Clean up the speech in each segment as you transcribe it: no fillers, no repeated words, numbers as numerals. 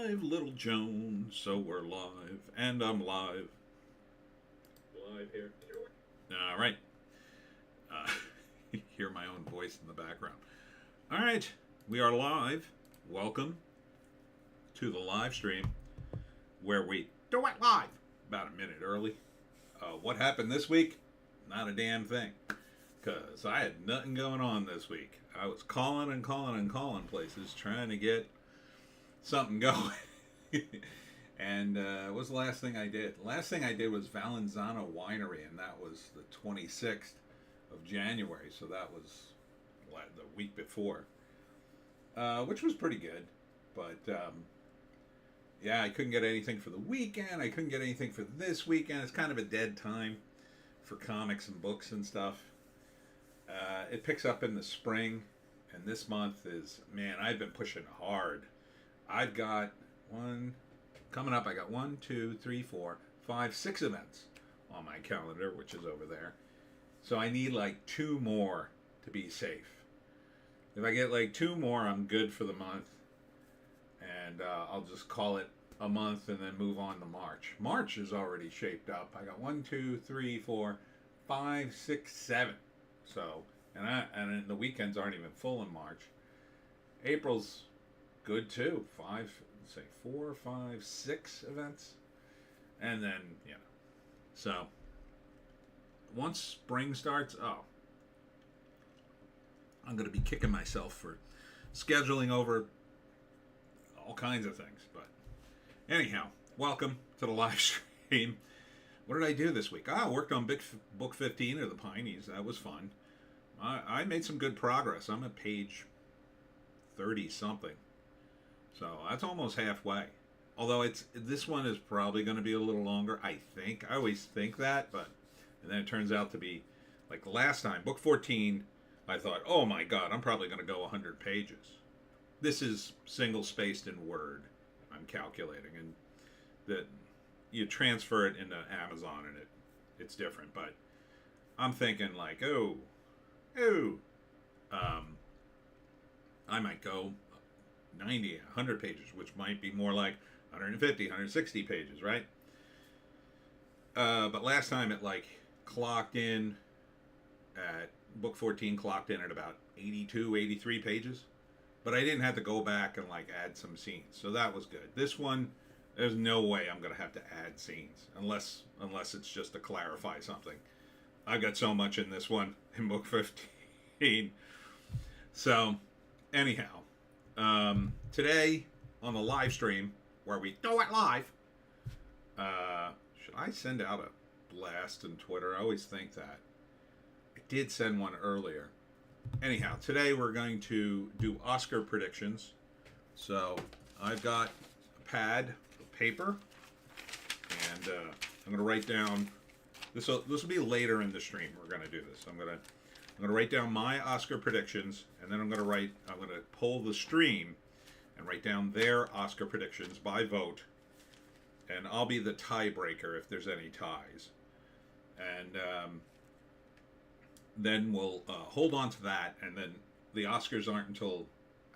live, little Joan, so we're live, and I'm live. Live here. All right. Uh, hear my own voice in the background. All right, we are live. Welcome to the live stream where we do it live about a minute early. What happened this week? Not a damn thing. Because I had nothing going on this week. I was calling and calling and calling places trying to get something going. And what was the last thing I did? The last thing I did was Valenzano Winery, and that was the 26th of January. So that was the week before, which was pretty good. But yeah, I couldn't get anything for the weekend. I couldn't get anything for this weekend. It's kind of a dead time for comics and books and stuff. It picks up in the spring, and this month is, man, I've been pushing hard. I've got coming up. I got 1, 2, 3, 4, 5, 6 events on my calendar, which is over there. So I need like 2 more to be safe. If I get like 2 more, I'm good for the month, and I'll just call it a month and then move on to March. March is already shaped up. I got 1, 2, 3, 4, 5, 6, 7. So, and the weekends aren't even full in March. April's good too. 4, 5, 6 events, and then So once spring starts, I'm going to be kicking myself for scheduling over all kinds of things. But anyhow, welcome to the live stream. What did I do this week? I worked on book 15 of the Pineys. That was fun. I made some good progress. I'm at page 30 something. So that's almost halfway. Although this one is probably going to be a little longer, I think. I always think that, and then it turns out to be, like last time, book 14, I thought, oh my God, I'm probably going to go 100 pages. This is single-spaced in Word, I'm calculating, and that you transfer it into Amazon and it's different, but I'm thinking like, I might go 90, 100 pages, which might be more like 150, 160 pages, right? But last time it like clocked in at book 14, clocked in at about 82, 83 pages, but I didn't have to go back and like add some scenes, so that was good. This one, there's no way I'm going to have to add scenes unless it's just to clarify something. I've got so much in this one in book 15. So, anyhow, today on the live stream where we do it live, should I send out a blast on Twitter? I always think that. I did send one earlier. Anyhow, today we're going to do Oscar predictions. So, I've got a pad, paper, and I'm going to write down. This will be later in the stream. We're going to do this. I'm going to write down my Oscar predictions, and then I'm going to pull the stream and write down their Oscar predictions by vote, and I'll be the tiebreaker if there's any ties, and then we'll hold on to that, and then the Oscars aren't until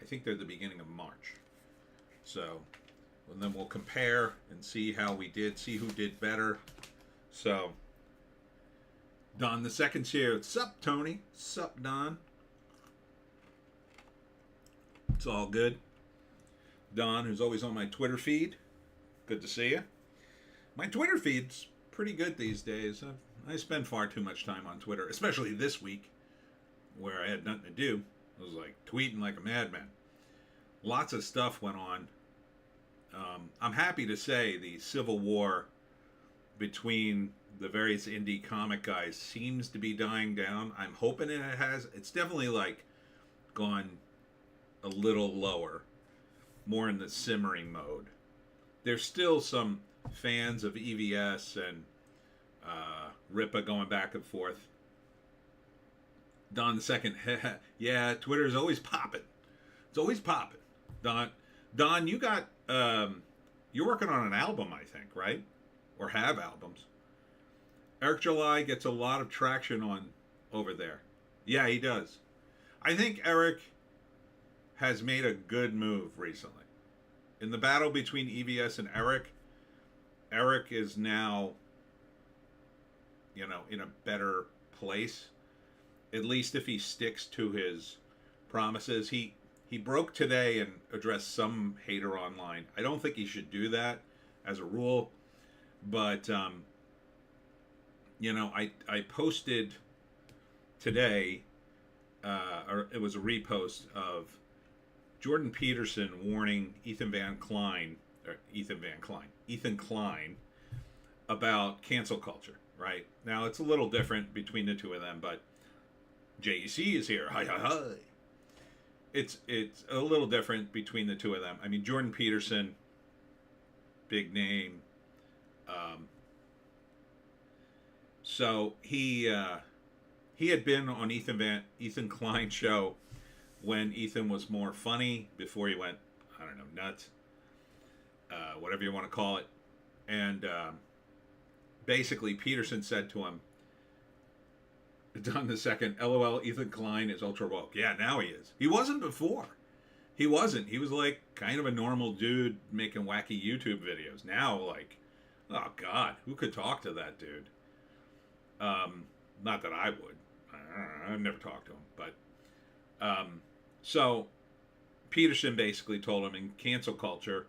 I think they're the beginning of March, so. And then we'll compare and see how we did, see who did better. So, Don the second's here. Sup, Tony? Sup, Don? It's all good. Don, who's always on my Twitter feed. Good to see you. My Twitter feed's pretty good these days. I spend far too much time on Twitter, especially this week, where I had nothing to do. I was like tweeting like a madman. Lots of stuff went on. I'm happy to say the civil war between the various indie comic guys seems to be dying down. I'm hoping it has. It's definitely like gone a little lower, more in the simmering mode. There's still some fans of EVS and Ripa going back and forth. Don the second, yeah, Twitter's always popping. It's always popping. Don, you got you're working on an album, I think, right? Or have albums. Argylle gets a lot of traction on over there. Yeah, he does. I think Eric has made a good move recently. in the battle between EVS and Eric, Eric is now, in a better place. At least if he sticks to his promises. He broke today and addressed some hater online. I don't think he should do that as a rule, but I posted today, or it was a repost of Jordan Peterson warning Ethan Klein about cancel culture. Right now, it's a little different between the two of them, but JEC is here. Hi, hi, hi. It's a little different between the two of them. I mean, Jordan Peterson, big name. So he had been on Ethan Klein's show when Ethan was more funny, before he went, I don't know, nuts, whatever you want to call it. And basically Peterson said to him, Don the second, LOL, Ethan Klein is ultra woke. Yeah, now he is. He wasn't before. He wasn't. He was like kind of a normal dude making wacky YouTube videos. Now, like, oh God, who could talk to that dude? Not that I would. I've never talked to him, but so Peterson basically told him in cancel culture,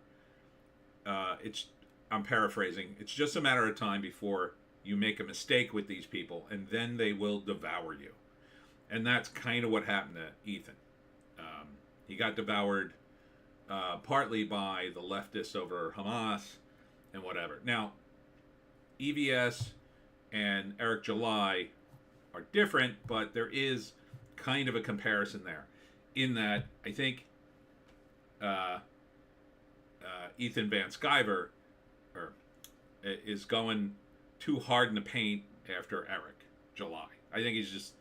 I'm paraphrasing, it's just a matter of time before you make a mistake with these people, and then they will devour you. And that's kind of what happened to Ethan. He got devoured partly by the leftists over Hamas and whatever. Now, EVS and Eric July are different, but there is kind of a comparison there, in that I think Ethan Van Sciver is going too hard in the paint after Eric July. I think he's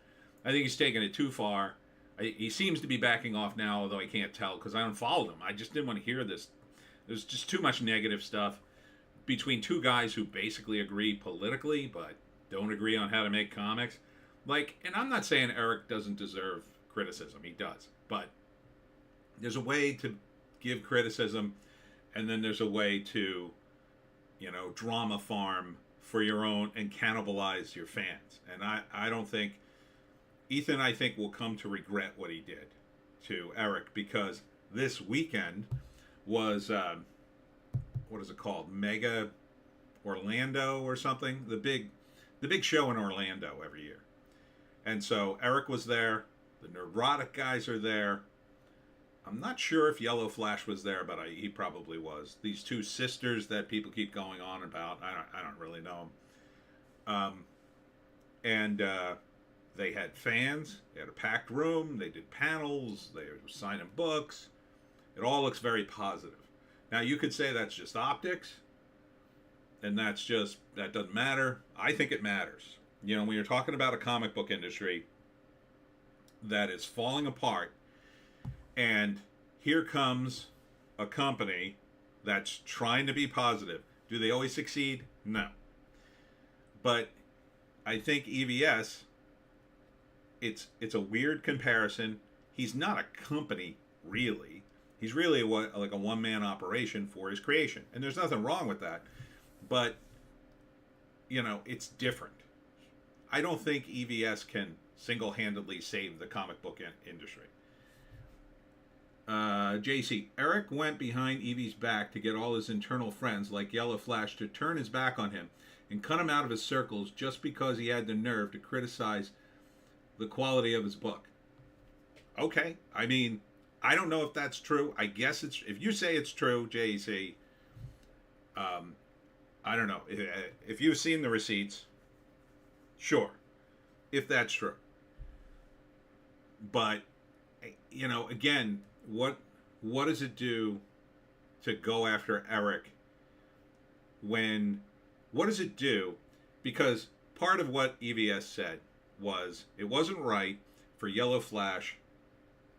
taking it too far. He seems to be backing off now, although I can't tell because I unfollowed him. I just didn't want to hear this. There's just too much negative stuff between two guys who basically agree politically but don't agree on how to make comics. Like, and I'm not saying Eric doesn't deserve criticism. He does. But there's a way to give criticism, and then there's a way to, drama farm for your own and cannibalize your fans. And I don't think Ethan, I think, will come to regret what he did to Eric, because this weekend was what is it called? Mega Orlando or something? The big show in Orlando every year. And so Eric was there, the Neurotic guys are there. I'm not sure if Yellow Flash was there, but he probably was. These two sisters that people keep going on about, I don't really know them. And they had fans. They had a packed room. They did panels. They were signing books. It all looks very positive. Now, you could say that's just optics, and that doesn't matter. I think it matters. When you're talking about a comic book industry that is falling apart, and here comes a company that's trying to be positive. Do they always succeed? No. But I think EVS, it's a weird comparison. He's not a company, really. He's really like a one-man operation for his creation. And there's nothing wrong with that. But, it's different. I don't think EVS can single-handedly save the comic book industry. JC, Eric went behind Evie's back to get all his internal friends like Yellow Flash to turn his back on him and cut him out of his circles just because he had the nerve to criticize the quality of his book. Okay, I mean, I don't know if that's true. I guess if you say it's true, JC, I don't know. If you've seen the receipts, sure, if that's true. But, again, what does it do to go after Eric what does it do? Because part of what EVS said was it wasn't right for Yellow Flash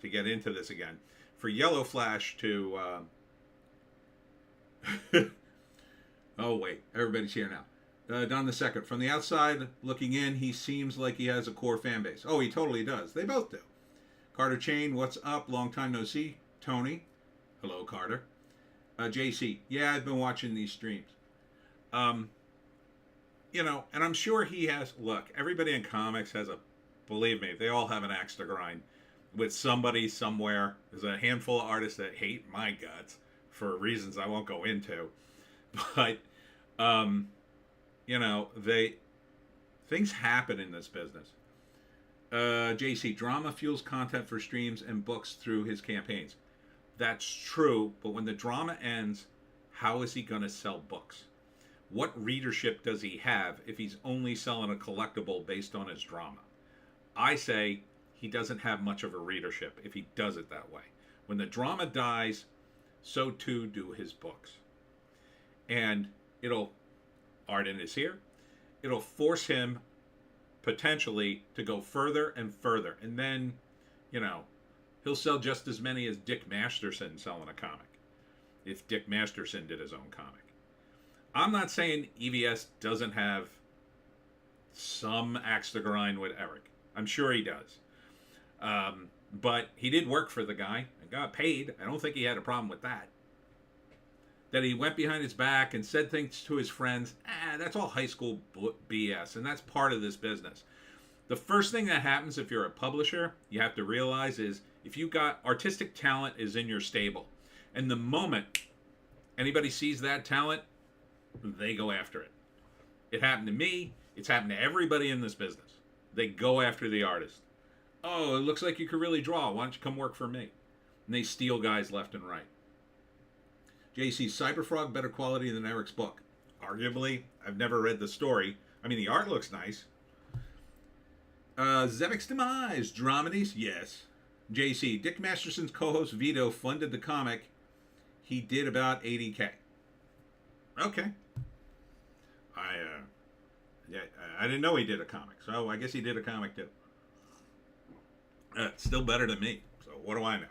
to get into this again. For Yellow Flash to oh wait, everybody's here now. Don the second, from the outside looking in, he seems like he has a core fan base. Oh, he totally does. They both do. Carter Chain, what's up? Long time no see. Tony. Hello, Carter. JC, yeah, I've been watching these streams. Um, and I'm sure he has. Look, everybody in comics has a. Believe me, they all have an axe to grind with somebody somewhere. There's a handful of artists that hate my guts for reasons I won't go into, but they things happen in this business. JC, drama fuels content for streams and books through his campaigns. That's true, but when the drama ends, how is he going to sell books? What readership does he have if he's only selling a collectible based on his drama? I say he doesn't have much of a readership if he does it that way. When the drama dies, so too do his books. And Arden is here, it'll force him potentially to go further and further. And then, he'll sell just as many as Dick Masterson selling a comic, if Dick Masterson did his own comic. I'm not saying EVS doesn't have some axe to grind with Eric. I'm sure he does. But he did work for the guy and got paid. I don't think he had a problem with that. That he went behind his back and said things to his friends, that's all high school BS, and that's part of this business. The first thing that happens if you're a publisher, you have to realize is if you got artistic talent is in your stable, and the moment anybody sees that talent, they go after it. It happened to me. It's happened to everybody in this business. They go after the artist. Oh, it looks like you could really draw. Why don't you come work for me? And they steal guys left and right. JC, Cyberfrog better quality than Eric's book. Arguably, I've never read the story. I mean, the art looks nice. Zevic's Demise, Dramedies, yes. JC, Dick Masterson's co-host Vito funded the comic. He did about $80K. Okay. I didn't know he did a comic, so I guess he did a comic too. Still better than me, so what do I know?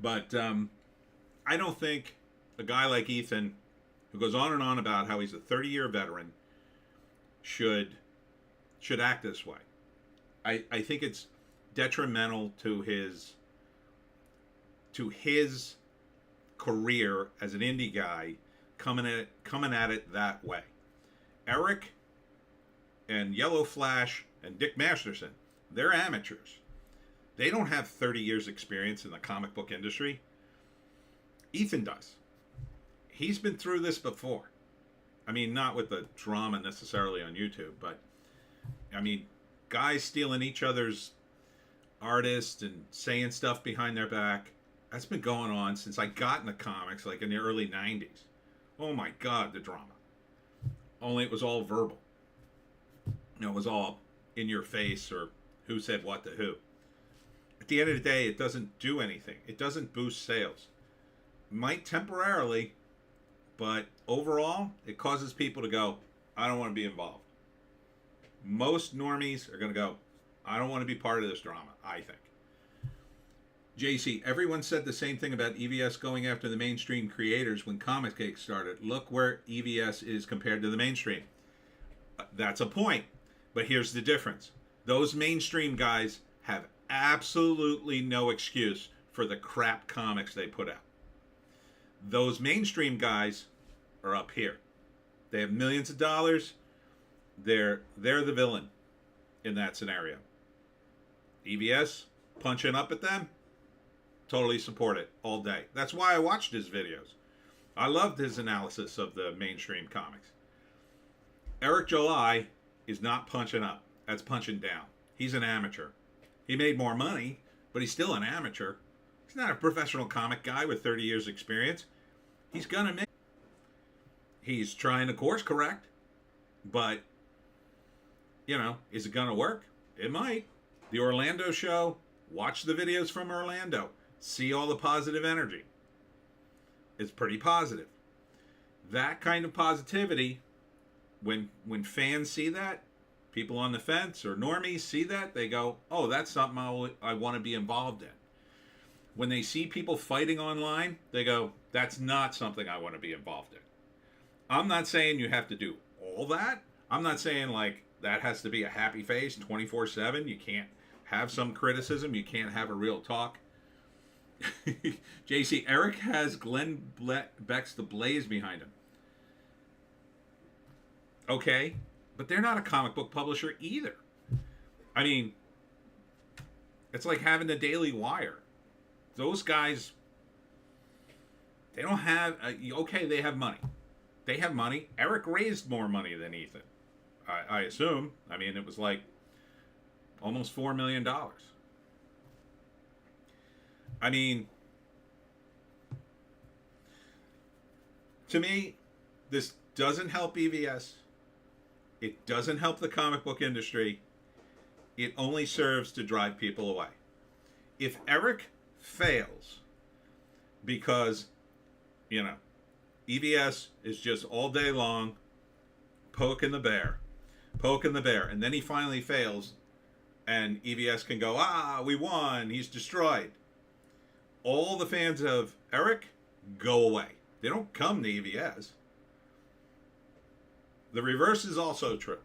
But I don't think a guy like Ethan, who goes on and on about how he's a 30-year veteran, should act this way. I think it's detrimental to his career as an indie guy coming at it that way. Eric and Yellow Flash and Dick Masterson, they're amateurs. They don't have 30 years experience in the comic book industry. Ethan does. He's been through this before. I mean, not with the drama necessarily on YouTube, but I mean, guys stealing each other's artists and saying stuff behind their back. That's been going on since I got into comics, like in the early 90s. Oh my God, the drama. Only it was all verbal. It was all in your face or who said what to who. At the end of the day, it doesn't do anything. It doesn't boost sales. Might temporarily, but overall, it causes people to go, I don't want to be involved. Most normies are going to go, I don't want to be part of this drama, I think. JC, everyone said the same thing about EVS going after the mainstream creators when Comic Cake started. Look where EVS is compared to the mainstream. That's a point. But here's the difference. Those mainstream guys have absolutely no excuse for the crap comics they put out. Those mainstream guys are up here. They have millions of dollars. They're the villain in that scenario. EVS, punching up at them, totally support it all day. That's why I watched his videos. I loved his analysis of the mainstream comics. Eric July is not punching up. That's punching down. He's an amateur. He made more money, but he's still an amateur. He's not a professional comic guy with 30 years experience. He's gonna make. He's trying to course correct, but is it gonna work? It might. The Orlando show, watch the videos from Orlando. See all the positive energy. It's pretty positive. That kind of positivity, when fans see that, people on the fence or normies see that, they go, oh, that's something I want to be involved in. When they see people fighting online, they go, that's not something I want to be involved in. I'm not saying you have to do all that. I'm not saying like that has to be a happy face 24/7. You can't have some criticism. You can't have a real talk. JC, Eric has Beck's The Blaze behind him. Okay, but they're not a comic book publisher either. I mean, it's like having the Daily Wire. Those guys, they don't have, okay, they have money. They have money. Eric raised more money than Ethan, I assume. I mean, it was like almost $4 million. I mean, to me, this doesn't help EVS. It doesn't help the comic book industry. It only serves to drive people away. If Eric fails because, EVS is just all day long poking the bear, and then he finally fails, and EVS can go, we won, he's destroyed. All the fans of Eric go away. They don't come to EVS. The reverse is also true.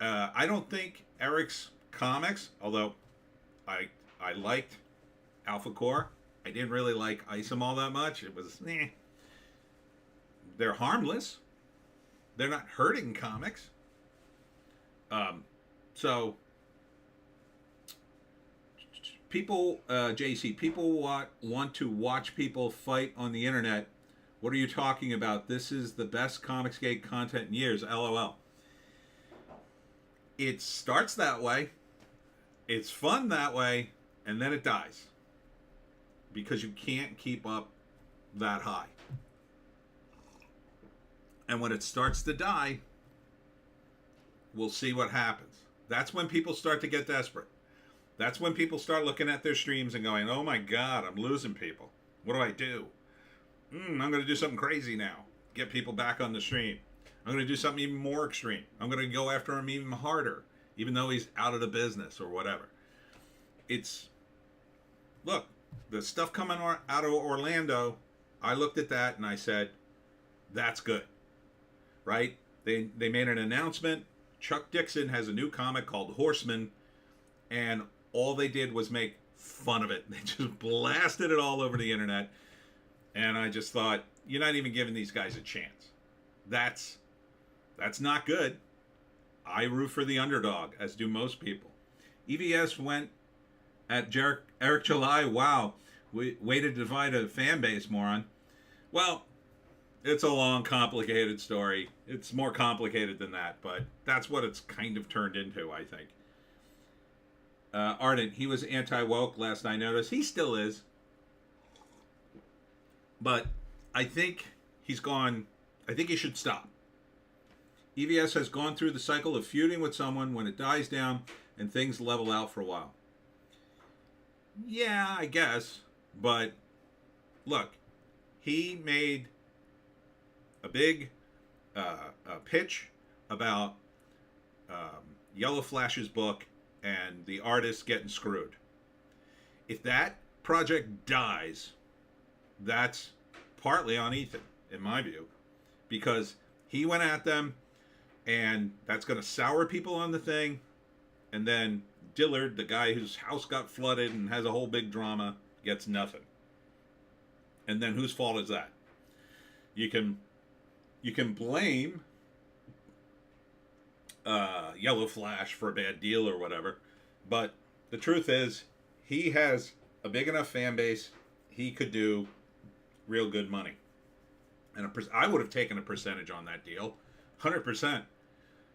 I don't think Eric's comics, although I liked Alpha Core, I didn't really like Isom all that much. It was, They're harmless. They're not hurting comics. So people, JC, people want to watch people fight on the internet. What are you talking about? This is the best Comicsgate content in years. LOL. It starts that way. It's fun that way, and then it dies. Because you can't keep up that high. And when it starts to die, we'll see what happens. That's when people start to get desperate. That's when people start looking at their streams and going, oh my God, I'm losing people. What do I do? I'm going to do something crazy now. Get people back on the stream. I'm going to do something even more extreme. I'm going to go after him even harder, even though he's out of the business or whatever. Look, the stuff coming out of Orlando, I looked at that and I said, that's good, right? They made an announcement. Chuck Dixon has a new comic called Horseman, and all they did was make fun of it. They just blasted it all over the internet, and I just thought, you're not even giving these guys a chance. That's not good. I root for the underdog, as do most people. EVS went at Eric July. Wow, way to divide a fan base, moron. Well, it's a long, complicated story. It's more complicated than that, but that's what it's kind of turned into, I think. Ardent, he was anti-woke last I noticed. He still is. But I think he's gone. I think he should stop. EVS has gone through the cycle of feuding with someone when it dies down and things level out for a while. Yeah, I guess. But look, he made a big pitch about Yellow Flash's book and the artist getting screwed. If that project dies, that's partly on Ethan, in my view, because he went at them, and that's going to sour people on the thing, and then Dillard, the guy whose house got flooded and has a whole big drama, gets nothing. And then whose fault is that? You can blame Yellow Flash for a bad deal or whatever, but the truth is, he has a big enough fan base, he could do real good money. And I would have taken a percentage on that deal, 100%.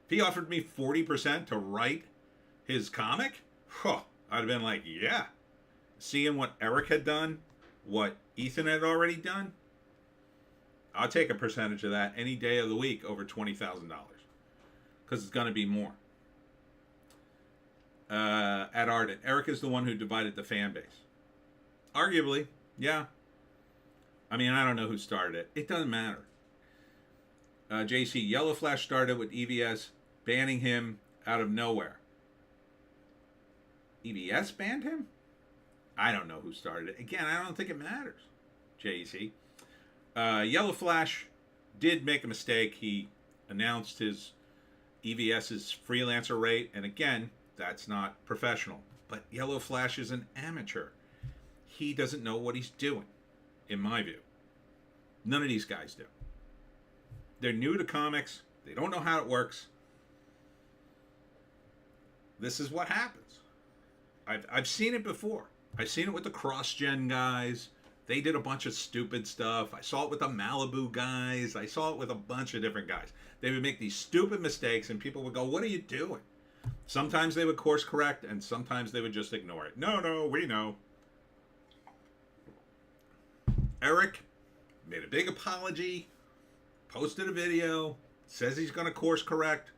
If he offered me 40% to write his comic, I'd have been like, yeah. Seeing what Eric had done, what Ethan had already done, I'll take a percentage of that any day of the week over $20,000. Because it's going to be more. At Ardent, Eric is the one who divided the fan base. Arguably, yeah. I mean, I don't know who started it. It doesn't matter. JC, Yellow Flash started with EVS banning him out of nowhere. EVS banned him? I don't know who started it. Again, I don't think it matters. JC. Yellow Flash did make a mistake. He announced his EVS's freelancer rate, and again, that's not professional. But Yellow Flash is an amateur. He doesn't know what he's doing, in my view. None of these guys do. They're new to comics. They don't know how it works. This is what happens. I've seen it before. I've seen it with the cross-gen guys. They did a bunch of stupid stuff. I saw it with the Malibu guys. I saw it with a bunch of different guys. They would make these stupid mistakes, and people would go, what are you doing? Sometimes they would course correct, and sometimes they would just ignore it. No, we know. Eric made a big apology, posted a video, says he's going to course correct.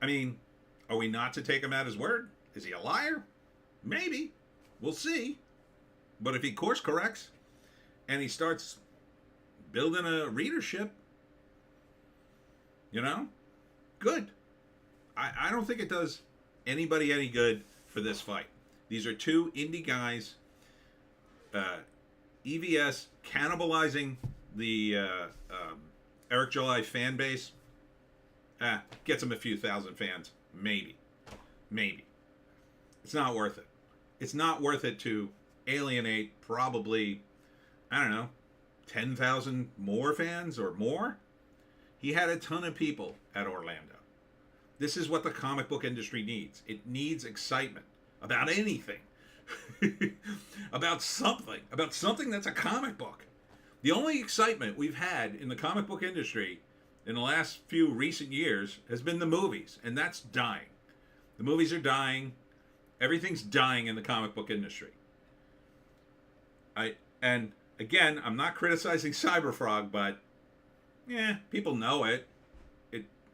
I mean, are we not to take him at his word? Is he a liar? Maybe. We'll see. But if he course corrects and he starts building a readership, good. I don't think it does anybody any good for this fight. These are two indie guys. EVS cannibalizing the Eric July fan base. Gets him a few thousand fans. Maybe. It's not worth it. It's not worth it to alienate probably, 10,000 more fans or more. He had a ton of people at Orlando. This is what the comic book industry needs. It needs excitement about anything. about something that's a comic book. The only excitement we've had in the comic book industry in the last few recent years has been the movies, and that's dying. The movies are dying. Everything's dying in the comic book industry. And again, I'm not criticizing Cyberfrog, but people know it.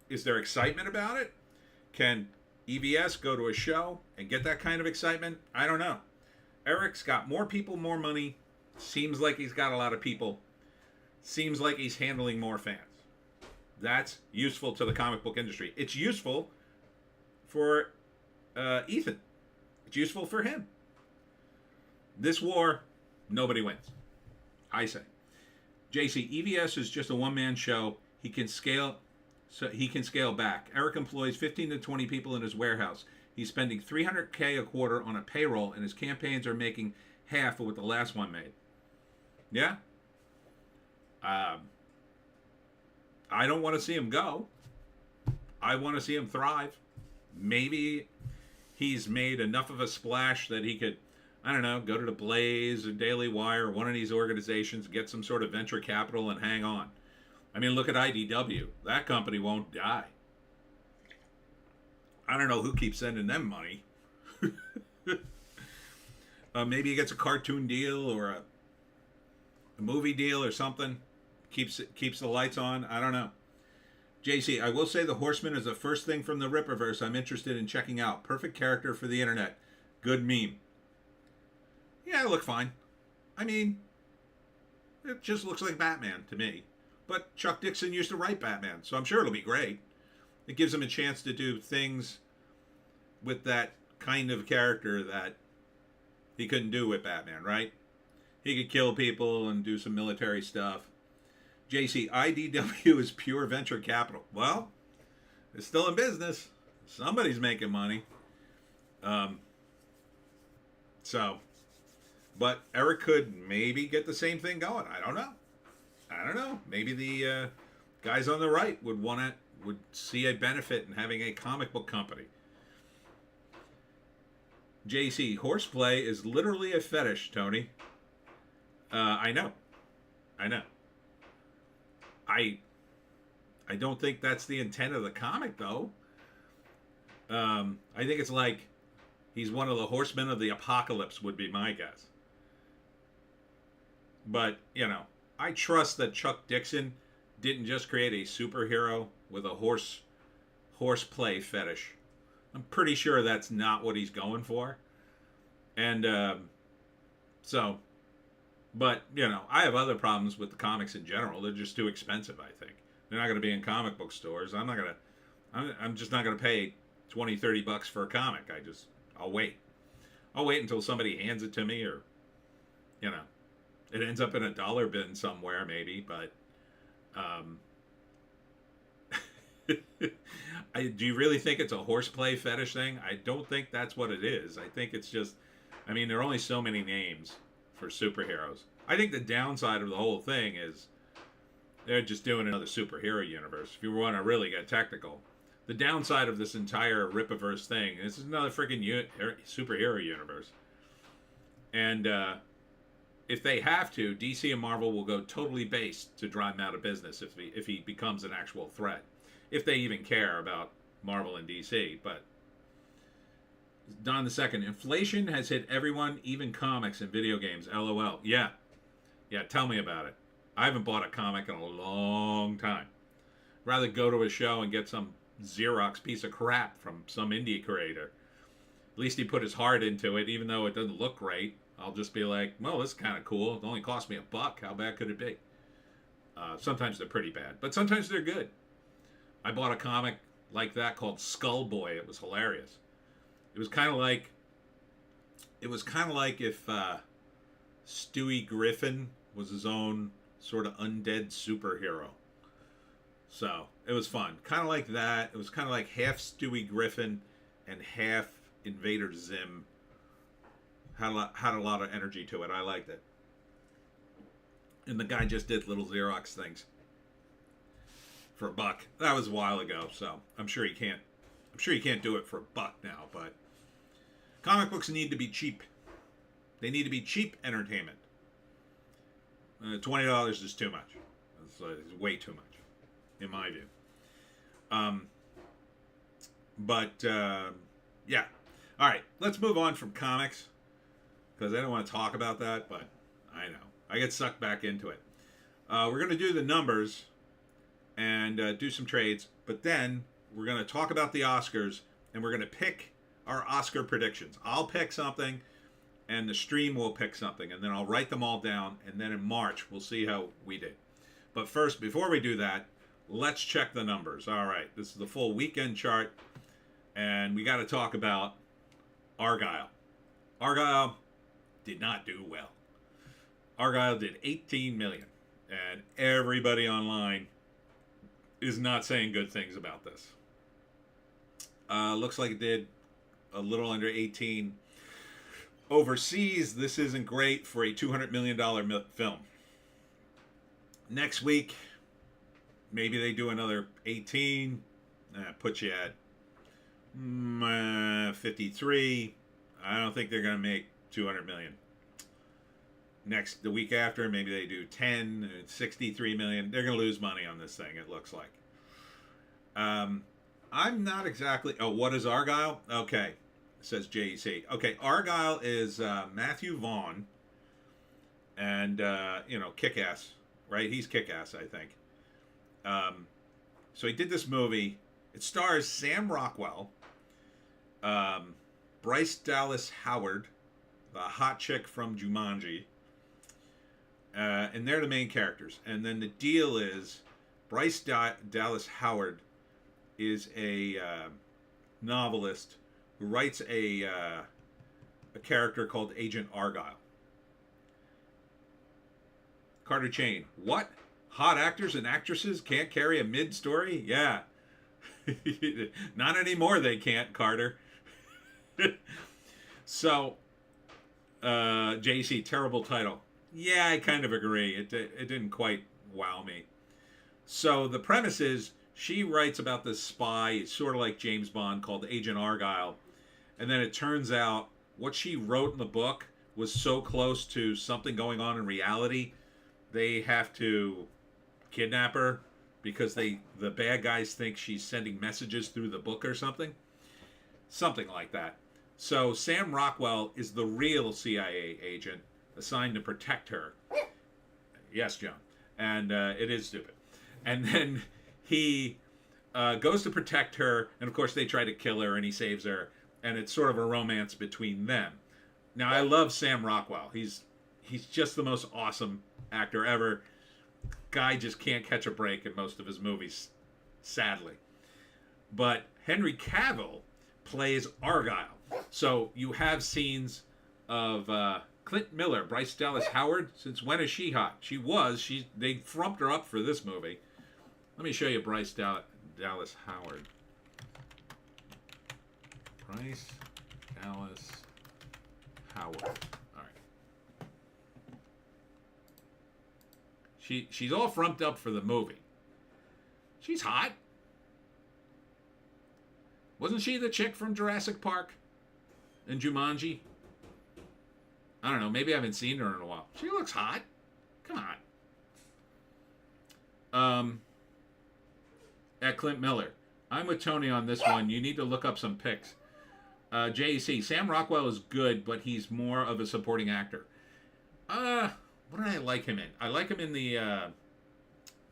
Is there excitement about it? Can EVS go to a show and get that kind of excitement? I don't know. Eric's got more people, more money. Seems like he's got a lot of people. Seems like he's handling more fans. That's useful to the comic book industry. It's useful for Ethan. It's useful for him. This war, nobody wins. I say. JC, EVS is just a one-man show. He can scale back. Eric employs 15 to 20 people in his warehouse. He's spending $300K a quarter on a payroll, and his campaigns are making half of what the last one made. Yeah? I don't want to see him go. I want to see him thrive. Maybe he's made enough of a splash that he could, go to the Blaze or Daily Wire or one of these organizations, get some sort of venture capital and hang on. I mean, look at IDW. That company won't die. I don't know who keeps sending them money. Maybe he gets a cartoon deal or a movie deal or something. Keeps the lights on. I don't know. JC, I will say the Horseman is the first thing from the Ripperverse I'm interested in checking out. Perfect character for the internet. Good meme. Yeah, it looked fine. I mean, it just looks like Batman to me. But Chuck Dixon used to write Batman, so I'm sure it'll be great. It gives him a chance to do things with that kind of character that he couldn't do with Batman, right? He could kill people and do some military stuff. JC, IDW is pure venture capital. Well, it's still in business. Somebody's making money. But Eric could maybe get the same thing going. I don't know. Maybe the guys on the right would see a benefit in having a comic book company. JC, horseplay is literally a fetish, Tony. I know. I don't think that's the intent of the comic, though. I think it's like he's one of the horsemen of the apocalypse, would be my guess. But, I trust that Chuck Dixon didn't just create a superhero with a horseplay fetish. I'm pretty sure that's not what he's going for. And but, I have other problems with the comics in general. They're just too expensive, I think. They're not going to be in comic book stores. I'm just not going to pay $20, $30 for a comic. I'll wait. I'll wait until somebody hands it to me, or, it ends up in a dollar bin somewhere, maybe. But Do you really think it's a horseplay fetish thing? I don't think that's what it is. I think it's just, I mean, there are only so many names for superheroes. I think the downside of the whole thing is they're just doing another superhero universe. If you want to really get technical, the downside of this entire Rippaverse thing, this is another freaking superhero universe. And if they have to, DC and Marvel will go totally based to drive him out of business if he becomes an actual threat. If they even care about Marvel and DC. But Don the Second, inflation has hit everyone, even comics and video games. LOL. Yeah, tell me about it. I haven't bought a comic in a long time. Rather go to a show and get some Xerox piece of crap from some indie creator. At least he put his heart into it, even though it doesn't look great. I'll just be like, well, this is kind of cool. It only cost me $1. How bad could it be? Sometimes they're pretty bad, but sometimes they're good. I bought a comic like that called Skull Boy. It was hilarious. It was kind of like if Stewie Griffin was his own sort of undead superhero. So it was fun. Kind of like that. It was kind of like half Stewie Griffin and half Invader Zim. Had a lot of energy to it. I liked it. And the guy just did little Xerox things for $1. That was a while ago, so I'm sure he can't do it for $1 now, but comic books need to be cheap. They need to be cheap entertainment. $20 is too much. It's way too much, in my view. Yeah. All right, let's move on from comics, because I don't want to talk about that, but I know. I get sucked back into it. We're going to do the numbers and do some trades, but then we're going to talk about the Oscars, and we're going to pick our Oscar predictions. I'll pick something, and the stream will pick something, and then I'll write them all down, and then in March, we'll see how we did. But first, before we do that, let's check the numbers. All right, this is the full weekend chart, and we got to talk about Argylle. Argylle did not do well. Argylle did 18 million, and everybody online is not saying good things about this. Looks like it did a little under 18. Overseas, this isn't great for a $200 million film. Next week, maybe they do another 18. Put you at 53. I don't think they're going to make 200 million. The week after, maybe they do 10, 63 million. They're going to lose money on this thing, it looks like. I'm not exactly... Oh, what is Argylle? Okay, says JEC. Okay, Argylle is Matthew Vaughn and, Kick-Ass, right? He's Kick-Ass, I think. So he did this movie. It stars Sam Rockwell, Bryce Dallas Howard, the hot chick from Jumanji, and they're the main characters. And then the deal is Bryce Dallas Howard is a novelist who writes a character called Agent Argylle. Carter Chain, what? Hot actors and actresses can't carry a mid-story? Yeah. Not anymore, they can't, Carter. So, JC, terrible title. Yeah, I kind of agree. It didn't quite wow me. So the premise is she writes about this spy, sort of like James Bond, called Agent Argylle. And then it turns out what she wrote in the book was so close to something going on in reality, they have to kidnap her because the bad guys think she's sending messages through the book or something. Something like that. So Sam Rockwell is the real CIA agent assigned to protect her. Yes, John. And it is stupid. And then he goes to protect her, and of course they try to kill her, and he saves her, and it's sort of a romance between them. Now, I love Sam Rockwell. He's just the most awesome actor ever. Guy just can't catch a break in most of his movies, sadly. But Henry Cavill plays Argylle. So you have scenes of Clint Miller, Bryce Dallas Howard. Since when is she hot? They frumped her up for this movie. Let me show you Bryce Dallas Howard. Price, Dallas, Howard. All right. She's all frumped up for the movie. She's hot. Wasn't she the chick from Jurassic Park and Jumanji? I don't know. Maybe I haven't seen her in a while. She looks hot. Come on. At Clint Miller. I'm with Tony on this one. You need to look up some pics. JC. Sam Rockwell is good, but he's more of a supporting actor. What did I like him in? I like him in the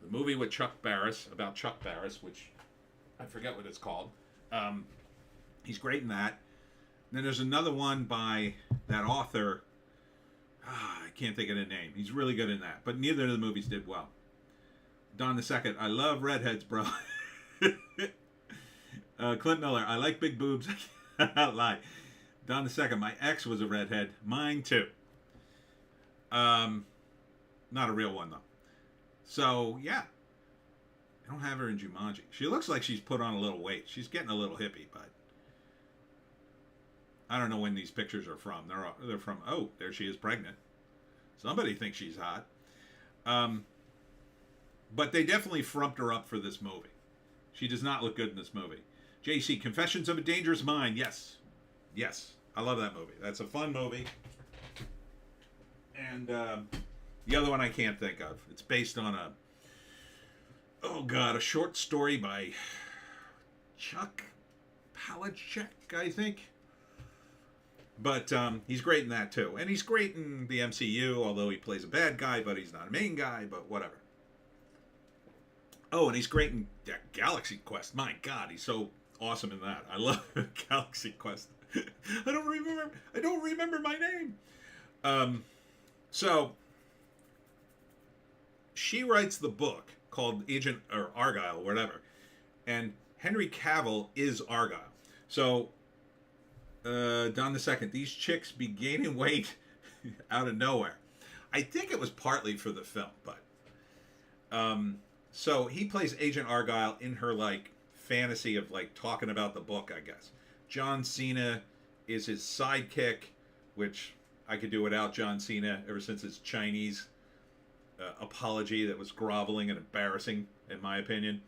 movie with Chuck Barris, about Chuck Barris, which I forget what it's called. He's great in that. Then there's another one by that author. I can't think of the name. He's really good in that. But neither of the movies did well. Don the Second. I love redheads, bro. Clint Miller. I like big boobs. Lie. Don the Second. My ex was a redhead. Mine too. Not a real one though. So yeah. I don't have her in Jumanji. She looks like she's put on a little weight. She's getting a little hippie, but I don't know when these pictures are from. They're from, oh, there she is pregnant. Somebody thinks she's hot. But they definitely frumped her up for this movie. She does not look good in this movie. JC, Confessions of a Dangerous Mind. Yes. Yes. I love that movie. That's a fun movie. And the other one I can't think of. It's based on a short story by Chuck Palahniuk, I think. But he's great in that too. And he's great in the MCU, although he plays a bad guy, but he's not a main guy, but whatever. Oh, and he's great in Galaxy Quest. My God, he's so awesome in that. I love Galaxy Quest. I don't remember my name. So she writes the book called Agent or Argylle, whatever. And Henry Cavill is Argylle. So Don the Second, these chicks be gaining weight out of nowhere. I think it was partly for the film, but so he plays Agent Argylle in her like fantasy of like talking about the book, I guess. John Cena is his sidekick, which I could do without John Cena ever since his Chinese apology that was groveling and embarrassing, in my opinion.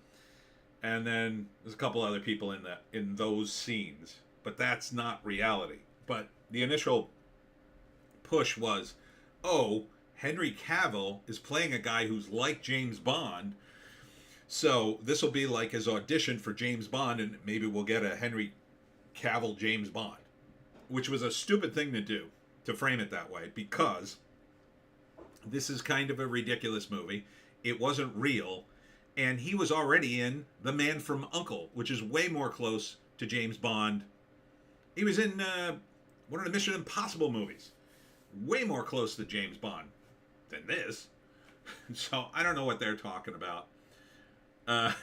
And then there's a couple other people in those scenes, but that's not reality. But the initial push was, oh, Henry Cavill is playing a guy who's like James Bond, so this will be like his audition for James Bond, and maybe we'll get a Henry Cavill James Bond, which was a stupid thing to do, to frame it that way, because this is kind of a ridiculous movie. It wasn't real, and he was already in The Man from U.N.C.L.E., which is way more close to James Bond. He was in one of the Mission Impossible movies. Way more close to James Bond than this. So I don't know what they're talking about. Tom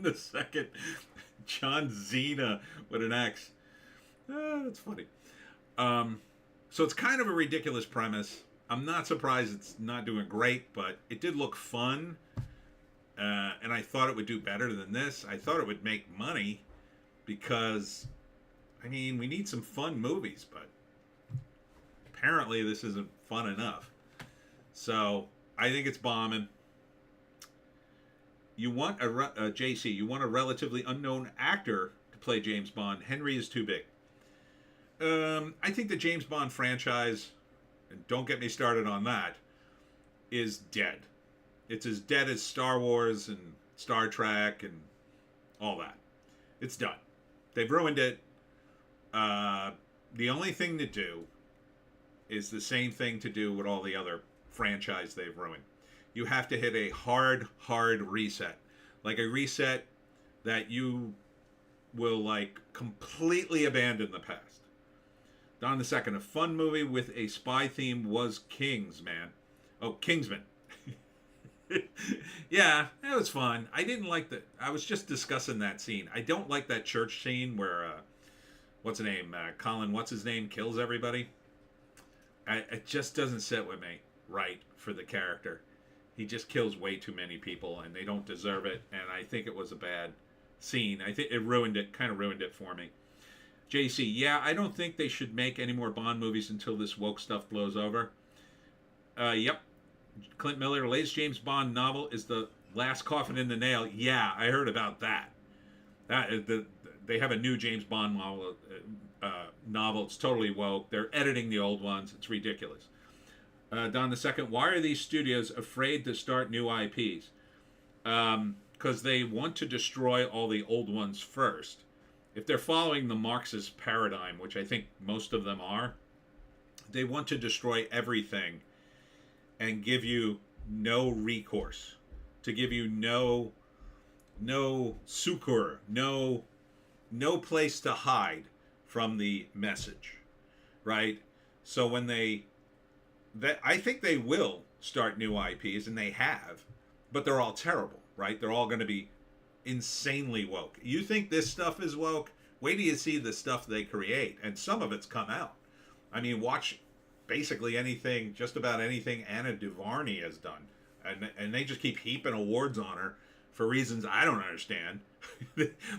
the Second, John Cena with an X. That's funny. So it's kind of a ridiculous premise. I'm not surprised it's not doing great, but it did look fun. And I thought it would do better than this. I thought it would make money because, I mean, we need some fun movies, but apparently this isn't fun enough. So I think it's bombing. You want JC, you want a relatively unknown actor to play James Bond. Henry is too big. I think the James Bond franchise, and don't get me started on that, is dead. It's as dead as Star Wars and Star Trek and all that. It's done. They've ruined it. The only thing to do is the same thing to do with all the other franchise they've ruined. You have to hit a hard reset. Like a reset that you will like completely abandon the past. Don the Second, a fun movie with a spy theme was Kings, man. Oh, Kingsman. Yeah, it was fun. I didn't like I was just discussing that scene. I don't like that church scene where, what's his name? Colin, what's his name? Kills everybody. It just doesn't sit with me right for the character. He just kills way too many people, and they don't deserve it. And I think it was a bad scene. I think it kind of ruined it for me. JC, yeah, I don't think they should make any more Bond movies until this woke stuff blows over. Yep. Clint Miller, latest James Bond novel is the last coffin in the nail. Yeah, I heard about that. They have a new James Bond novel. It's totally woke. They're editing the old ones. It's ridiculous. Don the Second, why are these studios afraid to start new IPs? Because they want to destroy all the old ones first. If they're following the Marxist paradigm, which I think most of them are, they want to destroy everything and give you no recourse, to give you no succor, no place to hide from the message, right? So when I think they will start new IPs, and they have, but they're all terrible, right? They're all going to be insanely woke. You think this stuff is woke? Wait till you see the stuff they create, and some of it's come out. I mean, watch basically anything, just about anything Anna Duvarney has done, and they just keep heaping awards on her for reasons I don't understand.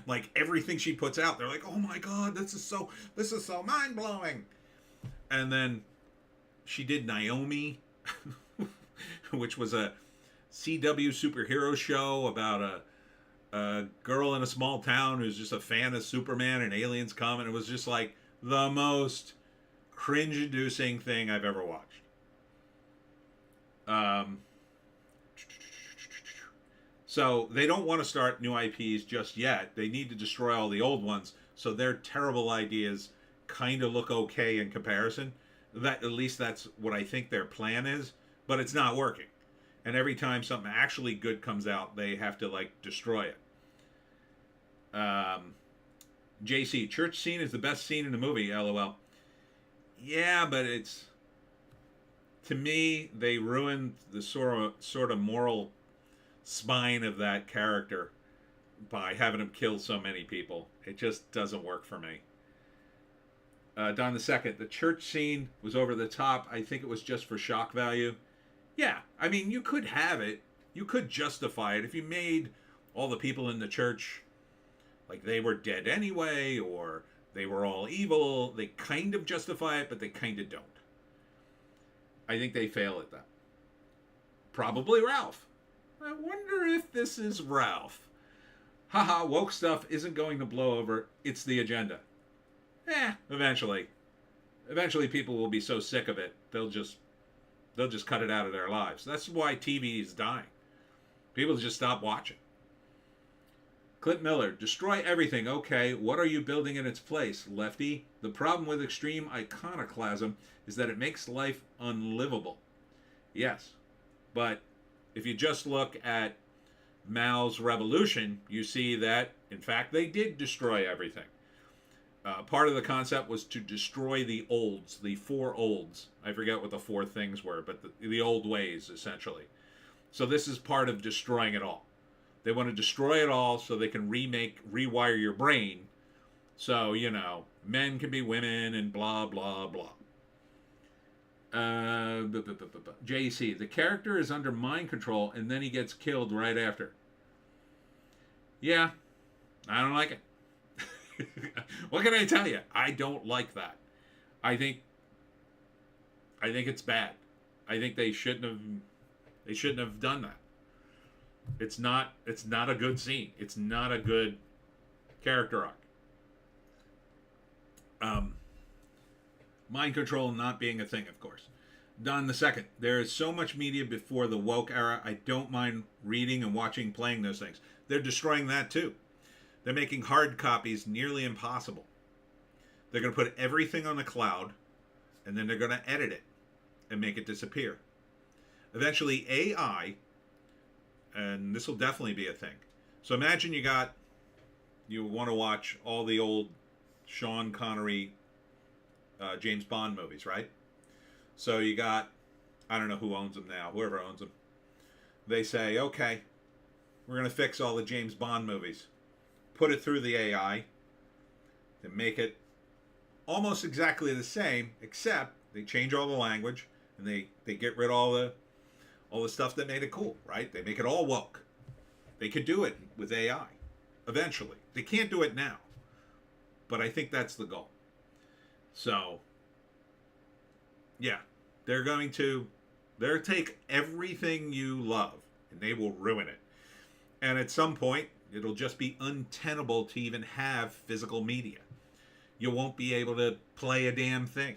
Like everything she puts out, they're like, "Oh my God, this is so mind blowing." And then she did Naomi, which was a CW superhero show about a girl in a small town who's just a fan of Superman, and aliens come, and it was just like the most cringe-inducing thing I've ever watched. So they don't want to start new IPs just yet. They need to destroy all the old ones, so their terrible ideas kind of look okay in comparison. That, at least that's what I think their plan is, but it's not working. And every time something actually good comes out, they have to like destroy it. JC, church scene is the best scene in the movie, LOL. Yeah, but it's, to me, they ruined the sort of moral spine of that character by having him kill so many people. It just doesn't work for me. Don the Second, the church scene was over the top. I think it was just for shock value. Yeah, I mean, you could have it. You could justify it if you made all the people in the church like they were dead anyway, or they were all evil. They kind of justify it, but they kind of don't. I think they fail at that. Probably Ralph. I wonder if this is Ralph. Haha, woke stuff isn't going to blow over. It's the agenda. Eventually. Eventually people will be so sick of it, they'll just cut it out of their lives. That's why TV is dying. People just stop watching. Clint Miller, destroy everything. Okay, what are you building in its place, Lefty? The problem with extreme iconoclasm is that it makes life unlivable. Yes, but if you just look at Mao's revolution, you see that, in fact, they did destroy everything. Part of the concept was to destroy the olds, the four olds. I forget what the four things were, but the old ways, essentially. So this is part of destroying it all. They want to destroy it all so they can rewire your brain. So, men can be women and blah, blah, blah. JC, the character is under mind control and then he gets killed right after. Yeah, I don't like it. What can I tell you? I don't like that. I think it's bad. I think they shouldn't have done that. It's not a good scene. It's not a good character arc. Mind control not being a thing, of course. Don the Second, there is so much media before the woke era. I don't mind reading and watching, playing those things. They're destroying that too. They're making hard copies nearly impossible. They're going to put everything on the cloud, and then they're going to edit it and make it disappear. Eventually, AI, and this will definitely be a thing. So imagine you want to watch all the old Sean Connery, James Bond movies, right? So you got, I don't know who owns them now, whoever owns them. They say, okay, we're going to fix all the James Bond movies. Put it through the AI and make it almost exactly the same, except they change all the language and they get rid of all the stuff that made it cool, right? They make it all woke. They could do it with AI eventually. They can't do it now, but I think that's the goal. So, yeah, they're take everything you love and they will ruin it. And at some point, it'll just be untenable to even have physical media. You won't be able to play a damn thing.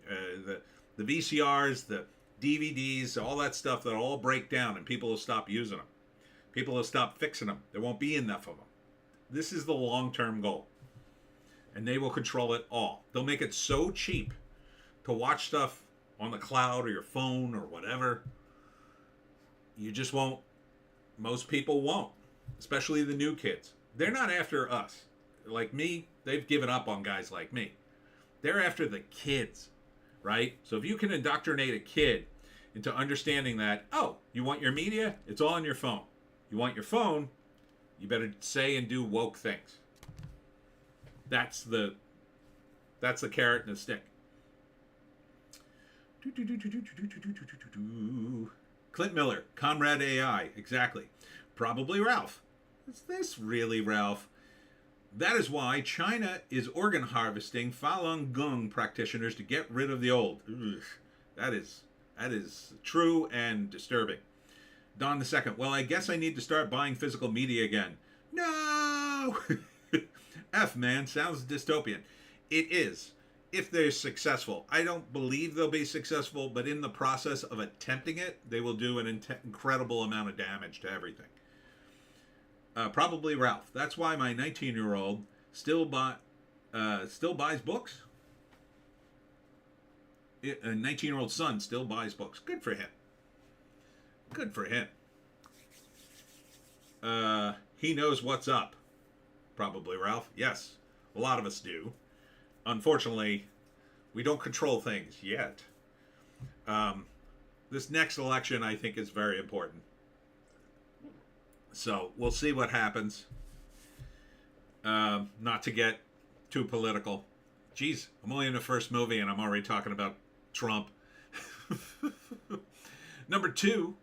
The VCRs, the DVDs, all that stuff, that'll all break down and people will stop using them. People will stop fixing them. There won't be enough of them. This is the long-term goal. And they will control it all. They'll make it so cheap to watch stuff on the cloud or your phone or whatever. You just won't. Most people won't. Especially the new kids. They're not after us. Like me, they've given up on guys like me. They're after the kids, right? So if you can indoctrinate a kid into understanding that, oh, you want your media? It's all on your phone. You want your phone? You better say and do woke things. That's the carrot and the stick. Clint Miller, Comrade AI, exactly. Probably Ralph. Is this really Ralph? That is why China is organ harvesting Falun Gong practitioners to get rid of the old. Ugh, that is true and disturbing. Don the Second. Well, I guess I need to start buying physical media again. No! F, man, sounds dystopian. It is, if they're successful. I don't believe they'll be successful, but in the process of attempting it, they will do an incredible amount of damage to everything. Probably Ralph. That's why my 19-year-old still buys books. A 19-year-old son still buys books. Good for him. Good for him. He knows what's up. Probably Ralph. Yes, a lot of us do. Unfortunately, we don't control things yet. This next election, I think, is very important. So we'll see what happens. Not to get too political. Geez, I'm only in the first movie and I'm already talking about Trump. Number 2,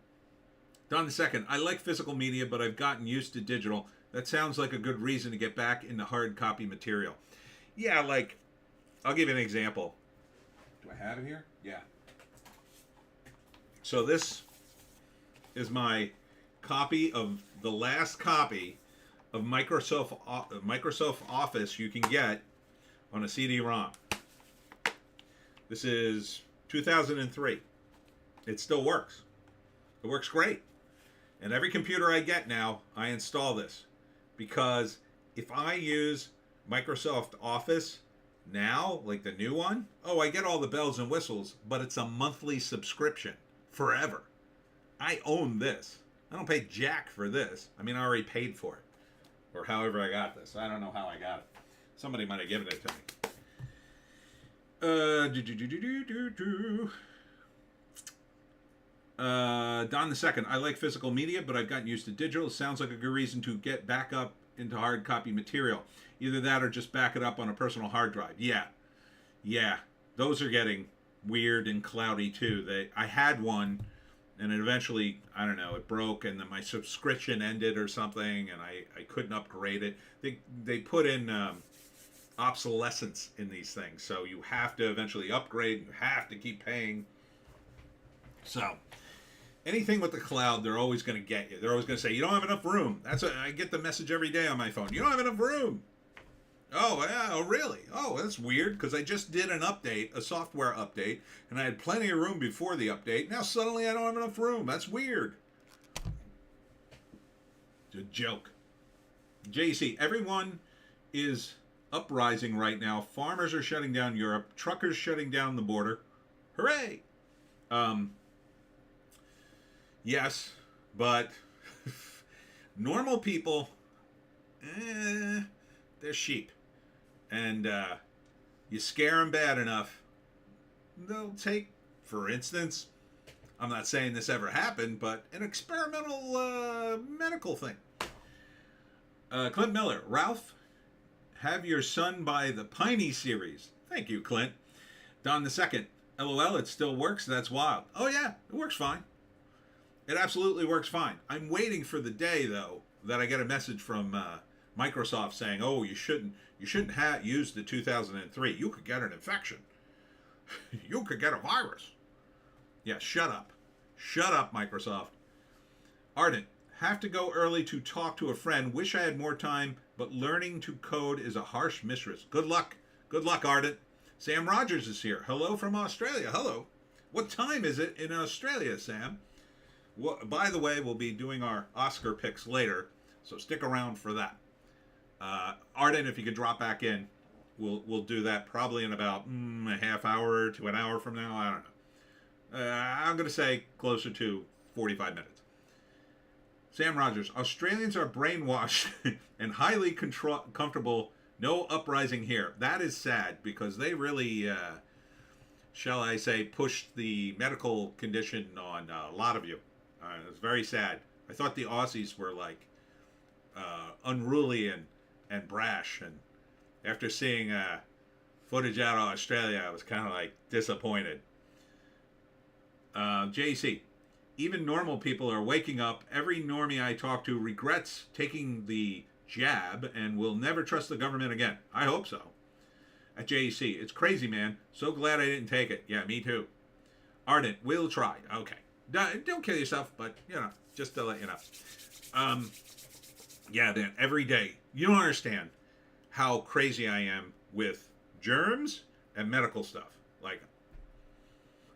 Don the Second. I like physical media, but I've gotten used to digital. That sounds like a good reason to get back into hard copy material. Yeah, like, I'll give you an example. Do I have it here? Yeah. So this is my copy of the last copy of Microsoft Office you can get on a CD-ROM. This is 2003. It still works. It works great. And every computer I get now, I install this. Because if I use Microsoft Office now, like the new one, oh, I get all the bells and whistles, but it's a monthly subscription forever. I own this. I don't pay jack for this. I mean, I already paid for it. Or however I got this. I don't know how I got it. Somebody might have given it to me. Don the Second. I like physical media, but I've gotten used to digital. It sounds like a good reason to get back up into hard copy material. Either that or just back it up on a personal hard drive. Yeah. Those are getting weird and cloudy too. I had one, and it eventually, I don't know, it broke, and then my subscription ended or something, and I couldn't upgrade it. They put in obsolescence in these things, so you have to eventually upgrade. You have to keep paying. So anything with the cloud, they're always going to get you. They're always going to say, you don't have enough room. I get the message every day on my phone. You don't have enough room. Oh, yeah, oh, really? Oh, that's weird, because I just did an update, a software update, and I had plenty of room before the update. Now suddenly I don't have enough room. That's weird. It's a joke. JC, everyone is uprising right now. Farmers are shutting down Europe. Truckers shutting down the border. Hooray! Yes, but normal people, they're sheep. And you scare them bad enough, they'll take, for instance, I'm not saying this ever happened, but an experimental medical thing. Clint Miller, Ralph, have your son buy the Pineys series. Thank you, Clint. Don the Second, LOL, it still works. That's wild. Oh yeah, it works fine. It absolutely works fine. I'm waiting for the day, though, that I get a message from Microsoft saying, "Oh, you shouldn't use the 2003. You could get an infection. You could get a virus." Yeah, shut up. Shut up, Microsoft. Ardent, have to go early to talk to a friend. Wish I had more time, but learning to code is a harsh mistress. Good luck. Good luck, Ardent. Sam Rogers is here. Hello from Australia. Hello. What time is it in Australia, Sam? Well, by the way, we'll be doing our Oscar picks later, so stick around for that. Ardent, if you could drop back in, we'll do that probably in about a half hour to an hour from now. I don't know. I'm going to say closer to 45 minutes. Sam Rogers, Australians are brainwashed and highly comfortable. No uprising here. That is sad because they really, shall I say, pushed the medical condition on a lot of you. It's very sad. I thought the Aussies were like unruly and brash, and after seeing footage out of Australia, I was kind of like disappointed. JC, even normal people are waking up. Every normie I talk to regrets taking the jab and will never trust the government again. I hope so. At JC, it's crazy, man. So glad I didn't take it. Yeah, me too. Ardent, we'll try. Okay. Don't kill yourself, but, just to let you know. Yeah, then, every day. You don't understand how crazy I am with germs and medical stuff. Like,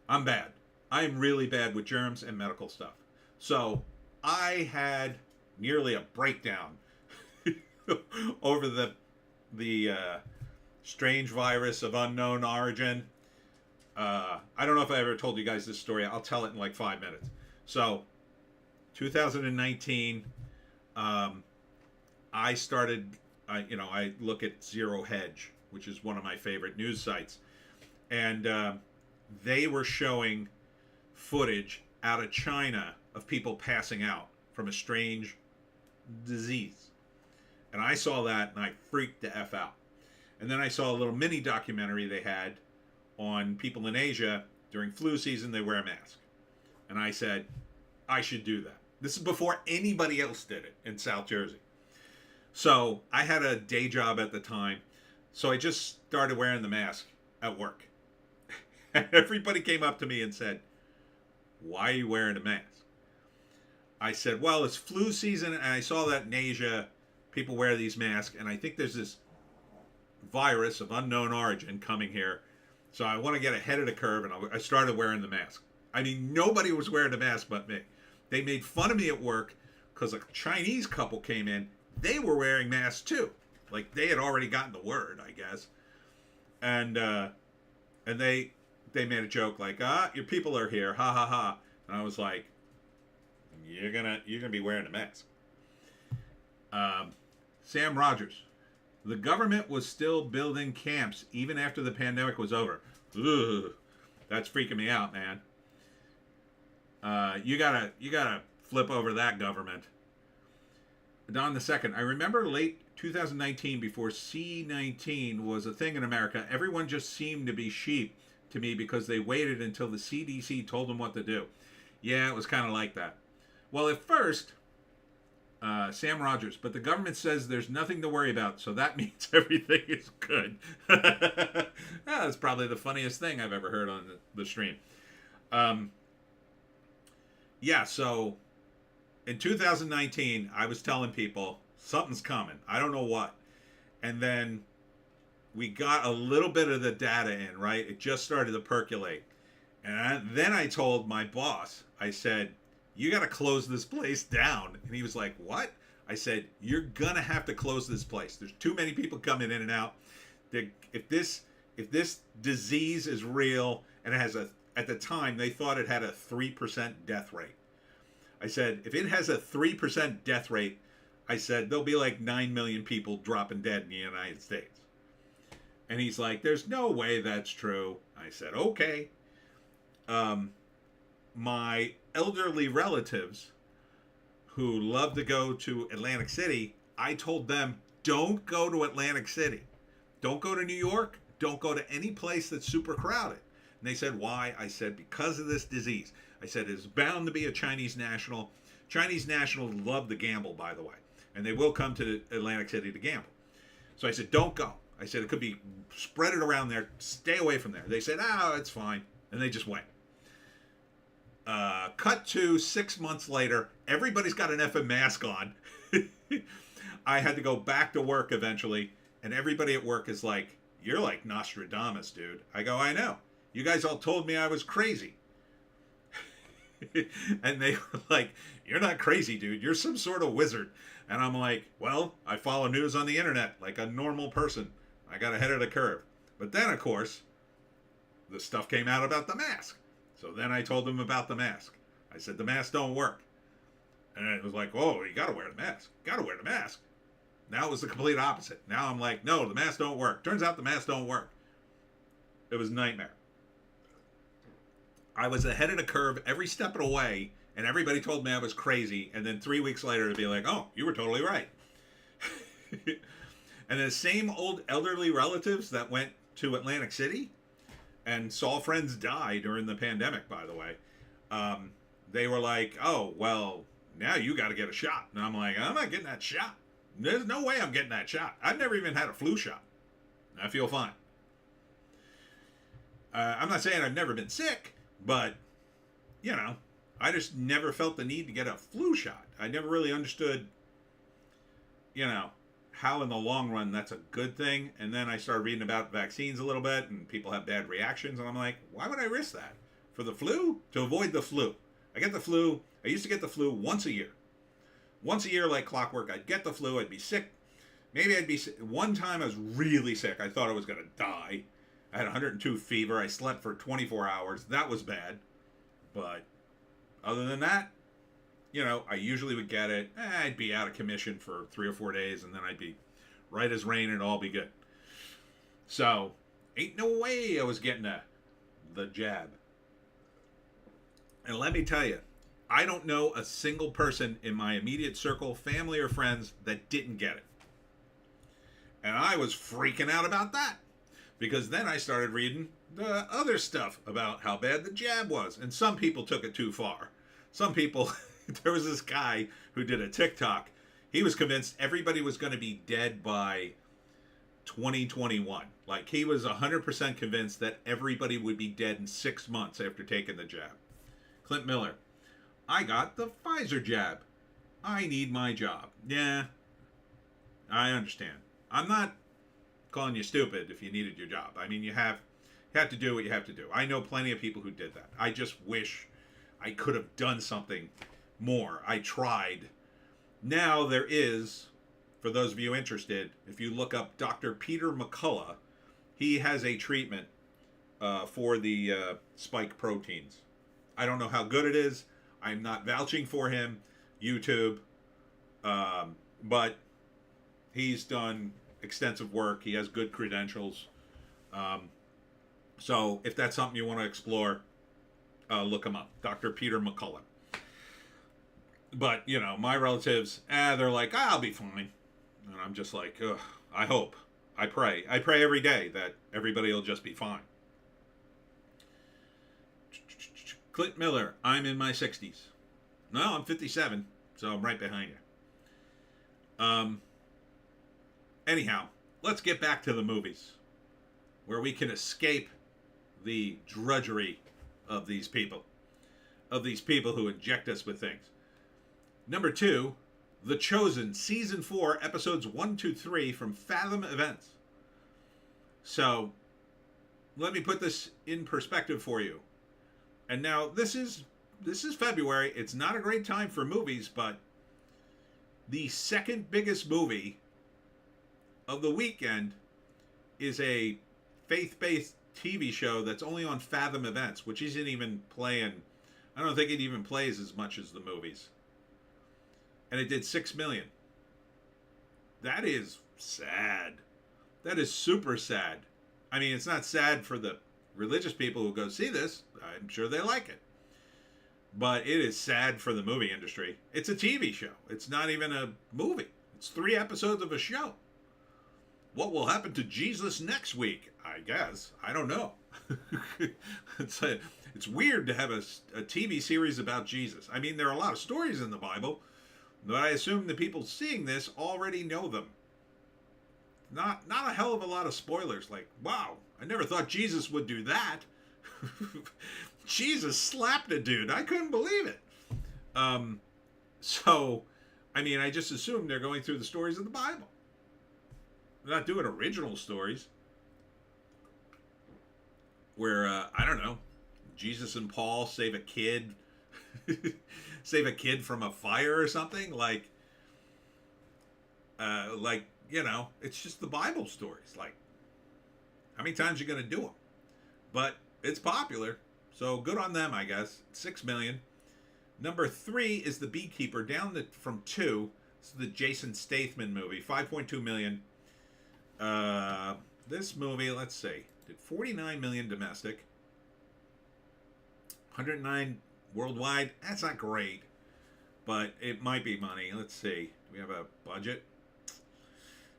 I'm bad. I'm really bad with germs and medical stuff. So, I had nearly a breakdown over the strange virus of unknown origin. I don't know if I ever told you guys this story. I'll tell it in like 5 minutes. So, 2019, I started, I look at Zero Hedge, which is one of my favorite news sites. And they were showing footage out of China of people passing out from a strange disease. And I saw that and I freaked the F out. And then I saw a little mini documentary they had on people in Asia during flu season. They wear a mask. And I said, I should do that. This is before anybody else did it in South Jersey. So I had a day job at the time. So I just started wearing the mask at work. And everybody came up to me and said, why are you wearing a mask? I said, well, it's flu season. And I saw that in Asia, people wear these masks. And I think there's this virus of unknown origin coming here. So I want to get ahead of the curve. And I started wearing the mask. I mean, nobody was wearing a mask but me. They made fun of me at work because a Chinese couple came in. They were wearing masks too. Like they had already gotten the word, I guess. And they made a joke like, your people are here, ha ha ha. And I was like, you're gonna be wearing a mask. Sam Rogers, the government was still building camps even after the pandemic was over. Ugh, that's freaking me out, man. You gotta flip over that government. Don the Second, I remember late 2019 before C-19 was a thing in America. Everyone just seemed to be sheep to me because they waited until the CDC told them what to do. Yeah, it was kind of like that. Well, at first, Sam Rogers, but the government says there's nothing to worry about, so that means everything is good. That's probably the funniest thing I've ever heard on the stream. Yeah, so in 2019, I was telling people something's coming. I don't know what. And then we got a little bit of the data in, right? It just started to percolate. And then I told my boss, I said, you got to close this place down. And he was like, what? I said, you're going to have to close this place. There's too many people coming in and out. If this disease is real and it has at the time, they thought it had a 3% death rate. I said, if it has a 3% death rate, I said, there'll be like 9 million people dropping dead in the United States. And he's like, there's no way that's true. I said, okay. My elderly relatives who love to go to Atlantic City, I told them, don't go to Atlantic City. Don't go to New York. Don't go to any place that's super crowded. And they said, why? I said, because of this disease. I said, it's bound to be a Chinese national. Chinese nationals love to gamble, by the way. and they will come to Atlantic City to gamble. So I said, don't go. I said, it could be, spread it around there. Stay away from there. They said, oh, it's fine. And they just went. Cut to 6 months later, everybody's got an effing mask on. I had to go back to work eventually, and everybody at work is like, you're like Nostradamus, dude. I go, I know. You guys all told me I was crazy. And they were like, you're not crazy, dude. You're some sort of wizard. And I'm like, well, I follow news on the internet like a normal person. I got ahead of the curve. But then, of course, the stuff came out about the mask. So then I told them about the mask. I said, the mask don't work. And it was like, oh, you got to wear the mask. Got to wear the mask. Now it was the complete opposite. Now I'm like, no, the mask don't work. Turns out the mask don't work. It was a nightmare. I was ahead of the curve every step of the way, and everybody told me I was crazy. And then 3 weeks later, to be like, oh, you were totally right. And the same old elderly relatives that went to Atlantic City and saw friends die during the pandemic, by the way, they were like, oh, well, now you got to get a shot. And I'm like, I'm not getting that shot. There's no way I'm getting that shot. I've never even had a flu shot. I feel fine. I'm not saying I've never been sick, but, you know, I just never felt the need to get a flu shot. I never really understood, you know, how in the long run that's a good thing. And then I started reading about vaccines a little bit, and people have bad reactions. And I'm like, why would I risk that? For the flu? To avoid the flu. I get the flu. I used to get the flu once a year. Once a year, like clockwork, I'd get the flu. I'd be sick. Maybe I'd be sick. One time I was really sick. I thought I was going to die. I had 102 fever. I slept for 24 hours. That was bad. But other than that, you know, I usually would get it. I'd be out of commission for 3 or 4 days, and then I'd be right as rain and all be good. So, ain't no way I was getting the jab. And let me tell you, I don't know a single person in my immediate circle, family or friends, that didn't get it. And I was freaking out about that. Because then I started reading the other stuff about how bad the jab was. And some people took it too far. Some people, there was this guy who did a TikTok. He was convinced everybody was going to be dead by 2021. Like, he was 100% convinced that everybody would be dead in 6 months after taking the jab. Clint Miller, I got the Pfizer jab. I need my job. Yeah, I understand. I'm not calling you stupid if you needed your job. I mean, you have to do what you have to do. I know plenty of people who did that. I just wish I could have done something more. I tried. Now there is, for those of you interested, if you look up Dr. Peter McCullough, he has a treatment for the spike proteins. I don't know how good it is. I'm not vouching for him. YouTube. But he's done extensive work. He has good credentials. So if that's something you want to explore, look him up. Dr. Peter McCullough. But, you know, my relatives, they're like, I'll be fine. And I'm just like, ugh, I hope. I pray. I pray every day that everybody will just be fine. Clint Miller, I'm in my 60s. No, I'm 57, so I'm right behind you. Anyhow, let's get back to the movies, where we can escape the drudgery of these people who inject us with things. Number 2, The Chosen, Season 4, Episodes 1, 2, 3 from Fathom Events. So, let me put this in perspective for you. And now, this is February. It's not a great time for movies, but the second biggest movie of the weekend is a faith-based TV show that's only on Fathom Events, which isn't even playing. I don't think it even plays as much as the movies. And it did 6 million. That is sad. That is super sad. I mean, it's not sad for the religious people who go see this. I'm sure they like it. But it is sad for the movie industry. It's a TV show. It's not even a movie. It's 3 episodes of a show. What will happen to Jesus next week? I guess. I don't know. It's weird to have a TV series about Jesus. I mean, there are a lot of stories in the Bible, But I assume the people seeing this already know them. Not a hell of a lot of spoilers. Like, wow, I never thought Jesus would do that. Jesus slapped a dude. I couldn't believe it. So, I mean, I just assumed they're going through the stories of the Bible. They're not doing original stories where, I don't know, Jesus and Paul save a kid, save a kid from a fire or something. Like, you know, it's just the Bible stories. Like, how many times are you going to do them? But it's popular, so good on them, I guess. 6 million. Number 3 is The Beekeeper, down from 2. This is the Jason Statham movie, 5.2 million. This movie, let's see, did 49 million domestic, 109 worldwide. That's not great, but it might be money. Let's see. Do we have a budget?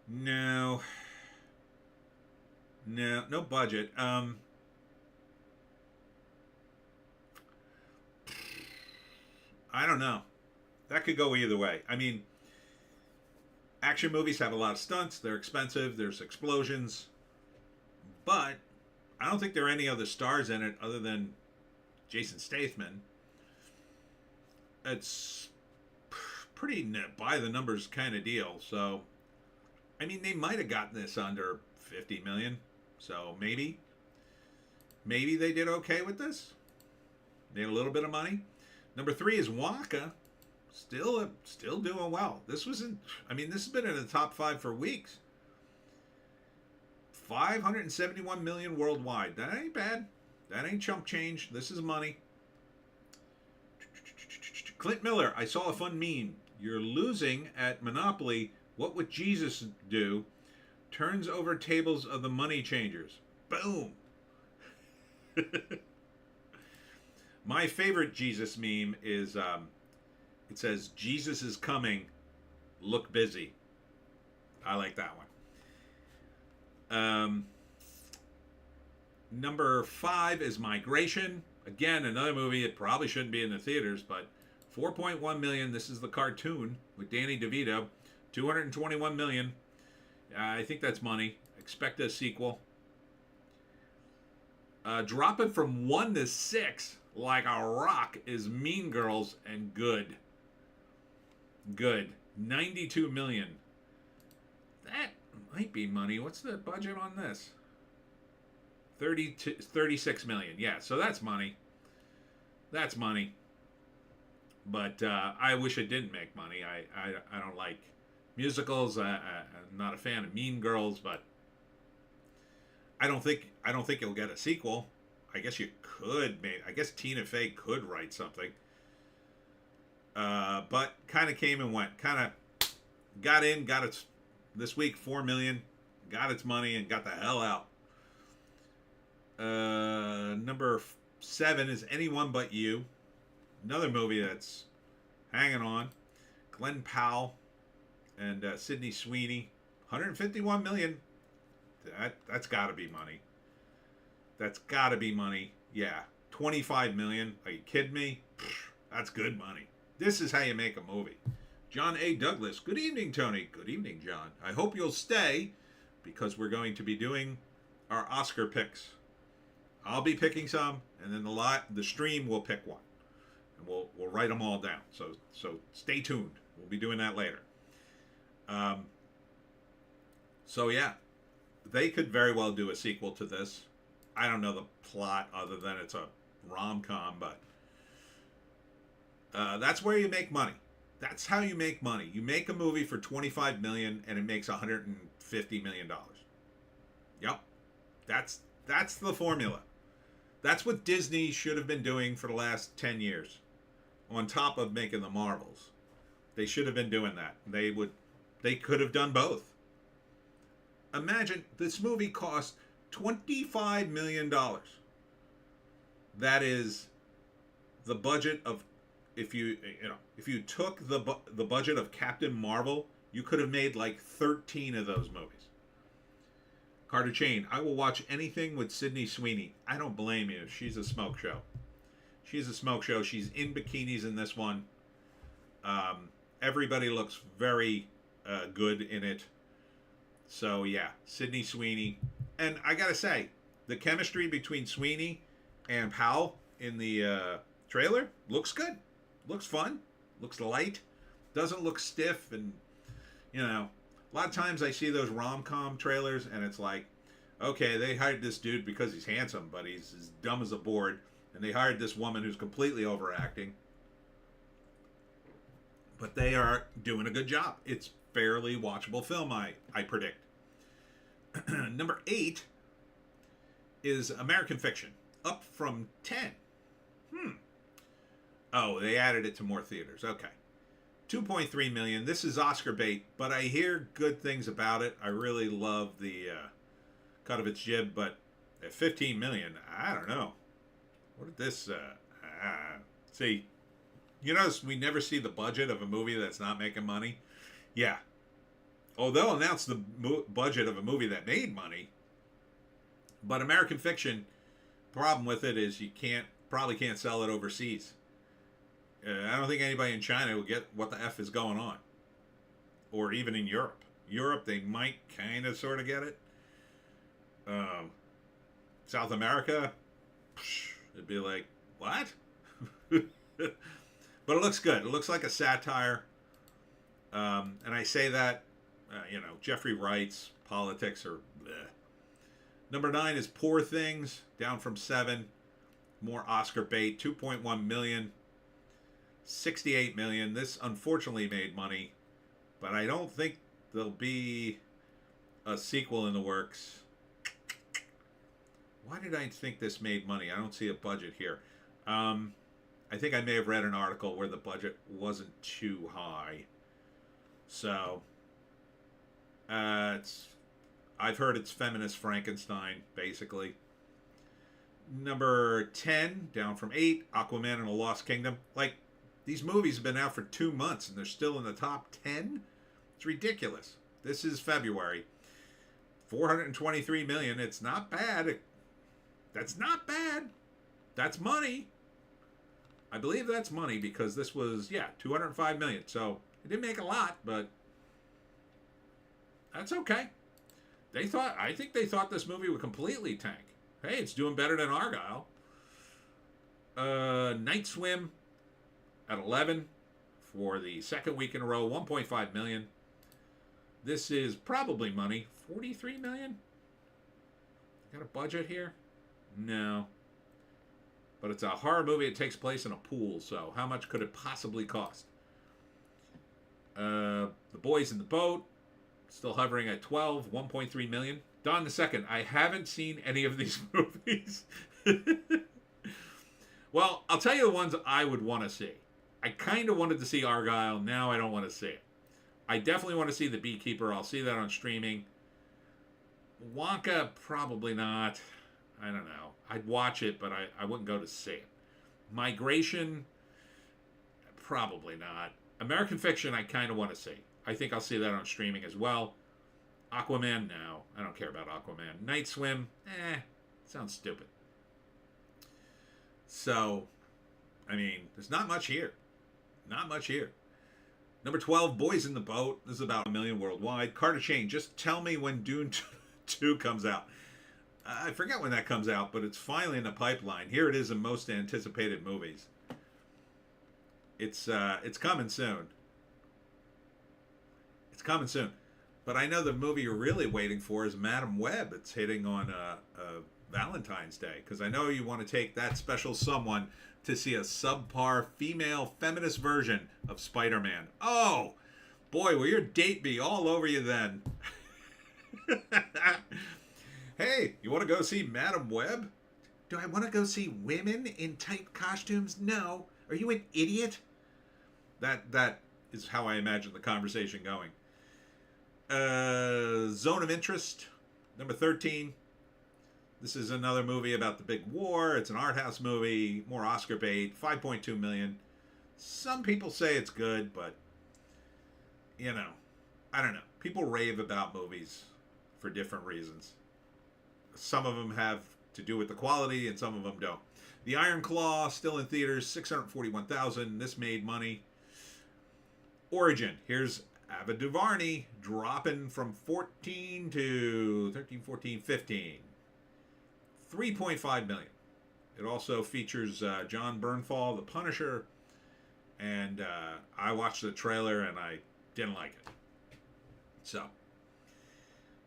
No, budget. I don't know. That could go either way. I mean, action movies have a lot of stunts. They're expensive. There's explosions. But I don't think there are any other stars in it other than Jason Statham. It's pretty by the numbers kind of deal. So, I mean, they might have gotten this under 50 million. So maybe they did okay with this. They had a little bit of money. Number 3 is Wonka. Still doing well. This has been in the top 5 for weeks. 571 million worldwide. That ain't bad. That ain't chump change. This is money. Clint Miller, I saw a fun meme. You're losing at Monopoly. What would Jesus do? Turns over tables of the money changers. Boom. My favorite Jesus meme is, it says, Jesus is coming, look busy. I like that one. Number 5 is Migration. Again, another movie. It probably shouldn't be in the theaters, but 4.1 million. This is the cartoon with Danny DeVito. 221 million. I think that's money. Expect a sequel. Dropping from 1 to 6 like a rock is Mean Girls, and good. 92 million. That might be money. What's the budget on this? 36 million. Yeah, so that's money. But I wish it didn't make money. I don't like musicals. I'm not a fan of Mean Girls, but I don't think you'll get a sequel. I guess you could. I guess Tina Fey could write something. But kind of came and went. Kind of got its this week, 4 million, got its money and got the hell out. Number 7 is Anyone But You. Another movie that's hanging on. Glenn Powell and Sydney Sweeney. 151 million. That's got to be money. Yeah. 25 million. Are you kidding me? That's good money. This is how you make a movie. John A. Douglas. Good evening, Tony. Good evening, John. I hope you'll stay because we're going to be doing our Oscar picks. I'll be picking some, and then the stream will pick one, and we'll write them all down. So stay tuned. We'll be doing that later. So yeah, they could very well do a sequel to this. I don't know the plot other than it's a rom-com, but that's where you make money. That's how you make money. You make a movie for 25 million and it makes 150 million dollars. Yep. That's the formula. That's what Disney should have been doing for the last 10 years. On top of making the Marvels. They should have been doing that. They could have done both. Imagine this movie cost $25 million. That is the budget of, if you took the budget of Captain Marvel, you could have made like 13 of those movies. Carter Chain, I will watch anything with Sydney Sweeney. I don't blame you. She's a smoke show. She's in bikinis in this one. Everybody looks very good in it. So yeah, Sydney Sweeney. And I gotta say, the chemistry between Sweeney and Powell in the trailer looks good. Looks fun. Looks light. Doesn't look stiff. And, a lot of times I see those rom-com trailers and it's like, okay, they hired this dude because he's handsome, but he's as dumb as a board. And they hired this woman who's completely overacting. But they are doing a good job. It's fairly watchable film, I predict. Number 8 is American Fiction, up from 10. Oh, they added it to more theaters. Okay. 2.3 million. This is Oscar bait, but I hear good things about it. I really love the cut of its jib, but at 15 million, I don't know. What did this see? You notice we never see the budget of a movie that's not making money? Yeah. Oh, they'll announce the budget of a movie that made money. But American Fiction, problem with it is you probably can't sell it overseas. I don't think anybody in China will get what the F is going on. Or even in Europe. Europe, they might kind of sort of get it. South America, it'd be like, what? But it looks good. It looks like a satire. And I say that, Jeffrey Wright's politics are bleh. Number 9 is Poor Things, down from 7. More Oscar bait, 2.1 million. 68 million. This unfortunately made money, but I don't think there'll be a sequel in the works. Why did I think this made money? I don't see a budget here. I think I may have read an article where the budget wasn't too high. So, I've heard it's feminist Frankenstein, basically. Number 10, down from 8, Aquaman and the Lost Kingdom. Like, these movies have been out for 2 months and they're still in the top 10? It's ridiculous. This is February. 423 million. It's not bad. That's not bad. That's money. I believe that's money because this was, 205 million. So it didn't make a lot, but that's okay. I think they thought this movie would completely tank. Hey, it's doing better than Argylle. Night Swim at 11 for the second week in a row, 1.5 million. This is probably money. 43 million? Got a budget here? No. But it's a horror movie. It takes place in a pool, so how much could it possibly cost? The Boys in the Boat, still hovering at 12, 1.3 million. Dawn the Second, I haven't seen any of these movies. Well, I'll tell you the ones I would want to see. I kind of wanted to see Argylle. Now I don't want to see it. I definitely want to see The Beekeeper. I'll see that on streaming. Wonka, probably not. I don't know. I'd watch it, but I wouldn't go to see it. Migration, probably not. American Fiction, I kind of want to see. I think I'll see that on streaming as well. Aquaman, no. I don't care about Aquaman. Night Swim, sounds stupid. So, I mean, there's not much here. Not much here. Number 12, Boys in the Boat. This is about 1 million worldwide. Carter Chain, just tell me when Dune 2 comes out. I forget when that comes out, but it's finally in the pipeline. Here it is in most anticipated movies. It's coming soon. It's coming soon. But I know the movie you're really waiting for is Madam Web. It's hitting on Valentine's Day. Because I know you want to take that special someone to see a subpar female feminist version of Spider-Man. Oh, boy, will your date be all over you then. Hey, you want to go see Madam Web? Do I want to go see women in tight costumes? No. Are you an idiot? That is how I imagine the conversation going. Zone of Interest, number 13. This is another movie about the big war. It's an art house movie, more Oscar bait, 5.2 million. Some people say it's good, but, I don't know. People rave about movies for different reasons. Some of them have to do with the quality, and some of them don't. The Iron Claw, still in theaters, 641,000. This made money. Origin. Here's Ava DuVernay dropping from 14 to 13, 14, 15. 3.5 million. It also features John Bernthal, the Punisher, and I watched the trailer and I didn't like it. So,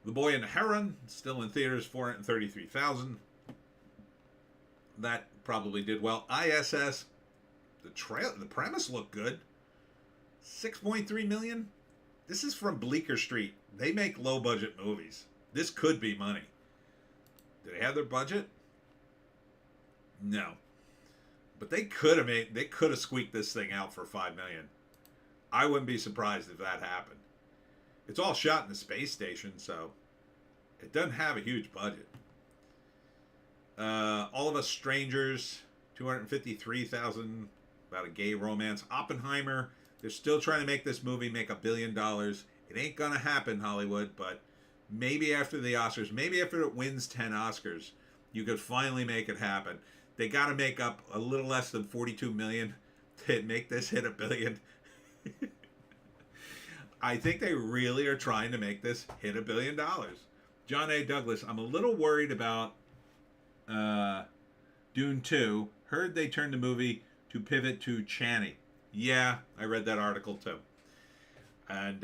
The Boy and the Heron, still in theaters, 433,000. That probably did well. ISS, the premise looked good. 6.3 million. This is from Bleecker Street. They make low budget movies. This could be money. Do they have their budget? No. But they could have squeaked this thing out for 5 million. I wouldn't be surprised if that happened. It's all shot in the space station, so it doesn't have a huge budget. All of Us Strangers, 253,000, about a gay romance. Oppenheimer, they're still trying to make this movie make $1 billion. It ain't gonna happen, Hollywood, but maybe after the Oscars, maybe after it wins 10 Oscars, you could finally make it happen. They got to make up a little less than 42 million to make this hit $1 billion. I think they really are trying to make this hit $1 billion. John A. Douglas, I'm a little worried about Dune 2. Heard they turned the movie to pivot to Channing. Yeah, I read that article too. And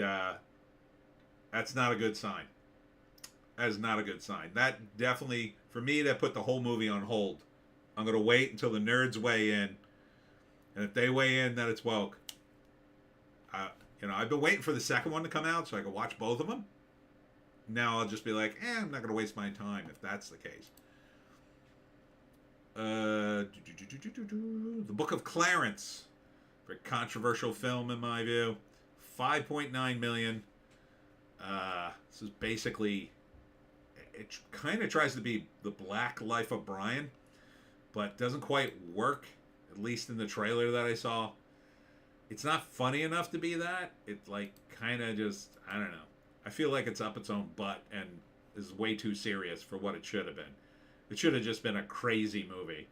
that's not a good sign. That is not a good sign. That definitely, for me, that put the whole movie on hold. I'm going to wait until the nerds weigh in. And if they weigh in, then it's woke. I've been waiting for the second one to come out so I can watch both of them. Now I'll just be like, I'm not going to waste my time if that's the case. The Book of Clarence. Very controversial film in my view. 5.9 million. This is basically, it kind of tries to be the Black Life of Brian, but doesn't quite work, at least in the trailer that I saw. It's not funny enough to be that. It's like kind of just, I don't know. I feel like it's up its own butt and is way too serious for what it should have been. It should have just been a crazy movie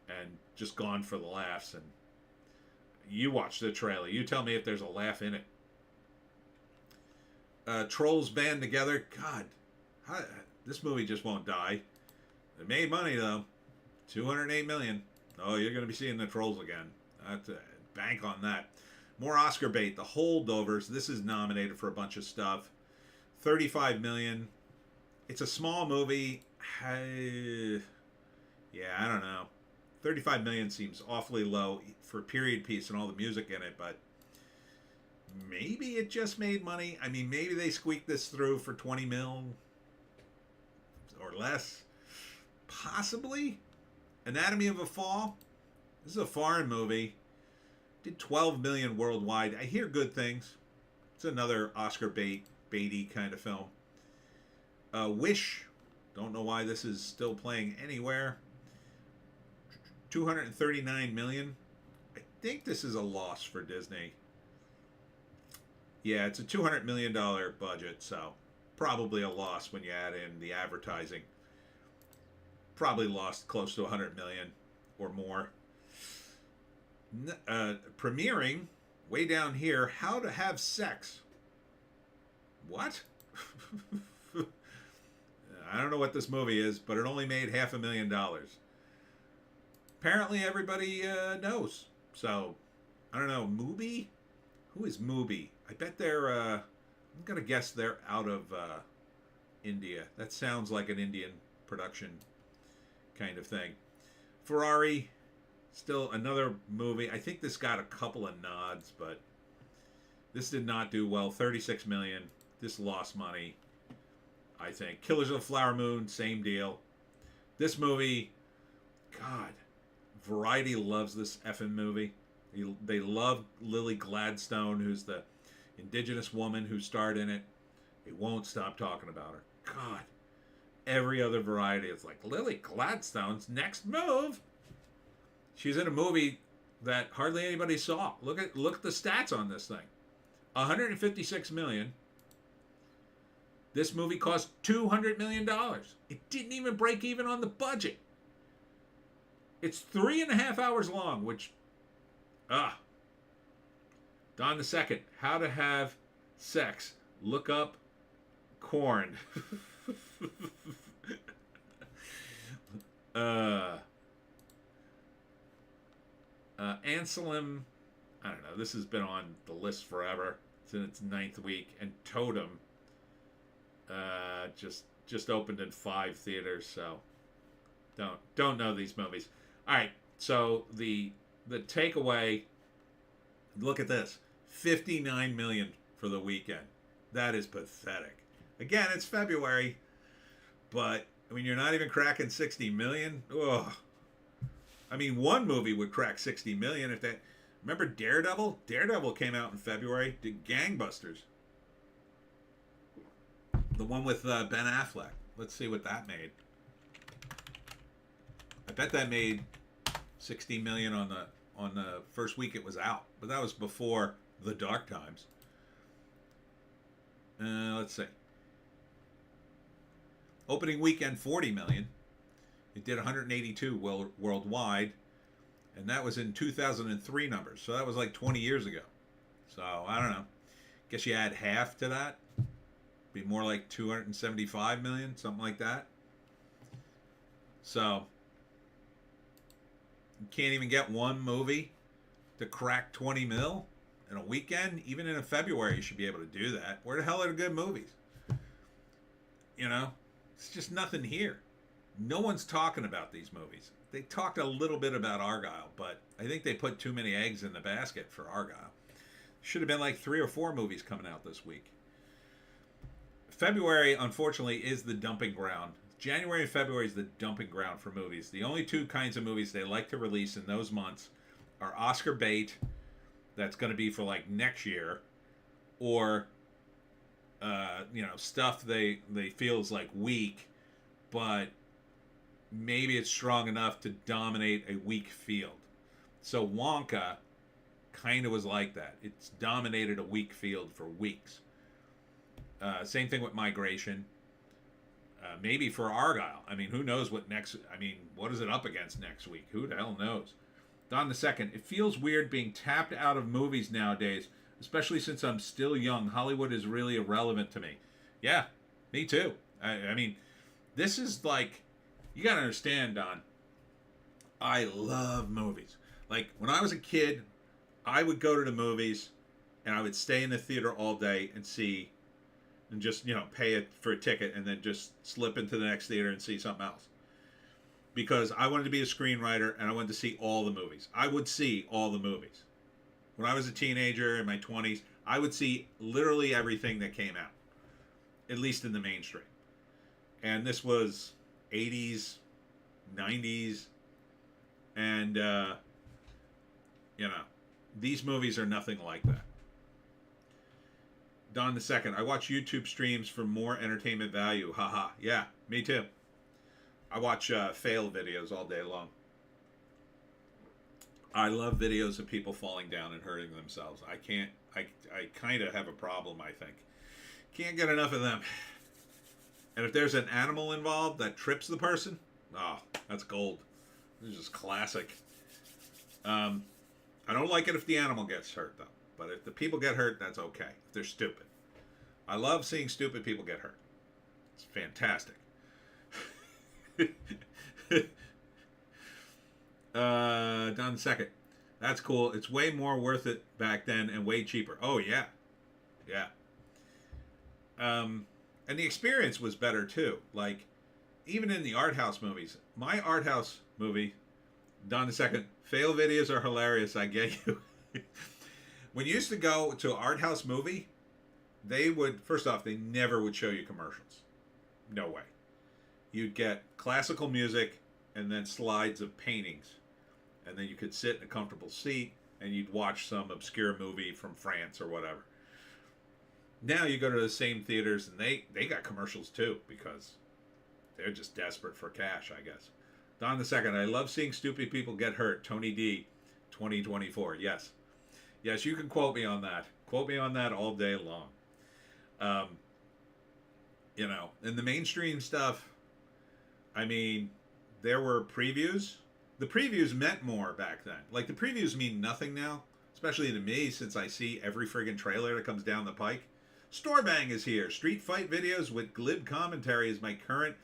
and just gone for the laughs. And you watch the trailer. You tell me if there's a laugh in it. Trolls Band Together. God, this movie just won't die. It made money though. 208 million. Oh, you're going to be seeing the Trolls again. Bank on that. More Oscar bait. The Holdovers. This is nominated for a bunch of stuff. 35 million. It's a small movie. Yeah, I don't know. 35 million seems awfully low for a period piece and all the music in it, but maybe it just made money. I mean, maybe they squeaked this through for 20 mil or less. Possibly. Anatomy of a Fall. This is a foreign movie. Did 12 million worldwide. I hear good things. It's another Oscar baity kind of film. Wish. Don't know why this is still playing anywhere. 239 million. I think this is a loss for Disney. Yeah, it's a $200 million budget, so probably a loss when you add in the advertising. Probably lost close to 100 million or more. Premiering way down here, How to Have Sex. What? I don't know what this movie is, but it only made $500,000. Apparently everybody knows. So, I don't know. Mubi? Who is Mubi? I bet they're, I'm going to guess they're out of India. That sounds like an Indian production kind of thing. Ferrari, still another movie. I think this got a couple of nods, but this did not do well. 36 million. This lost money, I think. Killers of the Flower Moon, same deal. This movie, God, Variety loves this effing movie. They love Lily Gladstone, who's the indigenous woman who starred in it. They won't stop talking about her. God, every other Variety is like, Lily Gladstone's next move. She's in a movie that hardly anybody saw. Look at the stats on this thing. 156 million. This movie cost $200 million. It didn't even break even on the budget. It's 3.5 hours long, which, Don the Second, how to have sex. Look up corn. Anselm, I don't know. This has been on the list forever. It's in its 9th week. And Totem, just opened in 5 theaters. So don't know these movies. All right. So the takeaway. Look at this, 59 million for the weekend. That is pathetic. Again, it's February, but I mean, you're not even cracking 60 million. Ugh. I mean, one movie would crack 60 million if that. Remember Daredevil? Daredevil came out in February. Did gangbusters. The one with Ben Affleck. Let's see what that made. I bet that made 60 million on the first week it was out, but that was before the dark times. Let's see. Opening weekend, 40 million. It did 182 worldwide, and that was in 2003 numbers. So that was like 20 years ago. So I don't know. Guess you add half to that. Be more like 275 million, something like that. So you can't even get one movie to crack 20 mil in a weekend. Even in a February, you should be able to do that. Where the hell are the good movies? You know, it's just nothing here. No one's talking about these movies. They talked a little bit about Argylle, but I think they put too many eggs in the basket for Argylle. Should have been like 3 or 4 movies coming out this week. February, unfortunately, is the dumping ground. January and February is the dumping ground for movies. The only 2 kinds of movies they like to release in those months are Oscar bait, that's going to be for like next year, or stuff they feel is like weak, but maybe it's strong enough to dominate a weak field. So Wonka kind of was like that. It's dominated a weak field for weeks. Same thing with Migration. Maybe for Argylle. I mean, who knows what what is it up against next week? Who the hell knows? Don the Second, it feels weird being tapped out of movies nowadays, especially since I'm still young. Hollywood is really irrelevant to me. Yeah, me too. I mean, this is like, you gotta understand, Don, I love movies. Like, when I was a kid, I would go to the movies, and I would stay in the theater all day and just, pay it for a ticket and then just slip into the next theater and see something else. Because I wanted to be a screenwriter and I wanted to see all the movies. I would see all the movies. When I was a teenager in my 20s, I would see literally everything that came out, at least in the mainstream. And this was 80s, 90s, and, these movies are nothing like that. Don the Second, I watch YouTube streams for more entertainment value. Haha. Yeah, me too. I watch fail videos all day long. I love videos of people falling down and hurting themselves. I kind of have a problem, I think. Can't get enough of them. And if there's an animal involved that trips the person, oh, that's gold. This is just classic. I don't like it if the animal gets hurt, though. But if the people get hurt, that's okay. If they're stupid. I love seeing stupid people get hurt. It's fantastic. Don Second. That's cool. It's way more worth it back then and way cheaper. Oh, yeah. Yeah. And the experience was better, too. Like, even in the art house movies. My art house movie, Don the Second, fail videos are hilarious, I get you. When you used to go to an art house movie, first off, they never would show you commercials. No way. You'd get classical music and then slides of paintings. And then you could sit in a comfortable seat and you'd watch some obscure movie from France or whatever. Now you go to the same theaters and they got commercials too, because they're just desperate for cash, I guess. Don the Second, I love seeing stupid people get hurt. Tony D, 2024. Yes. Yes, you can quote me on that. Quote me on that all day long. And the mainstream stuff, I mean, there were previews. The previews meant more back then. Like, the previews mean nothing now, especially to me, since I see every friggin' trailer that comes down the pike. Storebang is here. Street fight videos with glib commentary is my current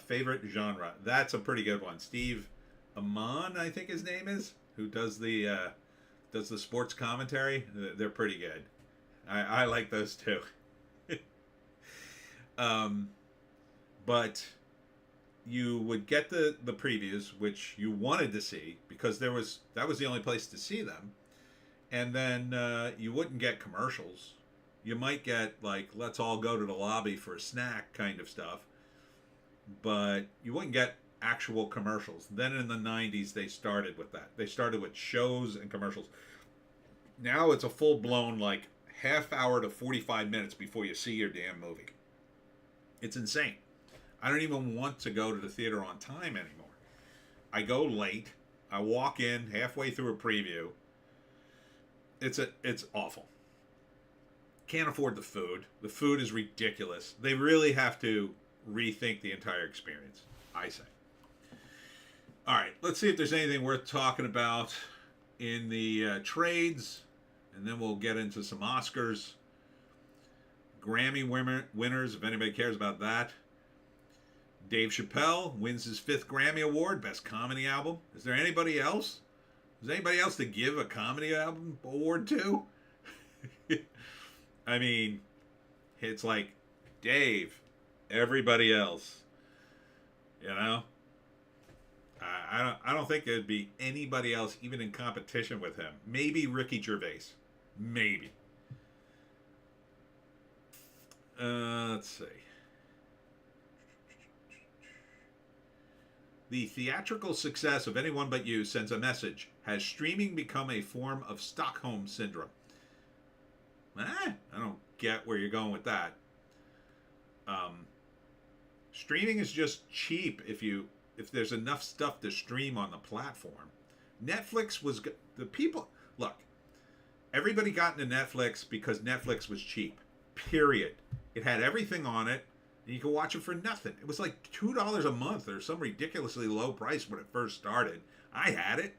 favorite genre. That's a pretty good one. Steve Amon, I think his name is, who does the sports commentary. They're pretty good. I like those too. But you would get the previews, which you wanted to see because that was the only place to see them, and then you wouldn't get commercials. You might get like, let's all go to the lobby for a snack kind of stuff, but you wouldn't get actual commercials. Then in the 90s they started with that. They started with shows and commercials. Now it's a full-blown like half hour to 45 minutes before you see your damn movie. It's insane. I don't even want to go to the theater on time anymore. I go late. I walk in halfway through a preview. It's awful. Can't afford the food. The food is ridiculous. They really have to rethink the entire experience, I say. All right, let's see if there's anything worth talking about in the trades, and then we'll get into some Oscars. Grammy winners, if anybody cares about that. Dave Chappelle wins his 5th Grammy Award, Best Comedy Album. Is there anybody else? Is there anybody else to give a comedy album award to? I mean, it's like Dave, everybody else. You know? I don't think there'd be anybody else even in competition with him. Maybe Ricky Gervais. Maybe. Let's see. The theatrical success of Anyone But You sends a message. Has streaming become a form of Stockholm Syndrome? I don't get where you're going with that. Streaming is just cheap if there's enough stuff to stream on the platform. Netflix was the people. Look, everybody got into Netflix because Netflix was cheap. Period. It had everything on it, and you could watch it for nothing. It was like $2 a month or some ridiculously low price when it first started. I had it.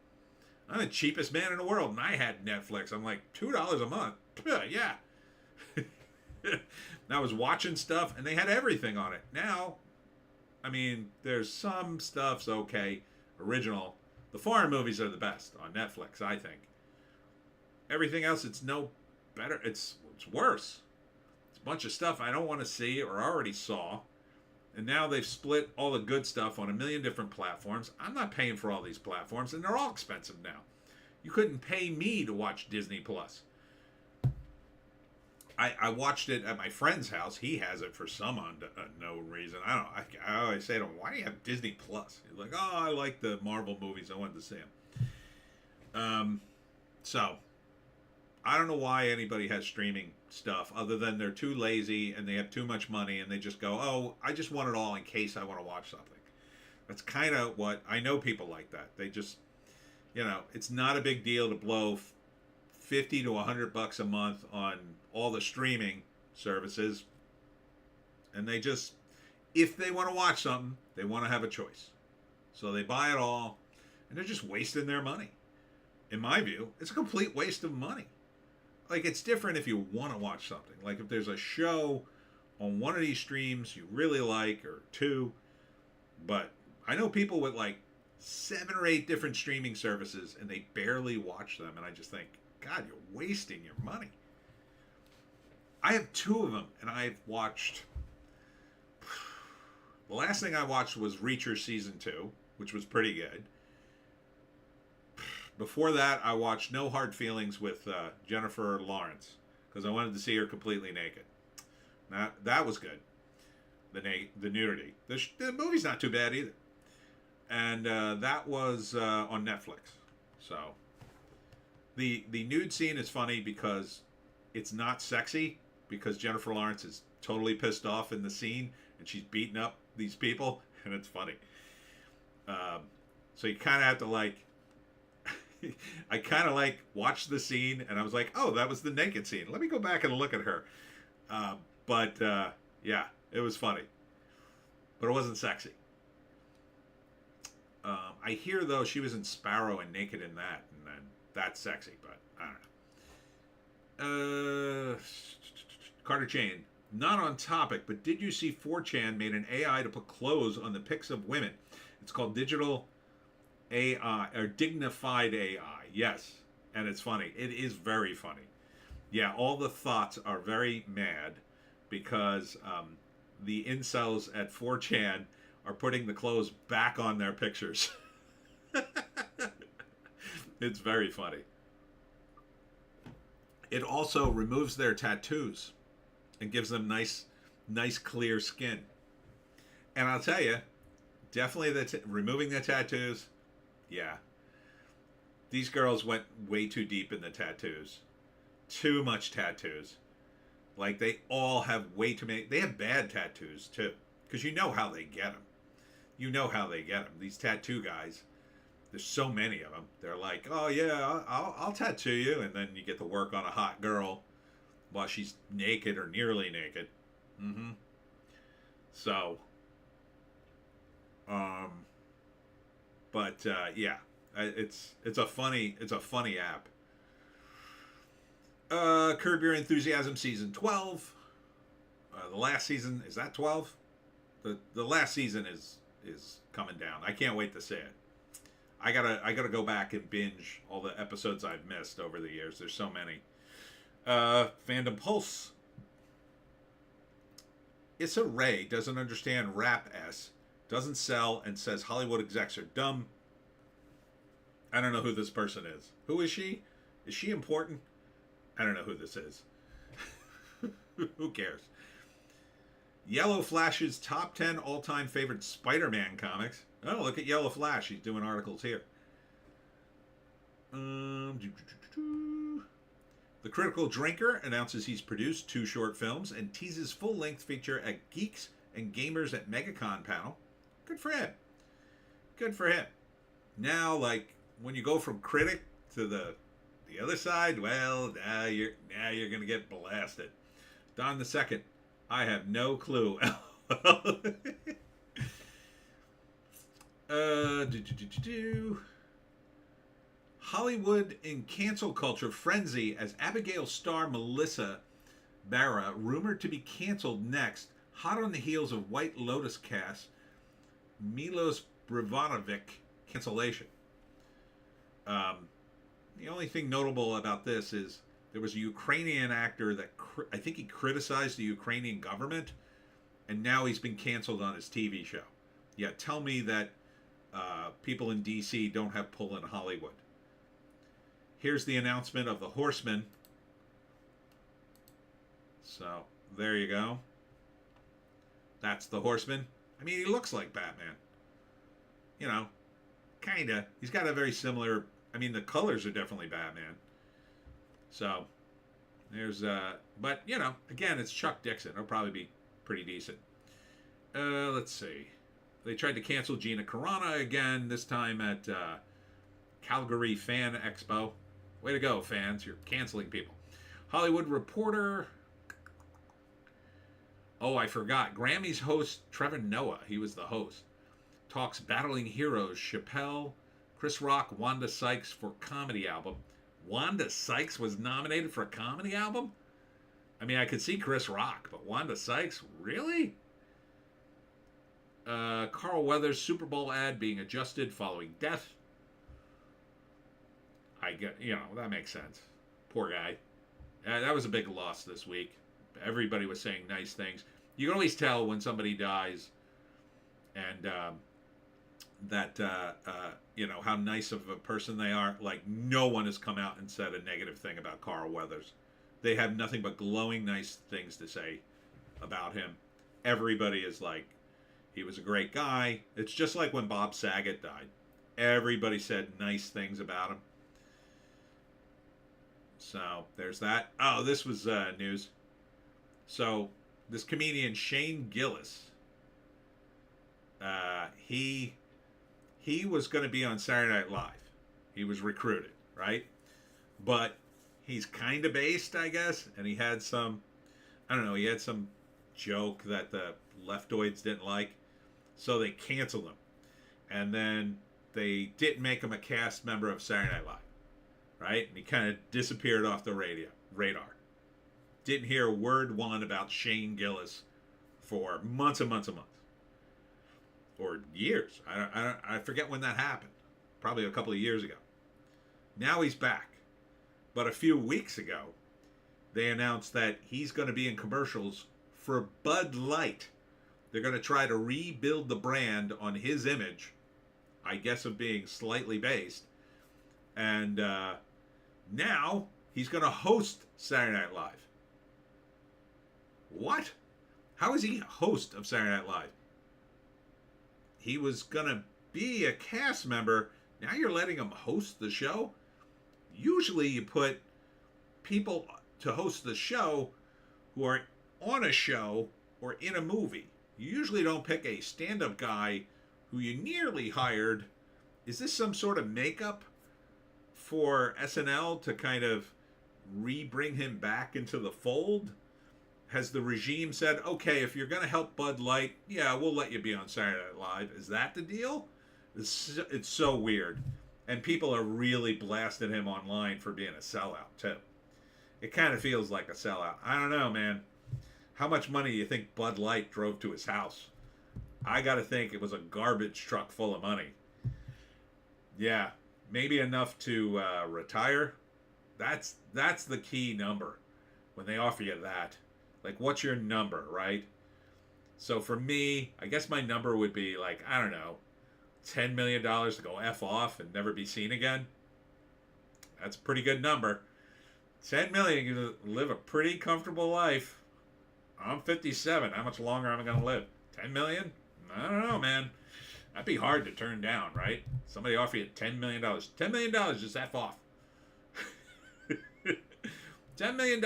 I'm the cheapest man in the world, and I had Netflix. I'm like, $2 a month? Yeah. And I was watching stuff, and they had everything on it. Now, I mean, there's some stuff's okay, original. The foreign movies are the best on Netflix, I think. Everything else, it's no better. It's worse. It's a bunch of stuff I don't want to see or already saw. And now they've split all the good stuff on a million different platforms. I'm not paying for all these platforms, and they're all expensive now. You couldn't pay me to watch Disney Plus. I watched it at my friend's house. He has it for some no reason. I don't know. I always say to him, why do you have Disney Plus? He's like, oh, I like the Marvel movies. I wanted to see them. So, I don't know why anybody has streaming stuff other than they're too lazy and they have too much money and they just go, oh, I just want it all in case I want to watch something. That's kind of what, I know people like that. They just, it's not a big deal to blow $50 to $100 a month on all the streaming services, and they just, if they want to watch something, they want to have a choice, so they buy it all, and they're just wasting their money. In my view, it's a complete waste of money. Like, it's different if you want to watch something, like if there's a show on one of these streams you really like, or two, but I know people with like 7 or 8 different streaming services and they barely watch them, and I just think, God, you're wasting your money. I have 2 of them, and I've watched... The last thing I watched was Reacher Season 2, which was pretty good. Before that, I watched No Hard Feelings with Jennifer Lawrence, because I wanted to see her completely naked. That was good. The nudity. The movie's not too bad either. And that was on Netflix. So, the nude scene is funny because it's not sexy, because Jennifer Lawrence is totally pissed off in the scene, and she's beating up these people, and it's funny. So you kind of have to like, I kind of like watched the scene, and I was like, oh, that was the naked scene. Let me go back and look at her. But yeah, it was funny. But it wasn't sexy. I hear, though, she was in Sparrow and naked in that, and then that's sexy, but I don't know. Carter Chain. Not on topic, but did you see 4chan made an AI to put clothes on the pics of women? It's called digital AI or dignified AI. Yes, and it's funny. It is very funny. Yeah, all the thoughts are very mad because the incels at 4chan are putting the clothes back on their pictures. It's very funny. It also removes their tattoos and gives them nice clear skin. And I'll tell you, definitely removing the tattoos, yeah. These girls went way too deep in the tattoos. Too much tattoos. Like, they all have way too many. They have bad tattoos, too. Because you know how they get them. You know how they get them. These tattoo guys, there's so many of them. They're like, oh, yeah, I'll tattoo you. And then you get to work on a hot girl while she's naked or nearly naked. Mm-hmm. So, yeah, it's a funny app. Curb Your Enthusiasm season 12. The last season, is that 12? The last season is coming down. I can't wait to see it. I gotta go back and binge all the episodes I've missed over the years. There's so many. Fandom Pulse. Issa Rae doesn't understand rap S, doesn't sell, and says Hollywood execs are dumb. I don't know who this person is. Who is she? Is she important? I don't know who this is. Who cares? Yellow Flash's top 10 all-time favorite Spider-Man comics. Oh, look at Yellow Flash. He's doing articles here. The Critical Drinker announces he's produced 2 short films and teases full-length feature at Geeks and Gamers at MegaCon panel. Good for him. Good for him. Now, like, when you go from critic to the other side, well, now you're gonna get blasted. Don the Second, I have no clue. Hollywood in cancel culture frenzy as Abigail star Melissa Barra rumored to be canceled next, hot on the heels of White Lotus cast Milos Brivanovic cancellation. The only thing notable about this is there was a Ukrainian actor that I think he criticized the Ukrainian government, and now he's been canceled on his TV show. Yeah, tell me that people in D.C. don't have pull in Hollywood. Here's the announcement of the Horseman. So, there you go. That's the Horseman. I mean, he looks like Batman. You know, kinda. He's got a very similar... I mean, the colors are definitely Batman. So, there's... but, you know, again, it's Chuck Dixon. It'll probably be pretty decent. Let's see. They tried to cancel Gina Carano again, this time at Calgary Fan Expo. Way to go, fans. You're canceling people. Hollywood Reporter. Oh, I forgot. Grammys host Trevor Noah. He was the host. Talks Battling Heroes. Chappelle, Chris Rock, Wanda Sykes for comedy album. Wanda Sykes was nominated for a comedy album? I mean, I could see Chris Rock, but Wanda Sykes? Really? Carl Weathers Super Bowl ad being adjusted following death. I get, you know, that makes sense. Poor guy. That was a big loss this week. Everybody was saying nice things. You can always tell when somebody dies, and you know, how nice of a person they are. Like, no one has come out and said a negative thing about Carl Weathers. They have nothing but glowing nice things to say about him. Everybody is like, he was a great guy. It's just like when Bob Saget died. Everybody said nice things about him. So, there's that. Oh, this was news. So, this comedian Shane Gillis, he was going to be on Saturday Night Live. He was recruited, right? But he's kind of based, I guess, and he had some, I don't know, he had some joke that the leftoids didn't like, so they canceled him. And then they didn't make him a cast member of Saturday Night Live, right? And he kind of disappeared off the radar. Didn't hear a word one about Shane Gillis for months and months and months. Or years. I forget when that happened. Probably a couple of years ago. Now he's back. But a few weeks ago, they announced that he's going to be in commercials for Bud Light. They're going to try to rebuild the brand on his image, I guess of being slightly based. And now he's going to host Saturday Night Live. What? How is he host of Saturday Night Live? He was going to be a cast member. Now you're letting him host the show? Usually you put people to host the show who are on a show or in a movie. You usually don't pick a stand-up guy who you nearly hired. Is this some sort of makeup for SNL to kind of re-bring him back into the fold? Has the regime said, okay, if you're going to help Bud Light, yeah, we'll let you be on Saturday Night Live. Is that the deal? It's so weird. And people are really blasting him online for being a sellout, too. It kind of feels like a sellout. I don't know, man. How much money do you think Bud Light drove to his house? I got to think it was a garbage truck full of money. Yeah, maybe enough to retire. That's the key number when they offer you that. Like, what's your number, right? So for me, I guess my number would be like, I don't know, $10 million to go F off and never be seen again. That's a pretty good number. $10 million, you can live a pretty comfortable life. I'm 57. How much longer am I going to live? $10 million? I don't know, man. That'd be hard to turn down, right? Somebody offer you $10 million. $10 million, just F off. $10 million,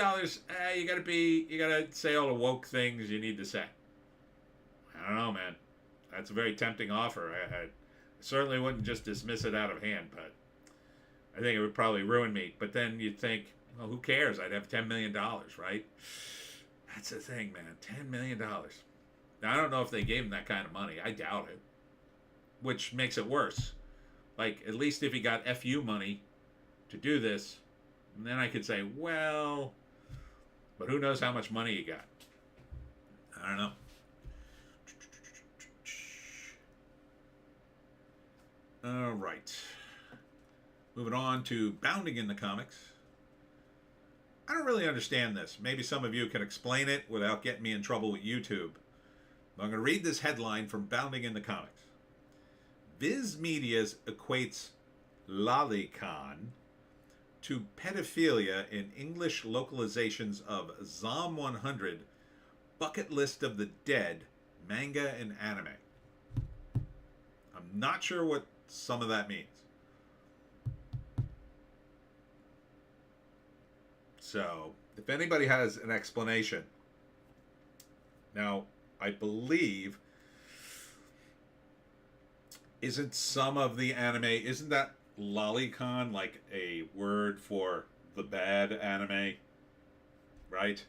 you gotta say all the woke things you need to say. I don't know, man. That's a very tempting offer. I certainly wouldn't just dismiss it out of hand, but I think it would probably ruin me. But then you'd think, well, who cares? I'd have $10 million, right? That's the thing, man. $10 million. Now, I don't know if they gave him that kind of money. I doubt it. Which makes it worse. Like, at least if he got FU money to do this, and then I could say, well, but who knows how much money you got? I don't know. All right. Moving on to Bounding in the Comics. I don't really understand this. Maybe some of you can explain it without getting me in trouble with YouTube. But I'm going to read this headline from Bounding in the Comics. Viz Media's equates lolicon to pedophilia in English localizations of Zom 100, Bucket List of the Dead, manga and anime. I'm not sure what some of that means. So, if anybody has an explanation. Now, I believe, isn't some of the anime, isn't that lolicon like a word for the bad anime? Right?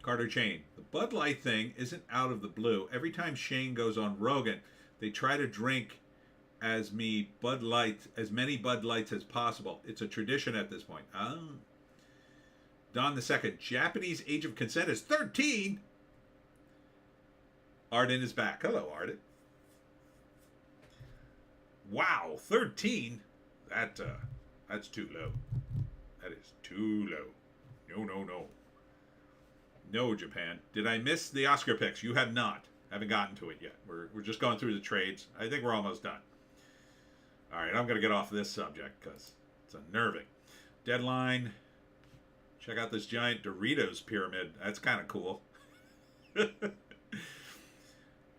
Carter Chain. The Bud Light thing isn't out of the blue. Every time Shane goes on Rogan, they try to drink as many Bud Lights as possible. It's a tradition at this point. Oh. Don the Second. Japanese age of consent is 13. Arden is back. Hello, Arden. Wow, 13? That's too low. That is too low. No. No, Japan. Did I miss the Oscar picks? You have not. Haven't gotten to it yet. We're just going through the trades. I think we're almost done. All right, I'm going to get off this subject because it's unnerving. Deadline. Check out this giant Doritos pyramid. That's kind of cool. More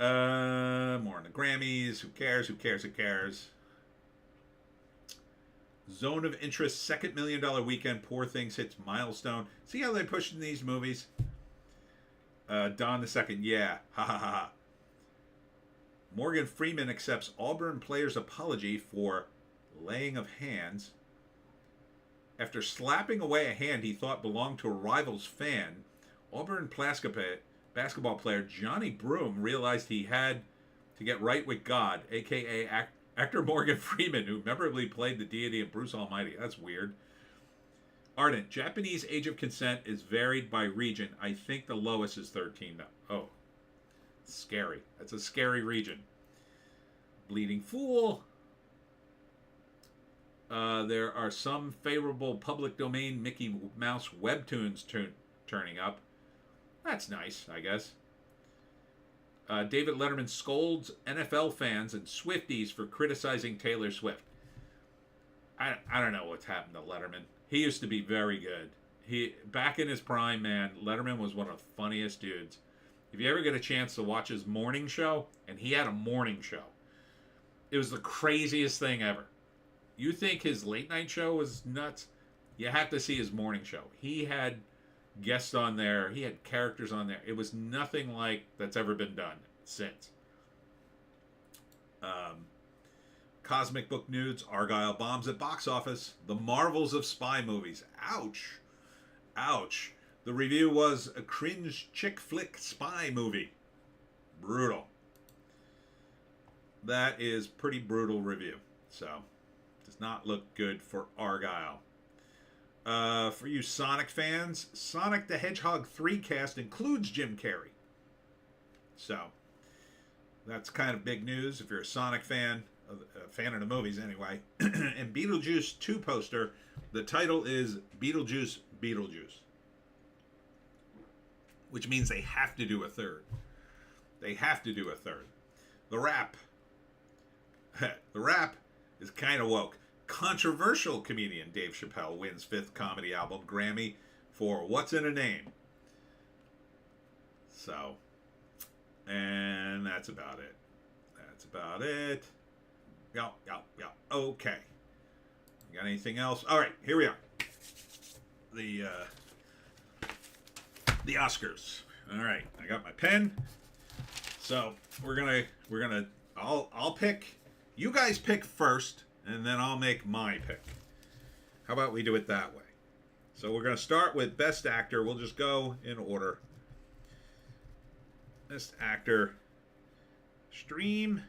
on the Grammys. Who cares? Zone of Interest, $2 million weekend. Poor Things hits milestone. See how they're pushing these movies? Don the Second, yeah. Ha ha ha ha. Morgan Freeman accepts Auburn player's apology for laying of hands. After slapping away a hand he thought belonged to a rival's fan, Auburn basketball player Johnny Broom realized he had to get right with God, a.k.a. Actor Morgan Freeman, who memorably played the deity in Bruce Almighty. That's weird. Ardent. Japanese age of consent is varied by region. I think the lowest is 13 now. Oh. Scary. That's a scary region. Bleeding Fool. There are some favorable public domain Mickey Mouse webtoons turning up. That's nice, I guess. David Letterman scolds NFL fans and Swifties for criticizing Taylor Swift. I don't know what's happened to Letterman. He used to be very good. Back in his prime, man, Letterman was one of the funniest dudes. If you ever get a chance to watch his morning show, and he had a morning show, it was the craziest thing ever. You think his late night show was nuts? You have to see his morning show. He had guests on there. He had characters on there. It was nothing like that's ever been done since. Cosmic Book Nudes, Argylle bombs at box office. The marvels of spy movies. Ouch. Ouch. The review was a cringe chick flick spy movie. Brutal. That is pretty brutal review. So, does not look good for Argylle. For you Sonic fans, Sonic the Hedgehog 3 cast includes Jim Carrey. So, that's kind of big news if you're a Sonic fan, a fan of the movies anyway. And Beetlejuice 2 poster, the title is Beetlejuice, Beetlejuice. Which means they have to do a third. They have to do a third. The Rap. The Rap is kind of woke. Controversial comedian Dave Chappelle wins 5th comedy album Grammy for What's in a Name. So, and that's about it. That's about it. Yeah. Okay. Got anything else? All right, here we are. The Oscars. All right, I got my pen. So I'll pick. You guys pick first, and then I'll make my pick. How about we do it that way? So we're gonna start with Best Actor. We'll just go in order. Best Actor, Stream,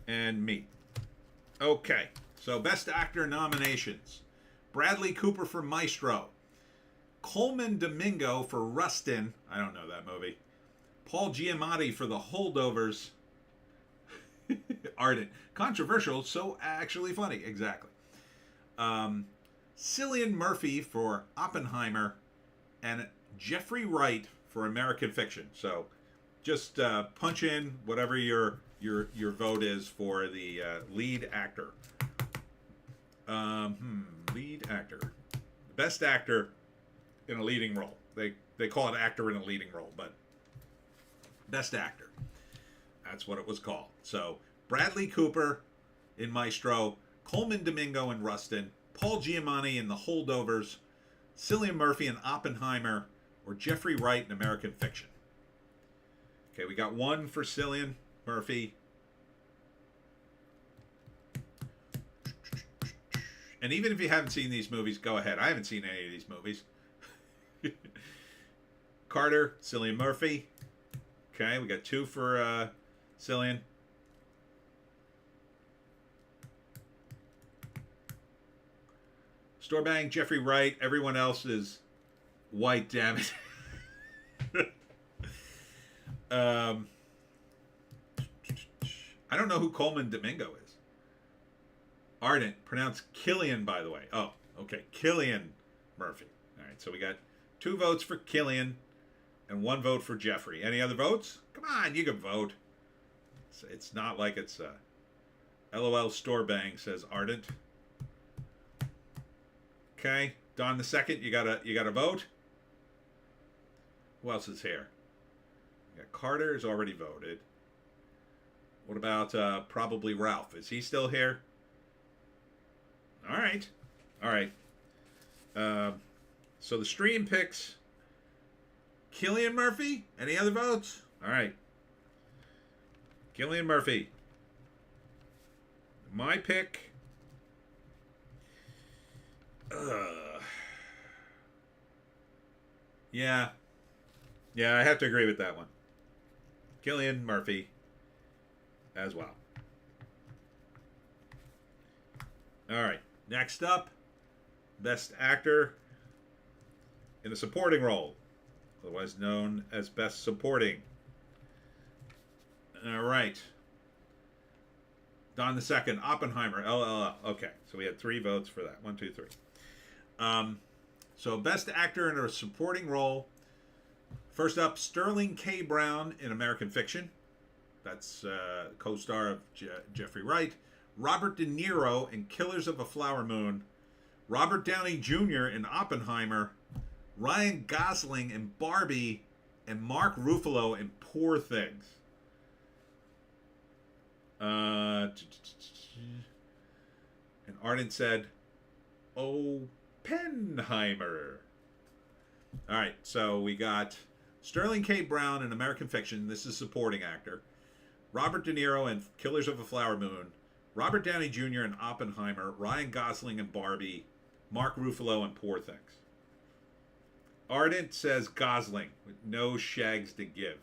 and me. Okay, so Best Actor nominations. Bradley Cooper for Maestro. Coleman Domingo for Rustin. I don't know that movie. Paul Giamatti for The Holdovers. Ardent. Controversial, so actually funny. Exactly. Cillian Murphy for Oppenheimer. And Jeffrey Wright for American Fiction. So just punch in whatever your vote is for the lead actor. Lead actor. Best actor in a leading role. They call it actor in a leading role, but Best Actor. That's what it was called. So Bradley Cooper in Maestro, Coleman Domingo in Rustin, Paul Giamatti in The Holdovers, Cillian Murphy in Oppenheimer, or Jeffrey Wright in American Fiction. Okay, we got one for Cillian Murphy. And even if you haven't seen these movies, go ahead. I haven't seen any of these movies. Carter, Cillian Murphy. Okay, we got two for Cillian. Storebang, Jeffrey Wright. Everyone else is white, damn it. I don't know who Coleman Domingo is. Ardent, pronounced Killian, by the way. Oh, okay, Cillian Murphy. All right, so we got 2 votes for Killian and 1 vote for Jeffrey. Any other votes? Come on, you can vote. It's not like it's LOL Storebang, says Ardent. Okay, Don the Second, you got a vote. Who else is here? Yeah, Carter is already voted. What about probably Ralph? Is he still here? All right. So the stream picks Cillian Murphy. Any other votes? All right. Cillian Murphy. My pick. Yeah, I have to agree with that one. Cillian Murphy as well. All right. Next up, Best Actor in a Supporting Role, otherwise known as Best Supporting. All right. Don the Second, Oppenheimer, LLL. Okay, so we had 3 votes for that. 1, 2, 3. So Best Actor in a Supporting Role. First up, Sterling K. Brown in American Fiction. That's co-star of Jeffrey Wright. Robert De Niro in Killers of a Flower Moon. Robert Downey Jr. in Oppenheimer. Ryan Gosling in Barbie. And Mark Ruffalo in Poor Things. And Ardent said, Oppenheimer. All right, so we got Sterling K. Brown in American Fiction. This is supporting actor. Robert De Niro in Killers of a Flower Moon. Robert Downey Jr. in Oppenheimer. Ryan Gosling in Barbie. Mark Ruffalo in Poor Things. Ardent says Gosling with no shags to give.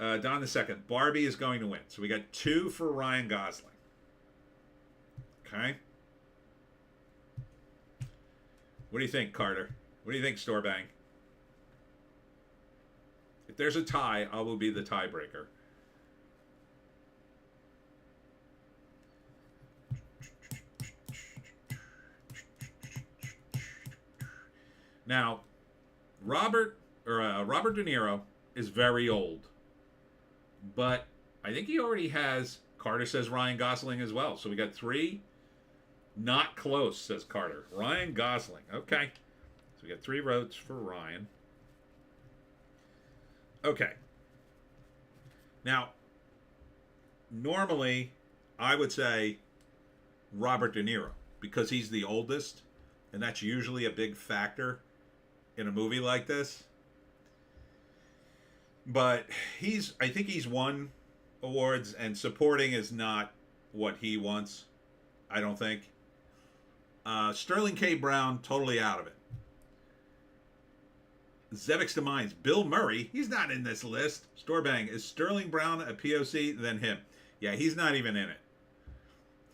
Don the Second, Barbie is going to win. So we got 2 for Ryan Gosling. Okay. What do you think, Carter? What do you think, Storebang? If there's a tie, I will be the tiebreaker. Now, Robert De Niro is very old. But I think he already has, Carter says Ryan Gosling as well. So we got 3. Not close, says Carter. Ryan Gosling. Okay. So we got 3 votes for Ryan. Okay. Now, normally, I would say Robert De Niro because he's the oldest. And that's usually a big factor in a movie like this. But I think he's won awards, and supporting is not what he wants, I don't think. Sterling K. Brown, totally out of it. Zevix to Mines, Bill Murray, he's not in this list. Storebang, is Sterling Brown a POC? Then him. Yeah, he's not even in it.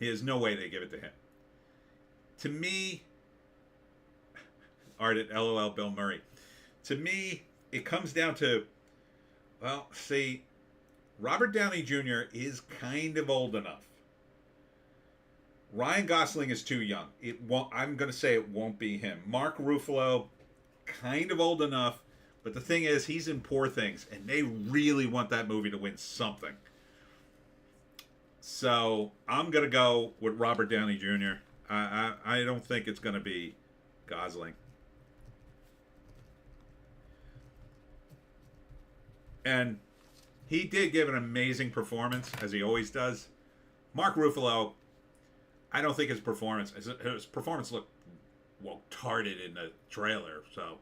He has no way to give it to him. To me, Ardent, LOL, Bill Murray. To me, it comes down to, well, see, Robert Downey Jr. is kind of old enough. Ryan Gosling is too young. I'm going to say it won't be him. Mark Ruffalo, kind of old enough. But the thing is, he's in Poor Things, and they really want that movie to win something. So I'm going to go with Robert Downey Jr. I don't think it's going to be Gosling. And he did give an amazing performance, as he always does. Mark Ruffalo, I don't think his performance looked, well, tarded in the trailer. So,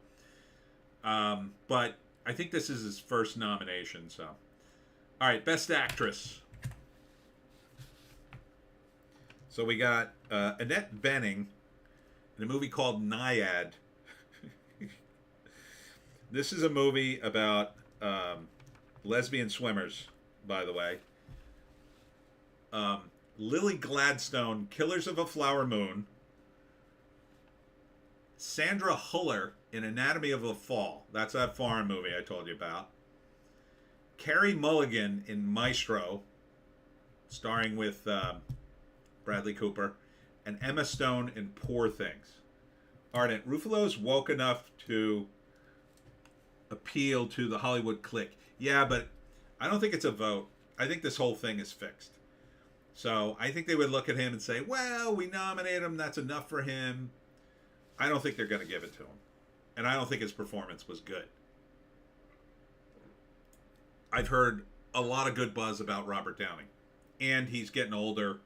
but I think this is his first nomination. So, all right, Best Actress. So we got Annette Bening in a movie called Naiad. This is a movie about lesbian swimmers, by the way. Lily Gladstone, Killers of a Flower Moon. Sandra Huller in Anatomy of a Fall. That's that foreign movie I told you about. Carey Mulligan in Maestro, starring with Bradley Cooper. And Emma Stone in Poor Things. Ardent, Ruffalo's woke enough to appeal to the Hollywood clique. Yeah, but I don't think it's a vote. I think this whole thing is fixed. So I think they would look at him and say, well, we nominate him. That's enough for him. I don't think they're going to give it to him. And I don't think his performance was good. I've heard a lot of good buzz about Robert Downey. And he's getting older.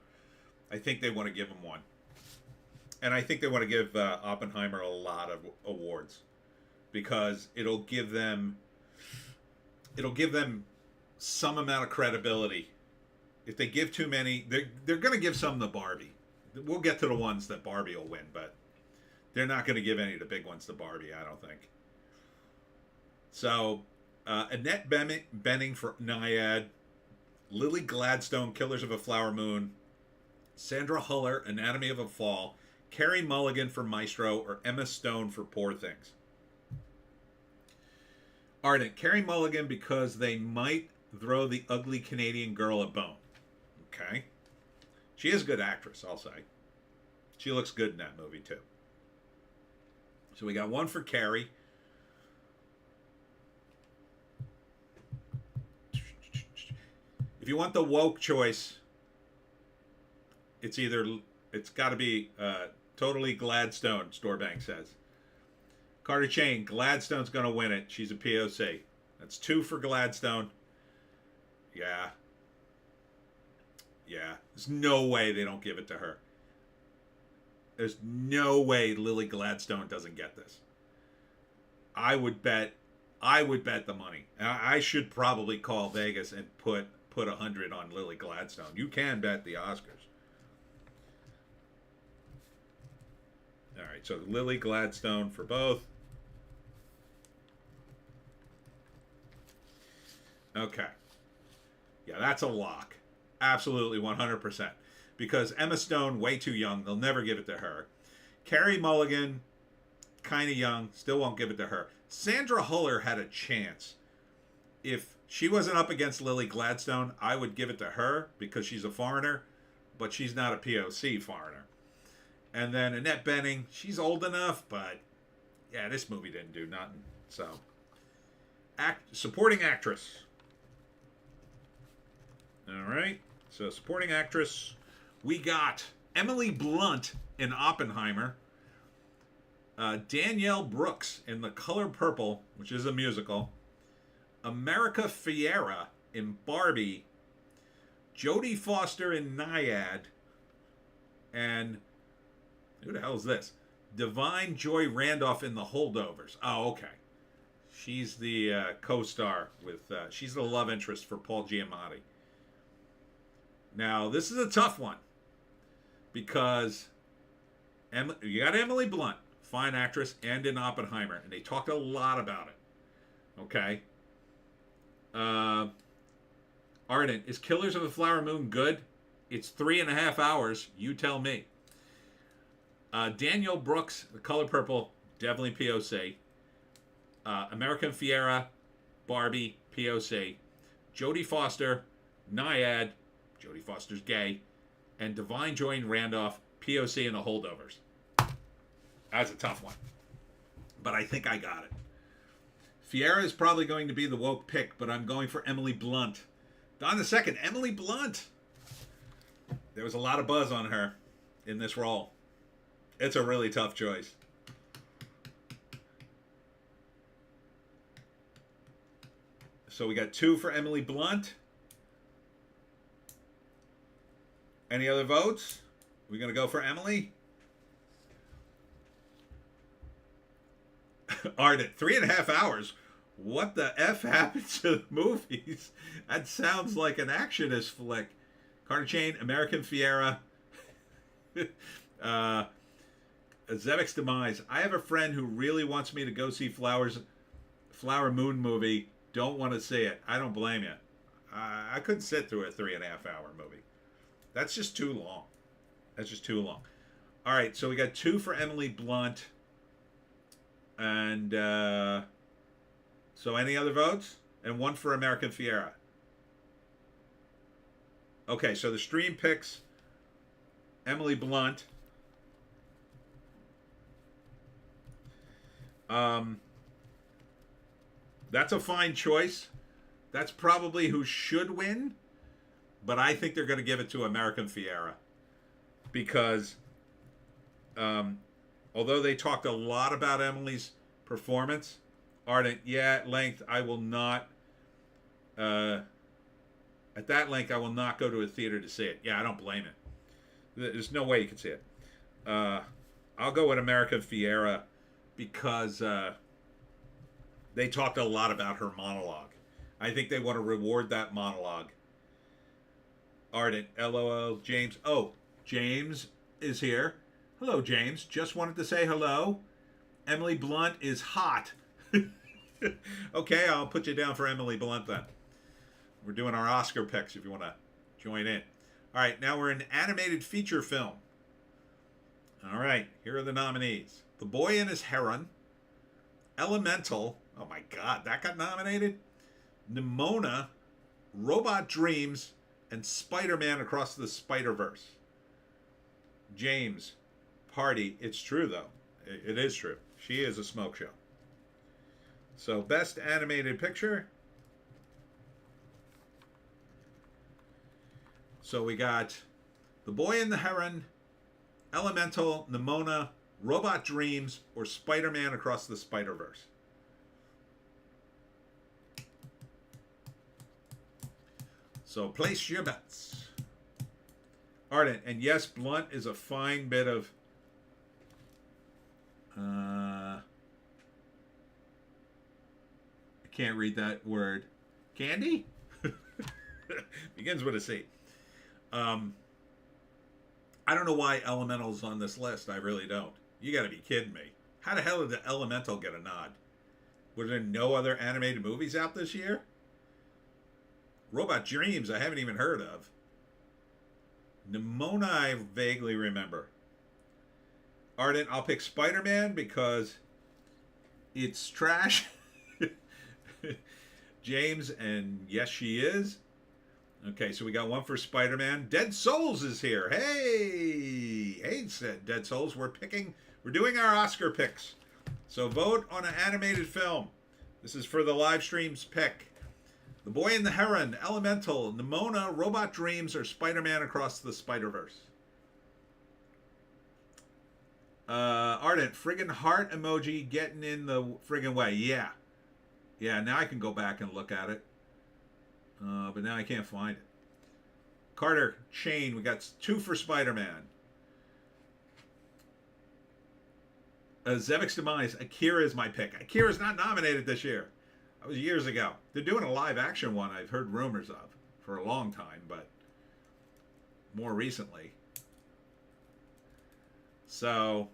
I think they want to give him one. And I think they want to give Oppenheimer a lot of awards. Because it'll give them some amount of credibility. If they give too many, they're going to give some to Barbie. We'll get to the ones that Barbie will win, but they're not going to give any of the big ones to Barbie, I don't think. So, Annette Bening for Naiad, Lily Gladstone, Killers of a Flower Moon, Sandra Huller, Anatomy of a Fall, Carey Mulligan for Maestro, or Emma Stone for Poor Things? Ardent, Carey Mulligan because they might throw the ugly Canadian girl a bone. Okay. She is a good actress, I'll say. She looks good in that movie, too. So we got one for Carey. If you want the woke choice, it's got to be totally Gladstone, Storbank says. Carter Chain, Gladstone's going to win it. She's a POC. That's 2 for Gladstone. Yeah. There's no way they don't give it to her. There's no way Lily Gladstone doesn't get this. I would bet the money. I should probably call Vegas and put 100 on Lily Gladstone. You can bet the Oscars. All right, so Lily Gladstone for both. Okay. Yeah, that's a lock. Absolutely 100%. Because Emma Stone, way too young. They'll never give it to her. Carey Mulligan, kind of young. Still won't give it to her. Sandra Huller had a chance. If she wasn't up against Lily Gladstone, I would give it to her because she's a foreigner. But she's not a POC foreigner. And then Annette Bening, she's old enough, but yeah, this movie didn't do nothing. So, supporting actress. All right. So, supporting actress, we got Emily Blunt in Oppenheimer, Danielle Brooks in The Color Purple, which is a musical, America Ferrera in Barbie, Jodie Foster in Naiad, and who the hell is this? Divine Joy Randolph in The Holdovers. Oh, okay. She's the co-star with, she's the love interest for Paul Giamatti. Now, this is a tough one because you got Emily Blunt, fine actress, and in Oppenheimer, and they talked a lot about it. Okay. Ardent, is Killers of the Flower Moon good? It's 3.5 hours. You tell me. Danielle Brooks, The Color Purple, definitely POC. American Fiera, Barbie, POC. Jodie Foster, Naiad, Jodie Foster's gay, and Divine Joy Randolph, POC in The Holdovers. That's a tough one. But I think I got it. Fiera is probably going to be the woke pick, but I'm going for Emily Blunt. Don the second, Emily Blunt. There was a lot of buzz on her in this role. It's a really tough choice. So we got 2 for Emily Blunt. Any other votes? We're going to go for Emily? Ardent, 3.5 hours. What the F happened to the movies? That sounds like an actionist flick. Carter Chain, American Fiera. Zevek's Demise. I have a friend who really wants me to go see Flower Moon movie. Don't want to see it. I don't blame you. I couldn't sit through a 3.5 hour movie. That's just too long. All right, so we got 2 for Emily Blunt. And so any other votes? And 1 for American Fiera. Okay, so the stream picks Emily Blunt. That's a fine choice. That's probably who should win. But I think they're going to give it to American Fiera. Because although they talked a lot about Emily's performance, Ardent, at length, I will not, at that length, I will not go to a theater to see it. Yeah, I don't blame it. There's no way you can see it. I'll go with American Fiera because they talked a lot about her monologue. I think they want to reward that monologue. Ardent, LOL, James. Oh, James is here. Hello, James. Just wanted to say hello. Emily Blunt is hot. Okay, I'll put you down for Emily Blunt then. We're doing our Oscar picks if you want to join in. All right, now we're in animated feature film. All right, here are the nominees. The Boy and His Heron, Elemental, oh my God, that got nominated? Nimona, Robot Dreams, and Spider-Man Across the Spider-Verse. James, Party, it's true though. It is true. She is a smoke show. So, Best Animated Picture. So we got The Boy and the Heron, Elemental, Nimona, Robot Dreams, or Spider-Man Across the Spider-Verse. So place your bets. Ardent, and yes, blunt is a fine bit of I can't read that word. Candy? Begins with a C. I don't know why Elemental's on this list. I really don't. You got to be kidding me. How the hell did the Elemental get a nod? Were there no other animated movies out this year? Robot Dreams, I haven't even heard of. Nimona, I vaguely remember. Ardent, I'll pick Spider-Man because it's trash. James, and yes, she is. Okay, so we got one for Spider-Man. Dead Souls is here. Hey, Dead Souls. We're doing our Oscar picks. So vote on an animated film. This is for the live stream's pick. The Boy and the Heron, Elemental, Nimona, Robot Dreams, or Spider-Man Across the Spider-Verse. Ardent, friggin' heart emoji getting in the friggin' way. Yeah. Yeah, now I can go back and look at it. But now I can't find it. Carter, Chain, we got 2 for Spider-Man. Zevek's Demise, Akira is my pick. Akira's not nominated this year. That was years ago. They're doing a live action one I've heard rumors of for a long time, but more recently. So,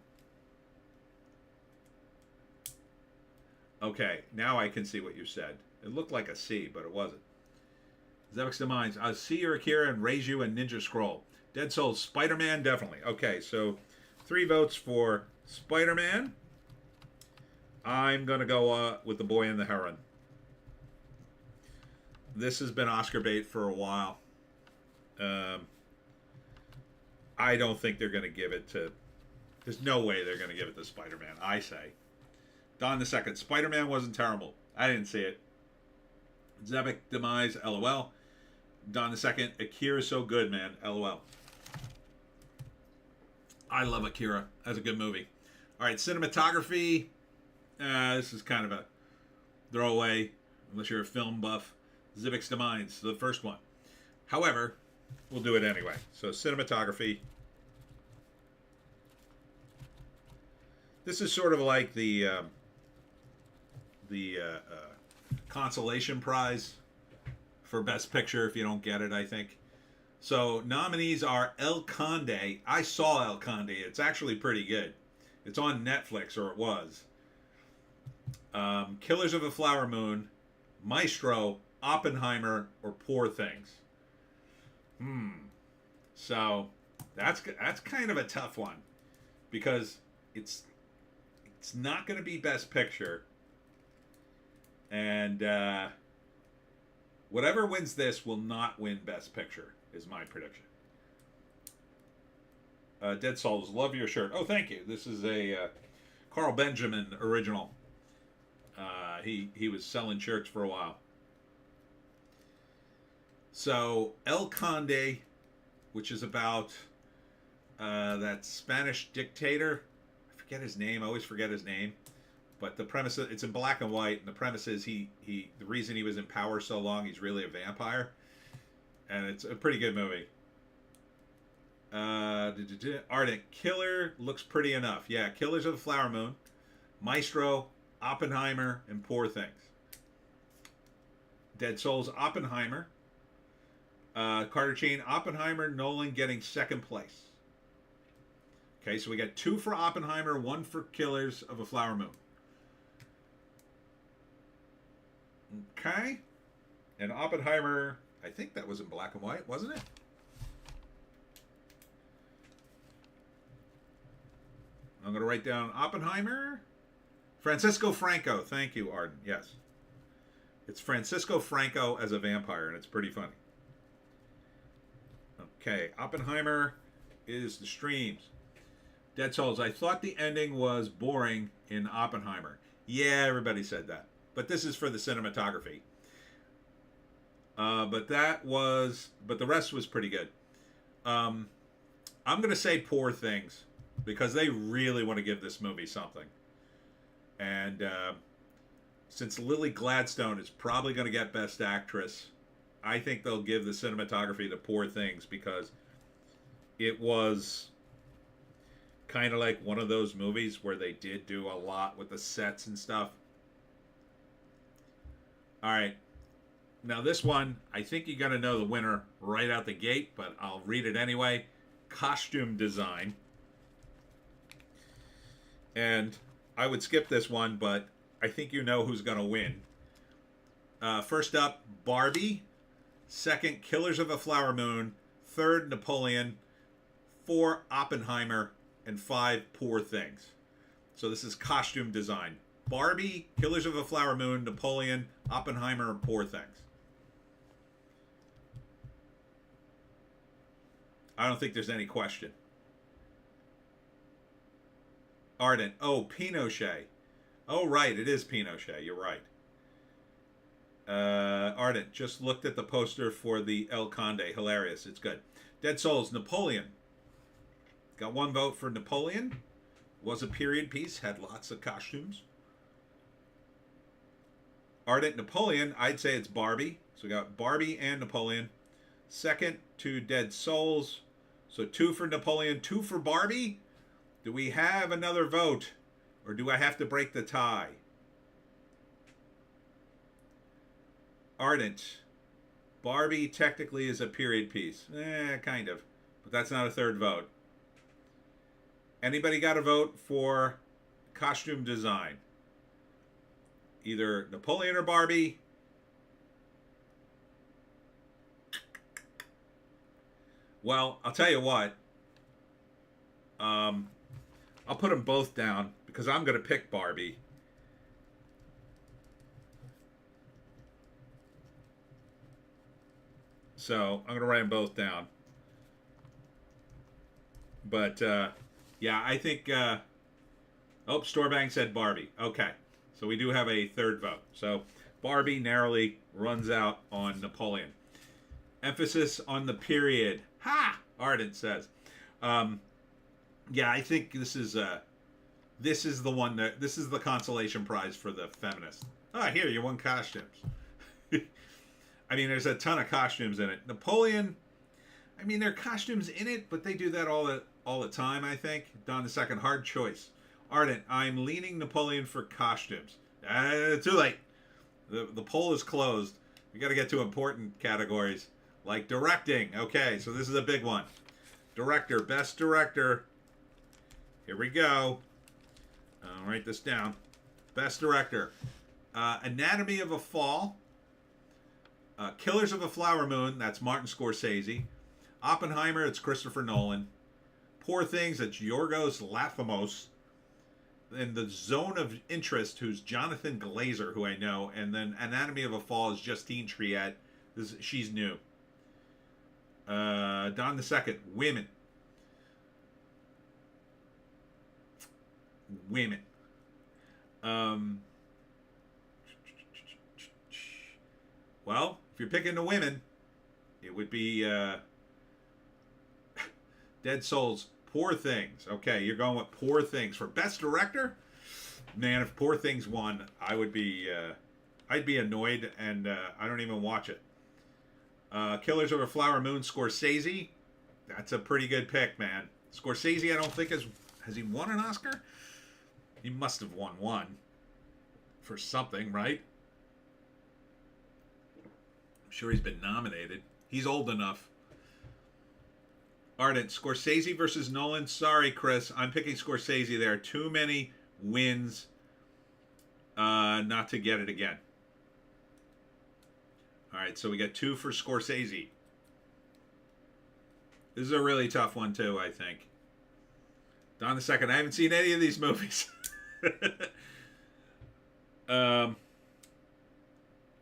okay, now I can see what you said. It looked like a C, but it wasn't. Zevek's Demise, I'll see your Akira and raise you a Ninja Scroll. Dead Souls, Spider-Man, definitely. Okay, so 3 votes for Spider-Man. I'm going to go with The Boy and the Heron. This has been Oscar bait for a while. I don't think they're going to give it to... There's no way they're going to give it to Spider-Man, I say. Don the Second, Spider-Man wasn't terrible. I didn't see it. Zevek Demise, LOL. Don the Second, Akira's so good, man, LOL. I love Akira. That's a good movie. All right, cinematography. This is kind of a throwaway, unless you're a film buff. Zevek's Demise, the first one. However, we'll do it anyway. So, cinematography. This is sort of like the consolation prize for Best Picture, if you don't get it, I think. So, nominees are El Conde. I saw El Conde. It's actually pretty good. It's on Netflix, or it was. Killers of a Flower Moon, Maestro, Oppenheimer, or Poor Things. So, that's kind of a tough one. Because it's not going to be Best Picture. And whatever wins this will not win Best Picture, is my prediction. Dead Souls, love your shirt. Oh, thank you. This is a Carl Benjamin original. He was selling shirts for a while. So, El Conde, which is about that Spanish dictator. I forget his name. I always forget his name. But the premise, it's in black and white, and the premise is the reason he was in power so long, he's really a vampire. And it's a pretty good movie. Ardent, Killer looks pretty enough. Yeah, Killers of the Flower Moon, Maestro, Oppenheimer, and Poor Things. Dead Souls, Oppenheimer. Carter Chain, Oppenheimer, Nolan getting second place. Okay, so we got 2 for Oppenheimer, 1 for Killers of a Flower Moon. Okay. And Oppenheimer, I think that was in black and white, wasn't it? I'm going to write down Oppenheimer. Francisco Franco. Thank you, Arden. Yes. It's Francisco Franco as a vampire, and it's pretty funny. Okay, Oppenheimer is the streams. Dead Souls. I thought the ending was boring in Oppenheimer. Yeah, everybody said that. But this is for the cinematography. But the rest was pretty good. I'm going to say Poor Things because they really want to give this movie something. And since Lily Gladstone is probably going to get Best Actress, I think they'll give the cinematography to Poor Things because it was kind of like one of those movies where they did do a lot with the sets and stuff. All right. Now this one, I think you got to know the winner right out the gate, but I'll read it anyway. Costume design. And I would skip this one, but I think you know who's going to win. First up, Barbie. Second, Killers of a Flower Moon. Third, Napoleon. 4, Oppenheimer. And 5, Poor Things. So this is costume design. Barbie, Killers of a Flower Moon, Napoleon, Oppenheimer, and Poor Things. I don't think there's any question. Ardent. Oh, Pinochet. Oh, right. It is Pinochet. You're right. Ardent. Just looked at the poster for the El Conde. Hilarious. It's good. Dead Souls. Napoleon. Got 1 vote for Napoleon. Was a period piece. Had lots of costumes. Ardent. Napoleon. I'd say it's Barbie. So we got Barbie and Napoleon. Second to Dead Souls. So 2 for Napoleon, 2 for Barbie. Do we have another vote? Or do I have to break the tie? Ardent. Barbie technically is a period piece. Kind of. But that's not a third vote. Anybody got a vote for costume design? Either Napoleon or Barbie. Well, I'll tell you what. I'll put them both down because I'm going to pick Barbie. So I'm going to write them both down. But, yeah, I think... Storebank said Barbie. Okay. So we do have a third vote. So Barbie narrowly runs out on Napoleon. Emphasis on the period. Ha! Ardent says. Yeah, I think this is the one that this is the consolation prize for the feminist. Here you won costumes. I mean, there's a ton of costumes in it. Napoleon. I mean, there are costumes in it, but they do that all the time. I think. Don the second, hard choice. Ardent. I'm leaning Napoleon for costumes. Too late. The poll is closed. We got to get to important categories. Like directing. Okay, so this is a big one. Director. Best director. Here we go. I'll write this down. Best director. Anatomy of a Fall. Killers of a Flower Moon. That's Martin Scorsese. Oppenheimer. It's Christopher Nolan. Poor Things. It's Yorgos Lanthimos. And The Zone of Interest, who's Jonathan Glazer, who I know. And then Anatomy of a Fall is Justine Triet. She's new. Don the Second, women. Women. Well, if you're picking the women, it would be Dead Souls, Poor Things. Okay, you're going with Poor Things for best director. Man, if Poor Things won, I'd be annoyed, and I don't even watch it. Killers of a Flower Moon, Scorsese. That's a pretty good pick, man. Scorsese, I don't think has he won an Oscar? He must have won one for something, right? I'm sure he's been nominated. He's old enough. Ardent, Scorsese versus Nolan. Sorry, Chris. I'm picking Scorsese. There are too many wins not to get it again. All right, so we got 2 for Scorsese. This is a really tough one, too, I think. Don the Second. I haven't seen any of these movies.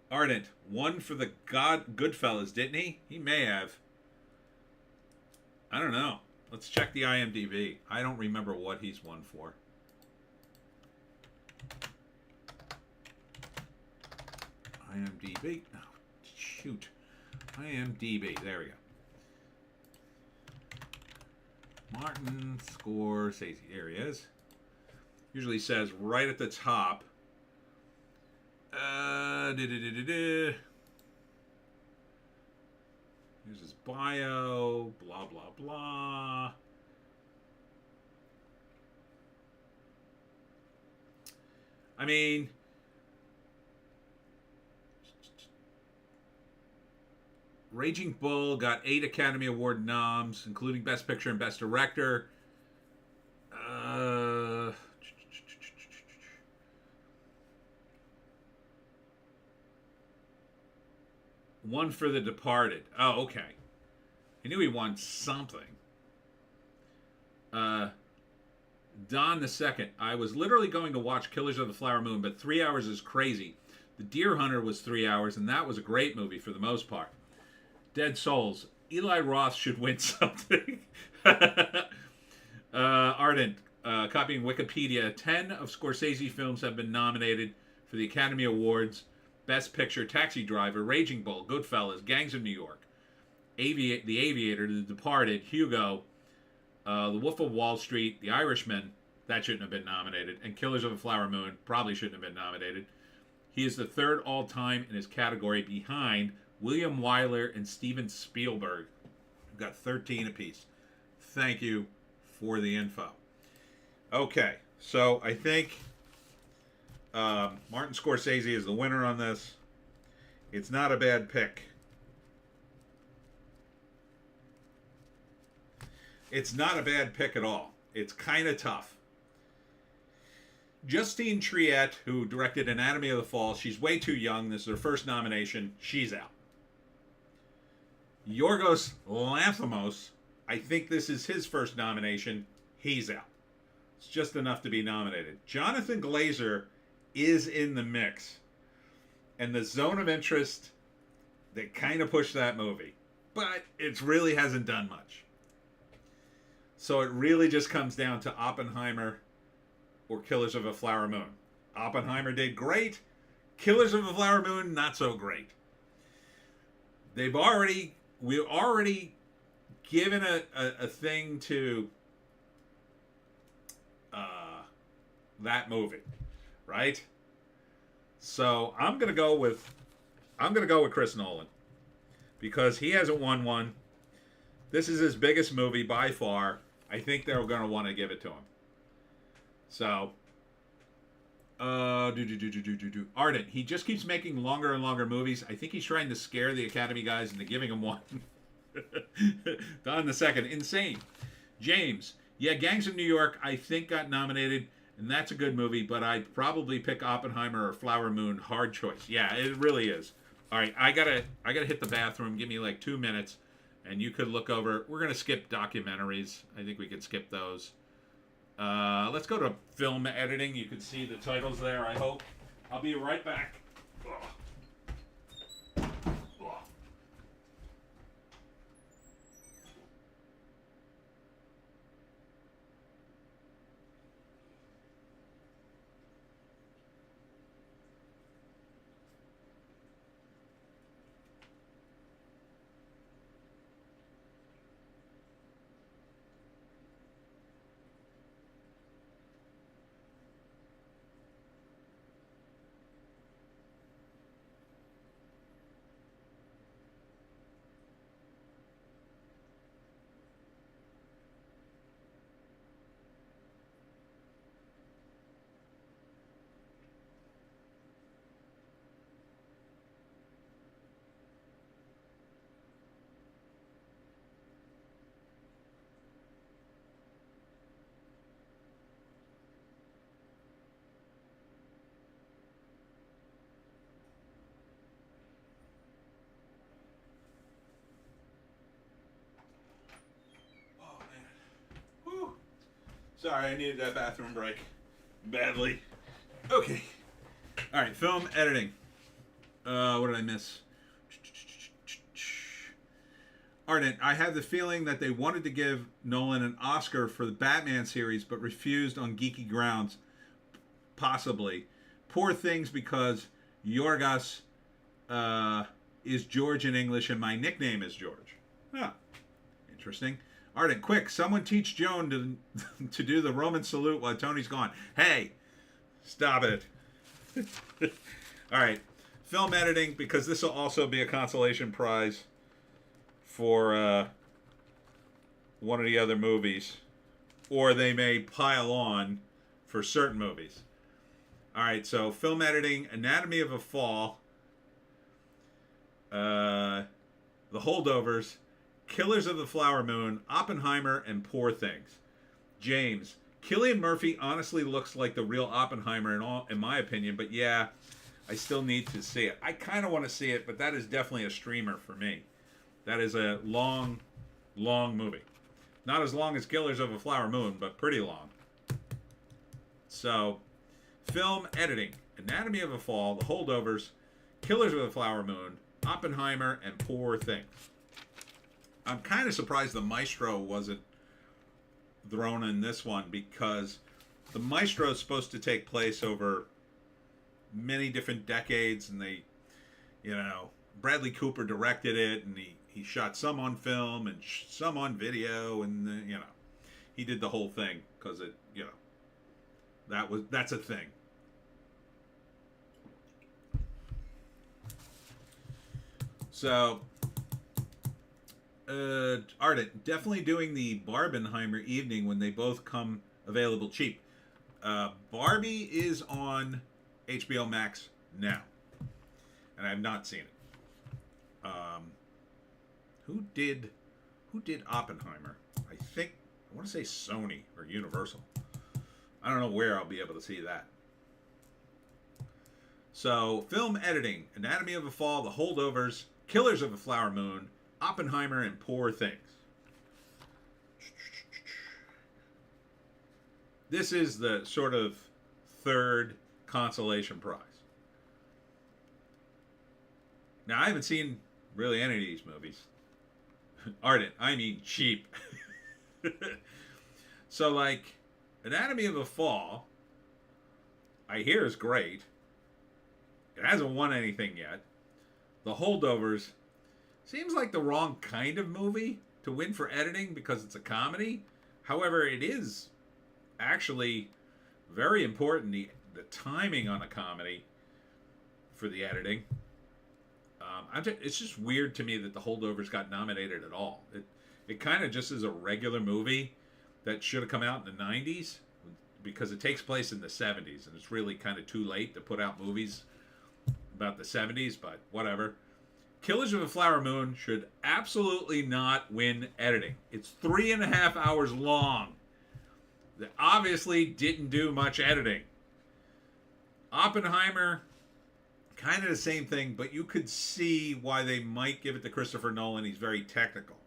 Ardent won for the Goodfellas, didn't he? He may have. I don't know. Let's check the IMDb. I don't remember what he's won for. IMDb. Oh, shoot. IMDb. There we go. Martin Scorsese. There he is. Usually says right at the top. Here's his bio. Blah, blah, blah. I mean, Raging Bull got 8 Academy Award noms, including Best Picture and Best Director. One for The Departed. Oh, okay. I knew he won something. Don the Second. I was literally going to watch Killers of the Flower Moon, but 3 hours is crazy. The Deer Hunter was 3 hours, and that was a great movie for the most part. Dead Souls. Eli Roth should win something. Ardent. Copying Wikipedia. 10 of Scorsese films have been nominated for the Academy Awards. Best Picture: Taxi Driver, Raging Bull, Goodfellas, Gangs of New York, The Aviator, The Departed, Hugo, The Wolf of Wall Street, The Irishman, that shouldn't have been nominated, and Killers of the Flower Moon probably shouldn't have been nominated. He is the third all-time in his category behind William Wyler and Steven Spielberg, who got 13 apiece. Thank you for the info. Okay, so I think Martin Scorsese is the winner on this. It's not a bad pick. It's not a bad pick at all. It's kind of tough. Justine Triet, who directed Anatomy of the Fall, she's way too young. This is her first nomination. She's out. Yorgos Lanthimos, I think this is his first nomination. He's out. It's just enough to be nominated. Jonathan Glazer is in the mix. And the Zone of Interest, they kind of pushed that movie. But it really hasn't done much. So it really just comes down to Oppenheimer or Killers of a Flower Moon. Oppenheimer did great. Killers of a Flower Moon, not so great. We've already given a thing to that movie, right? So I'm gonna go with Chris Nolan because he hasn't won one. This is his biggest movie by far. I think they're gonna want to give it to him. So, Ardent. He just keeps making longer and longer movies. I think he's trying to scare the Academy guys into giving him one. Don the Second. Insane. James. Yeah, Gangs of New York, I think got nominated, and that's a good movie, but I'd probably pick Oppenheimer or Flower Moon. Hard choice. Yeah, it really is. All right, I gotta hit the bathroom. Give me like 2 minutes, and you could look over. We're gonna skip documentaries. I think we could skip those. Let's go to film editing. You can see the titles there, I hope. I'll be right back. Ugh. Sorry, I needed that bathroom break badly. Okay. All right, film editing. What did I miss? Ardent, I have the feeling that they wanted to give Nolan an Oscar for the Batman series, but refused on geeky grounds. Possibly. Poor things because Yorgos is George in English and my nickname is George. Huh. Interesting. Ardent, quick, someone teach Joan to do the Roman salute while Tony's gone. Hey, stop it. All right. Film editing, because this will also be a consolation prize for one of the other movies. Or they may pile on for certain movies. All right, so film editing, Anatomy of a Fall, The Holdovers, Killers of the Flower Moon, Oppenheimer, and Poor Things. James, Cillian Murphy honestly looks like the real Oppenheimer in my opinion, but yeah, I still need to see it. I kind of want to see it, but that is definitely a streamer for me. That is a long, long movie. Not as long as Killers of a Flower Moon, but pretty long. So, film editing, Anatomy of a Fall, The Holdovers, Killers of the Flower Moon, Oppenheimer, and Poor Things. I'm kind of surprised the Maestro wasn't thrown in this one, because the Maestro is supposed to take place over many different decades, and they, Bradley Cooper directed it, and he shot some on film and some on video, and he did the whole thing because that's a thing. So, Ardent, definitely doing the Barbenheimer evening when they both come available cheap. Barbie is on HBO Max now, and I have not seen it. Who did Oppenheimer? I want to say Sony or Universal. I don't know where I'll be able to see that. So, film editing, Anatomy of a Fall, The Holdovers, Killers of the Flower Moon, Oppenheimer, and Poor Things. This is the sort of third consolation prize. Now, I haven't seen really any of these movies. Ardent, I mean cheap. So, like, Anatomy of a Fall, I hear is great. It hasn't won anything yet. The Holdovers seems like the wrong kind of movie to win for editing because it's a comedy. However, it is actually very important, the timing on a comedy for the editing. It's just weird to me that The Holdovers got nominated at all. It kind of just is a regular movie that should have come out in the 90s because it takes place in the 70s, and it's really kind of too late to put out movies about the 70s, but whatever. Killers of a Flower Moon should absolutely not win editing. It's 3.5 hours long. They obviously didn't do much editing. Oppenheimer, kind of the same thing, but you could see why they might give it to Christopher Nolan. He's very technical,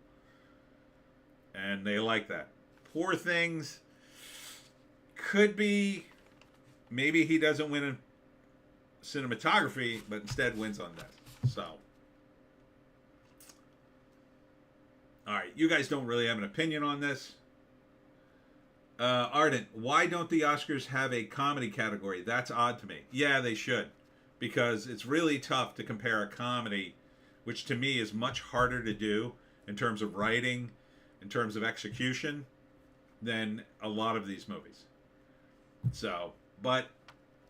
and they like that. Poor Things could be, maybe he doesn't win in cinematography, but instead wins on that. So, all right, you guys don't really have an opinion on this. Ardent, why don't the Oscars have a comedy category? That's odd to me. Yeah, they should, because it's really tough to compare a comedy, which to me is much harder to do in terms of writing, in terms of execution, than a lot of these movies. So, but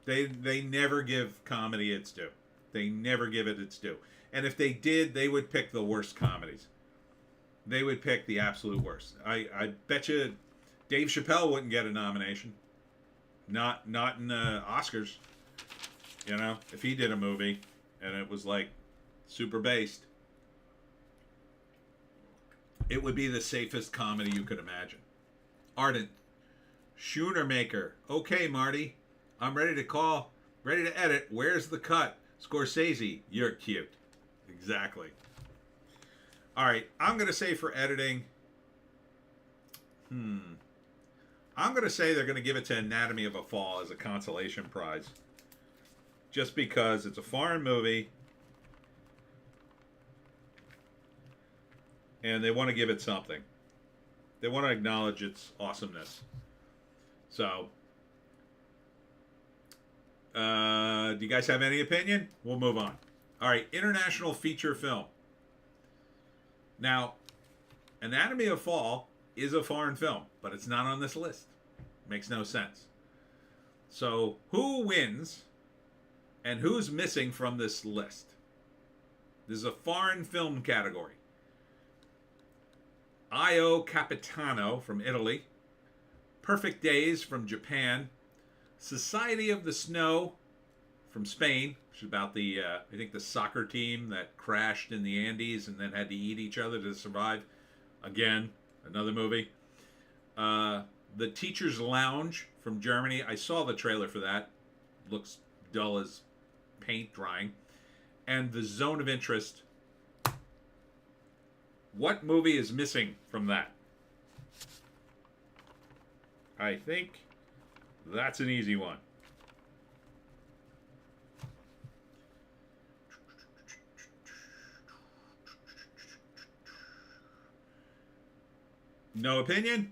they never give comedy its due. They never give it its due. And if they did, they would pick the worst comedies. They would pick the absolute worst. I bet you Dave Chappelle wouldn't get a nomination. Not in the Oscars. If he did a movie and it was like super based, it would be the safest comedy you could imagine. Ardent, Schoonemaker. Okay, Marty, I'm ready to call, ready to edit. Where's the cut? Scorsese, you're cute. Exactly. All right, I'm going to say for editing, I'm I'm going to say they're going to give it to Anatomy of a Fall as a consolation prize. Just because it's a foreign movie. And they want to give it something. They want to acknowledge its awesomeness. So, do you guys have any opinion? We'll move on. All right, international feature film. Now, Anatomy of a Fall is a foreign film, but it's not on this list. Makes no sense. So, who wins and who's missing from this list? This is a foreign film category. Io Capitano from Italy. Perfect Days from Japan. Society of the Snow from Spain, which is about the, I think the soccer team that crashed in the Andes and then had to eat each other to survive. Again, another movie. The Teacher's Lounge from Germany. I saw the trailer for that. Looks dull as paint drying. And The Zone of Interest. What movie is missing from that? I think that's an easy one. No opinion?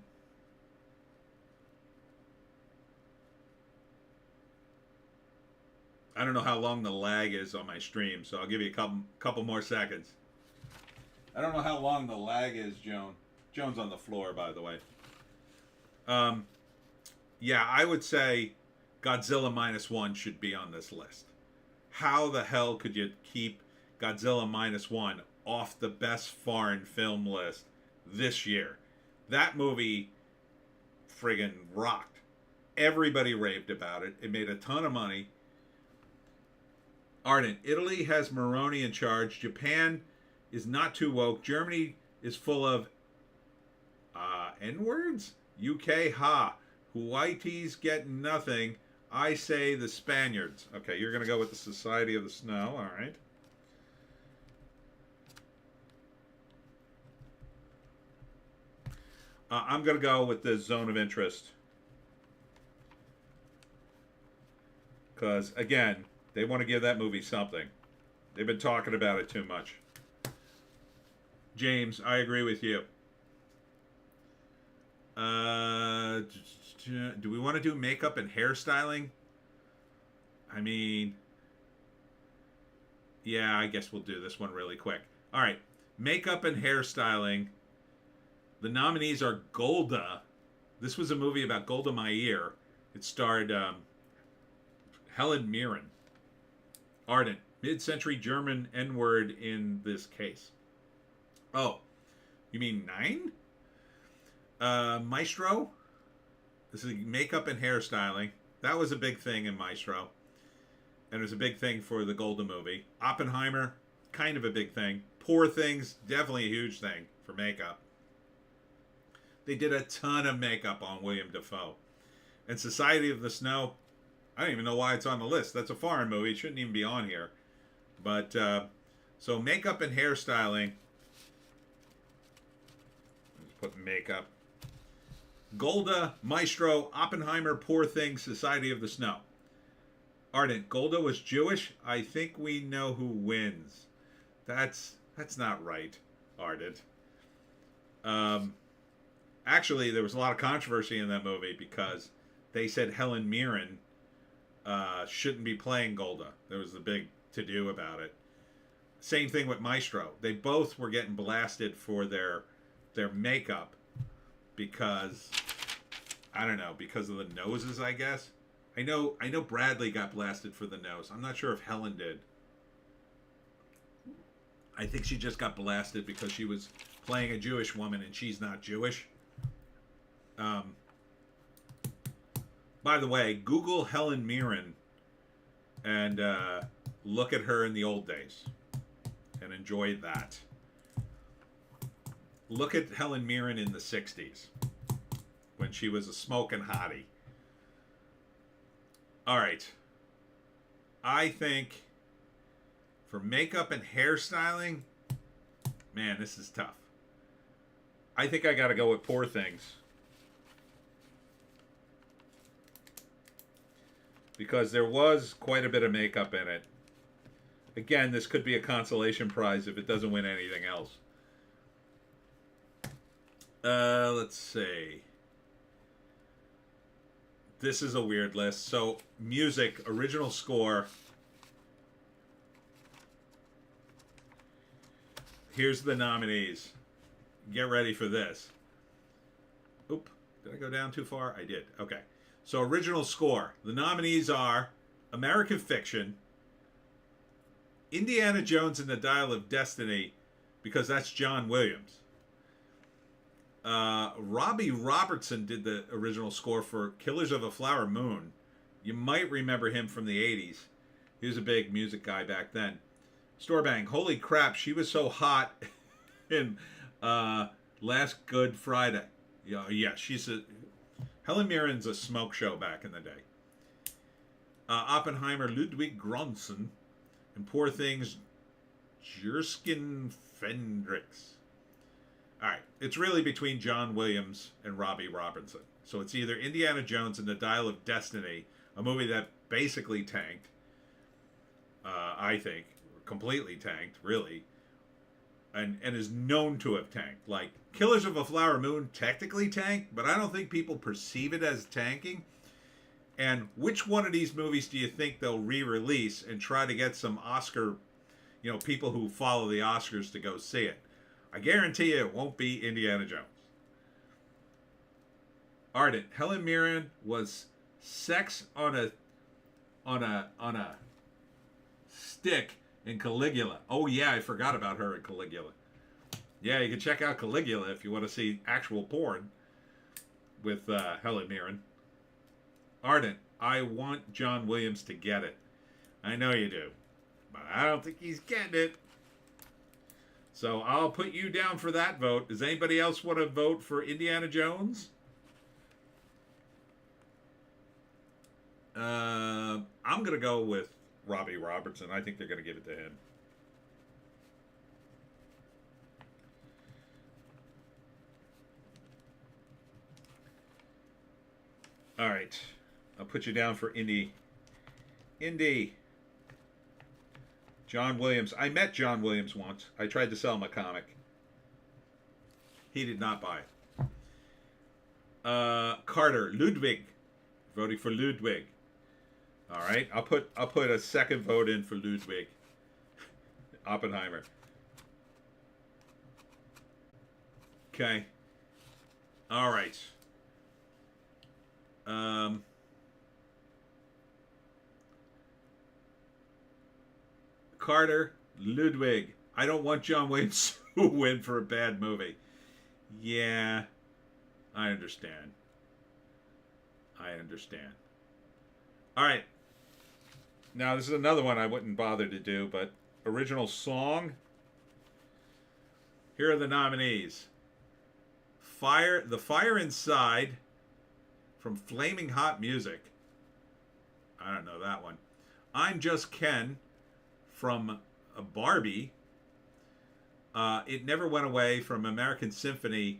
I don't know how long the lag is on my stream, so I'll give you a couple more seconds. I don't know how long the lag is, Joan. Joan's on the floor, by the way. Yeah, I would say Godzilla -1 should be on this list. How the hell could you keep Godzilla -1 off the best foreign film list this year? That movie friggin' rocked. Everybody raved about it. It made a ton of money. Ardent. Italy has Moroni in charge. Japan is not too woke. Germany is full of N-words? UK, ha. Hawaii's get nothing. I say the Spaniards. Okay, you're going to go with the Society of the Snow. All right. I'm going to go with the Zone of Interest. Because, again, they want to give that movie something. They've been talking about it too much. James, I agree with you. Do we want to do makeup and hairstyling? I mean, yeah, I guess we'll do this one really quick. All right, makeup and hairstyling. The nominees are Golda. This was a movie about Golda Meir. It starred Helen Mirren. Ardent. Mid-century German N-word in this case. Oh, you mean 9? Maestro. This is makeup and hairstyling. That was a big thing in Maestro. And it was a big thing for the Golda movie. Oppenheimer, kind of a big thing. Poor Things, definitely a huge thing for makeup. They did a ton of makeup on William Dafoe. And Society of the Snow, I don't even know why it's on the list. That's a foreign movie. It shouldn't even be on here. But, so makeup and hairstyling. Let's put makeup. Golda, Maestro, Oppenheimer, Poor Things, Society of the Snow. Ardent, Golda was Jewish. I think we know who wins. That's not right, Ardent. Actually, there was a lot of controversy in that movie because they said Helen Mirren shouldn't be playing Golda. There was a big to-do about it. Same thing with Maestro. They both were getting blasted for their makeup because, I don't know, because of the noses, I guess. I know Bradley got blasted for the nose. I'm not sure if Helen did. I think she just got blasted because she was playing a Jewish woman and she's not Jewish. By the way, Google Helen Mirren and look at her in the old days and enjoy that. Look at Helen Mirren in the 60s when she was a smoking hottie. All right. I think for makeup and hairstyling, man, this is tough. I think I got to go with Poor Things. because there was quite a bit of makeup in it. Again, this could be a consolation prize if it doesn't win anything else. Let's see. This is a weird list. So, music, original score. Here's the nominees. Get ready for this. Oop, did I go down too far? I did. Okay. So, original score. The nominees are American Fiction, Indiana Jones and the Dial of Destiny, because that's John Williams. Robbie Robertson did the original score for Killers of a Flower Moon. You might remember him from the 80s. He was a big music guy back then. Storbang, holy crap, she was so hot in Last Good Friday. Yeah, she's a... Helen Mirren's a smoke show back in the day. Oppenheimer, Ludwig Göransson, and Poor Things, Jerskin Fendrix. All right, it's really between John Williams and Robbie Robertson. So it's either Indiana Jones and the Dial of Destiny, a movie that basically tanked, I think, completely tanked, really, and is known to have tanked. Like, Killers of a Flower Moon technically tanked, but I don't think people perceive it as tanking. And which one of these movies do you think they'll re-release and try to get some Oscar, people who follow the Oscars to go see it? I guarantee you it won't be Indiana Jones. Ardent, Helen Mirren was sex on a stick in Caligula. Oh yeah, I forgot about her in Caligula. Yeah, you can check out Caligula if you want to see actual porn with Helen Mirren. Ardent, I want John Williams to get it. I know you do, but I don't think he's getting it. So I'll put you down for that vote. Does anybody else want to vote for Indiana Jones? I'm going to go with Robbie Robertson. I think they're going to give it to him. All right. I'll put you down for Indy. John Williams. I met John Williams once. I tried to sell him a comic. He did not buy it. Carter, Ludwig. Voting for Ludwig. All right. I'll put a second vote in for Ludwig. Oppenheimer. Okay. All right. Carter, Ludwig. I don't want John Williams to win for a bad movie. Yeah, I understand. All right. Now, this is another one I wouldn't bother to do, but original song. Here are the nominees. The Fire Inside from Flaming Hot Music. I don't know that one. I'm Just Ken from Barbie. It Never Went Away from American Symphony.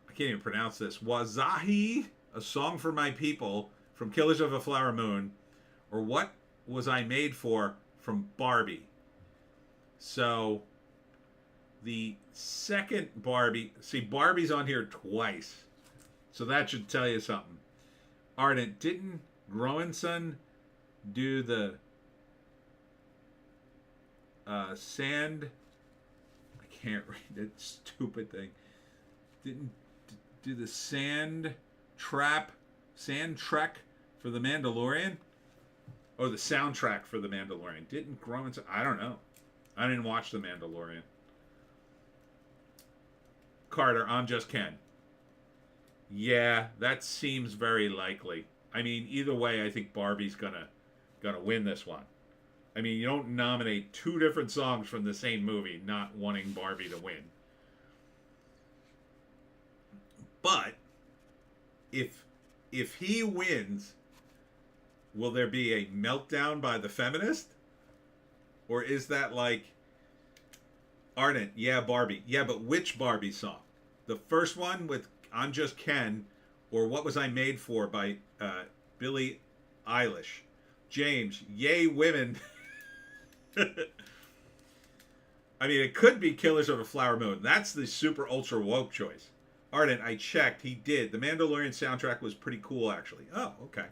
I can't even pronounce this. Wazahi, A Song for My People from Killers of a Flower Moon. Or What Was I Made For from Barbie. So the second Barbie, see, Barbie's on here twice. So that should tell you something. Ardent, didn't Groenson do the sand? I can't read that stupid thing. Didn't do the sand trek for the Mandalorian? Or the soundtrack for the Mandalorian? Didn't Groenson? I don't know. I didn't watch the Mandalorian. Carter, I'm Just Ken. Yeah, that seems very likely. I mean, either way, I think Barbie's gonna win this one. I mean, you don't nominate two different songs from the same movie, not wanting Barbie to win. But if he wins, will there be a meltdown by the feminist? Or is that like Ardent? Yeah, Barbie. Yeah, but which Barbie song? The first one with I'm Just Ken, or What Was I Made For by Billie Eilish. James, yay women. I mean, it could be Killers of a Flower Moon. That's the super ultra woke choice. Ardent, I checked. He did. The Mandalorian soundtrack was pretty cool, actually. Oh, okay.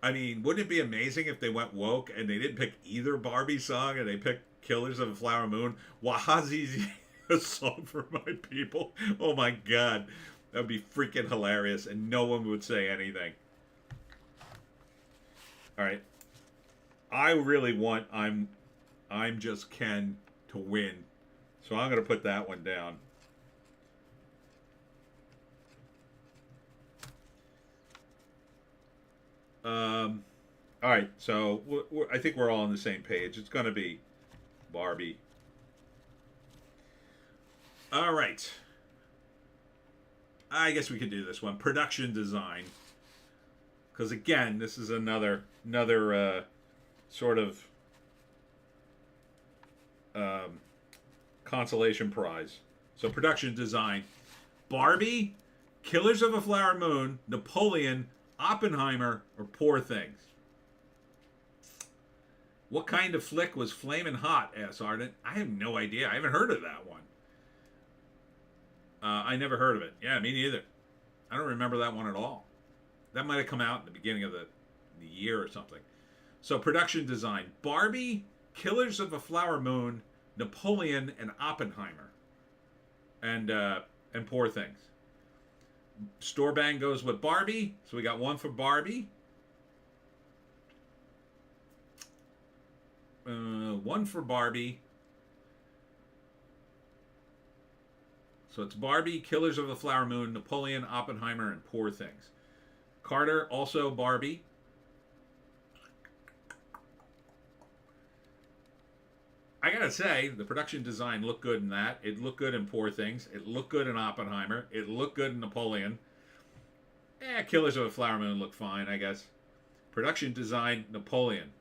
I mean, wouldn't it be amazing if they went woke and they didn't pick either Barbie song and they picked Killers of a Flower Moon? Wahazi's a song for my people. Oh my god. That would be freaking hilarious and no one would say anything. Alright. I really want I'm Just Ken to win. So I'm going to put that one down. All right, so I think we're all on the same page. It's going to be Barbie. All right. I guess we could do this one. Production design. Because again, this is another sort of consolation prize. So production design. Barbie, Killers of a Flower Moon, Napoleon, Oppenheimer, or Poor Things. What kind of flick was Flamin' Hot? Asks Ardent. I have no idea. I haven't heard of that one. I never heard of it. Yeah, me neither. I don't remember that one at all. That might have come out in the beginning of the year or something. So production design. Barbie, Killers of a Flower Moon, Napoleon, and Oppenheimer. And Poor Things. Store Bang goes with Barbie. So we got one for Barbie. One for Barbie. So it's Barbie, Killers of the Flower Moon, Napoleon, Oppenheimer, and Poor Things. Carter, also Barbie. I gotta say, the production design looked good in that. It looked good in Poor Things. It looked good in Oppenheimer. It looked good in Napoleon. Killers of the Flower Moon looked fine, I guess. Production design, Napoleon,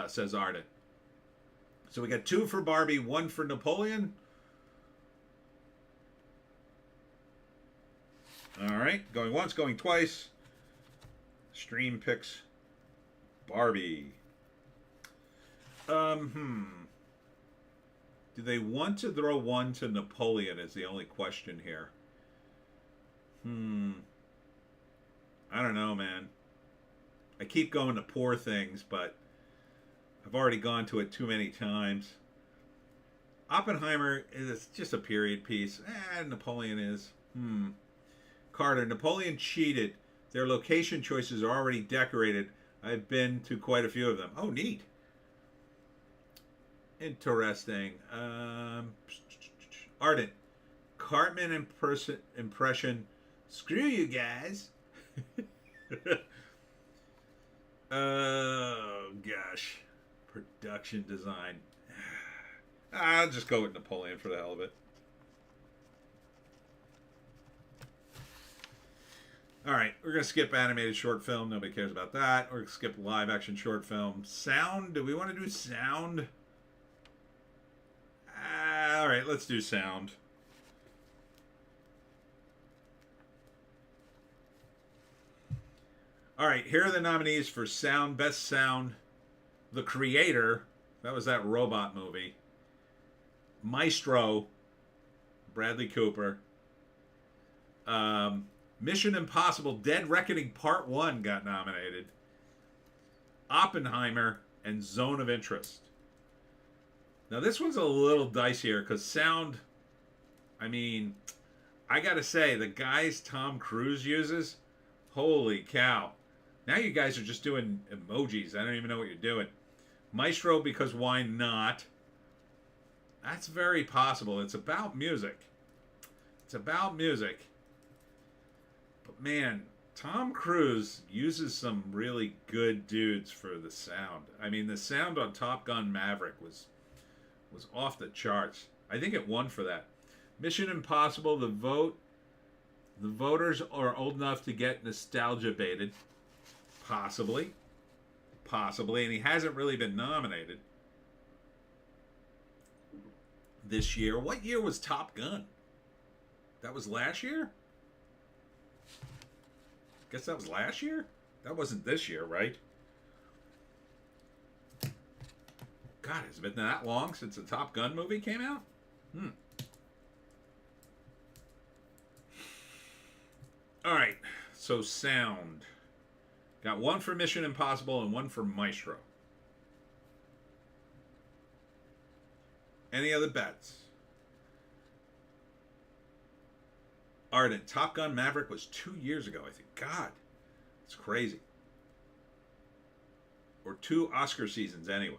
says Arden. So we got 2 for Barbie, 1 for Napoleon. All right, going once, going twice. Stream picks Barbie. Do they want to throw one to Napoleon is the only question here. I don't know, man. I keep going to Poor Things, but I've already gone to it too many times. Oppenheimer is just a period piece. Napoleon is. Carter, Napoleon cheated. Their location choices are already decorated. I've been to quite a few of them. Oh, neat. Interesting. Ardent. Cartman impression. Screw you guys. Oh, gosh. Production design. I'll just go with Napoleon for the hell of it. All right, we're going to skip animated short film. Nobody cares about that. We're going to skip live action short film. Sound. Do we want to do sound? All right, let's do sound. All right, here are the nominees for sound, best sound. The Creator, that was that robot movie. Maestro, Bradley Cooper. Mission Impossible Dead Reckoning Part 1 got nominated. Oppenheimer and Zone of Interest. Now this one's a little dicier because sound, I mean, I gotta say, the guys Tom Cruise uses, holy cow. Now you guys are just doing emojis. I don't even know what you're doing. Maestro, because why not? That's very possible. It's about music. It's about music. But man, Tom Cruise uses some really good dudes for the sound. I mean, the sound on Top Gun Maverick was off the charts. I think it won for that. Mission Impossible, the voters are old enough to get nostalgia baited. Possibly. And he hasn't really been nominated this year. What year was Top Gun? That was last year? Guess that was last year? That wasn't this year, right? God, has it been that long since the Top Gun movie came out? All right, so sound. Got one for Mission Impossible and one for Maestro. Any other bets? Ardent, Top Gun Maverick was 2 years ago, I think. God, it's crazy. Or 2 Oscar seasons, anyway.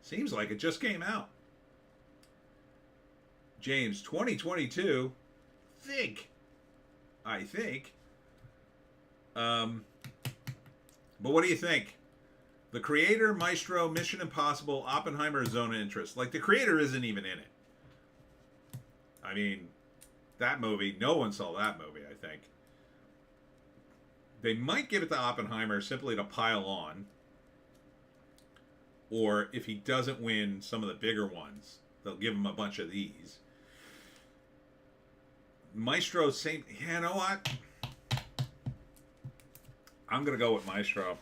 Seems like it just came out. James, 2022. I think. But what do you think? The Creator, Maestro, Mission Impossible, Oppenheimer, Zone of Interest. Like, The Creator isn't even in it. I mean, that movie, no one saw that movie, I think. They might give it to Oppenheimer simply to pile on. Or if he doesn't win some of the bigger ones, they'll give him a bunch of these. Maestro, same. You know what? I'm going to go with Maestro.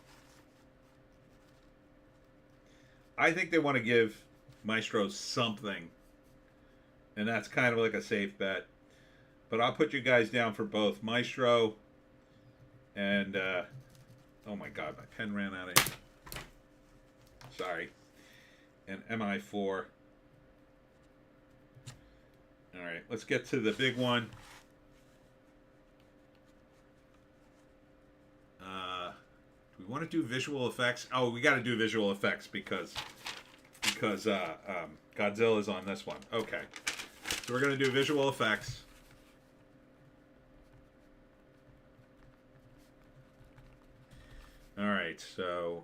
I think they want to give Maestro something. And that's kind of like a safe bet. But I'll put you guys down for both. Maestro and, oh my God, my pen ran out of here. Sorry. And MI4. All right, let's get to the big one. Do we want to do visual effects? Oh, we got to do visual effects because Godzilla's on this one. Okay. So we're going to do visual effects. All right, so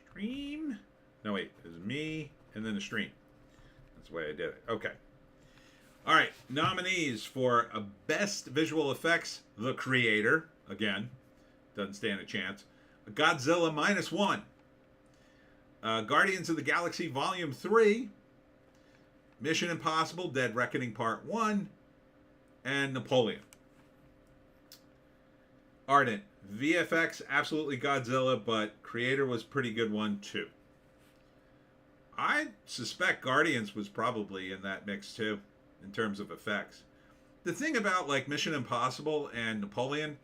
stream. No, wait, it was me and then the stream. That's the way I did it. Okay. All right, nominees for Best Visual Effects: The Creator, again, doesn't stand a chance. Godzilla -1. Guardians of the Galaxy Volume 3. Mission Impossible: Dead Reckoning Part 1. And Napoleon. Ardent, VFX, absolutely Godzilla, but Creator was pretty good one too. I suspect Guardians was probably in that mix too, in terms of effects. The thing about like Mission Impossible and Napoleon,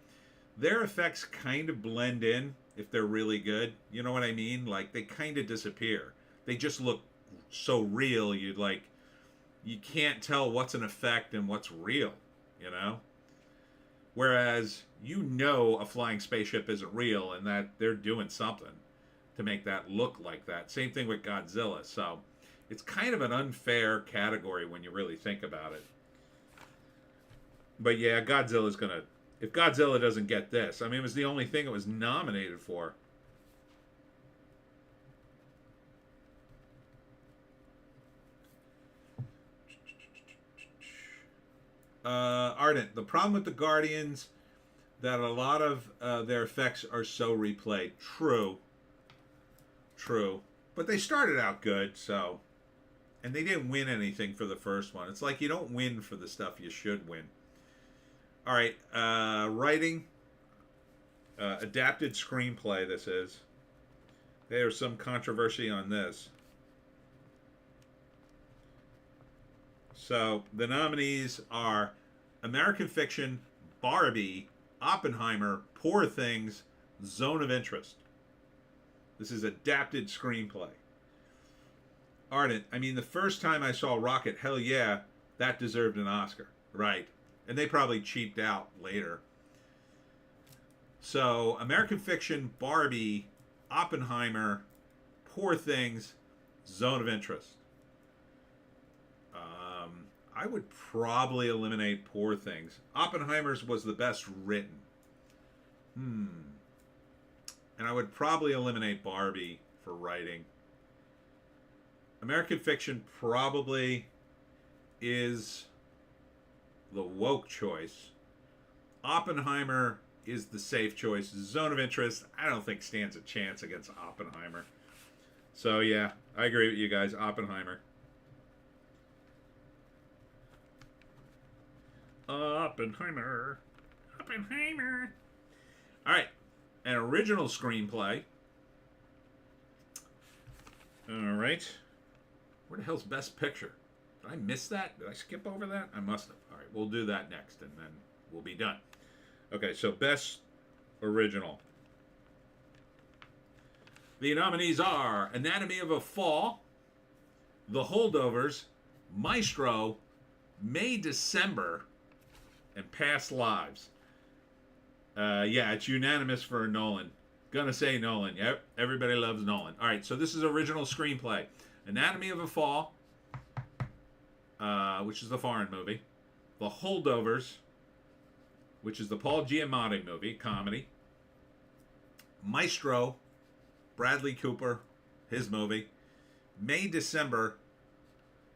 their effects kind of blend in if they're really good. You know what I mean? Like they kind of disappear. They just look so real, you can't tell what's an effect and what's real, you know? Whereas a flying spaceship isn't real and that they're doing something to make that look like that. Same thing with Godzilla. So it's kind of an unfair category when you really think about it. But yeah, if Godzilla doesn't get this, I mean, it was the only thing it was nominated for. Ardent, the problem with the Guardians that a lot of their effects are so replayed. True. But they started out good, so. And they didn't win anything for the first one. It's like you don't win for the stuff you should win. All right, writing. Adapted screenplay, this is. There's some controversy on this. So the nominees are American Fiction, Barbie, Oppenheimer, Poor Things, Zone of Interest. This is adapted screenplay. Ardent, I mean, the first time I saw Rocket, hell yeah, that deserved an Oscar. Right. And they probably cheaped out later. So, American Fiction, Barbie, Oppenheimer, Poor Things, Zone of Interest. I would probably eliminate Poor Things. Oppenheimer's was the best written. And I would probably eliminate Barbie for writing. American Fiction probably is the woke choice. Oppenheimer is the safe choice. Zone of Interest, I don't think stands a chance against Oppenheimer. So yeah, I agree with you guys. Oppenheimer. Oppenheimer. Oppenheimer. All right. An original screenplay. All right. Where the hell's Best Picture? Did I miss that? Did I skip over that? I must have. All right, we'll do that next, and then we'll be done. Okay, so Best Original. The nominees are Anatomy of a Fall, The Holdovers, Maestro, May December, and Past Lives. Yeah, it's unanimous for Nolan. Gonna say Nolan. Yep, everybody loves Nolan. All right, so this is original screenplay. Anatomy of a Fall, which is the foreign movie. The Holdovers, which is the Paul Giamatti movie, comedy. Maestro, Bradley Cooper, his movie. May December,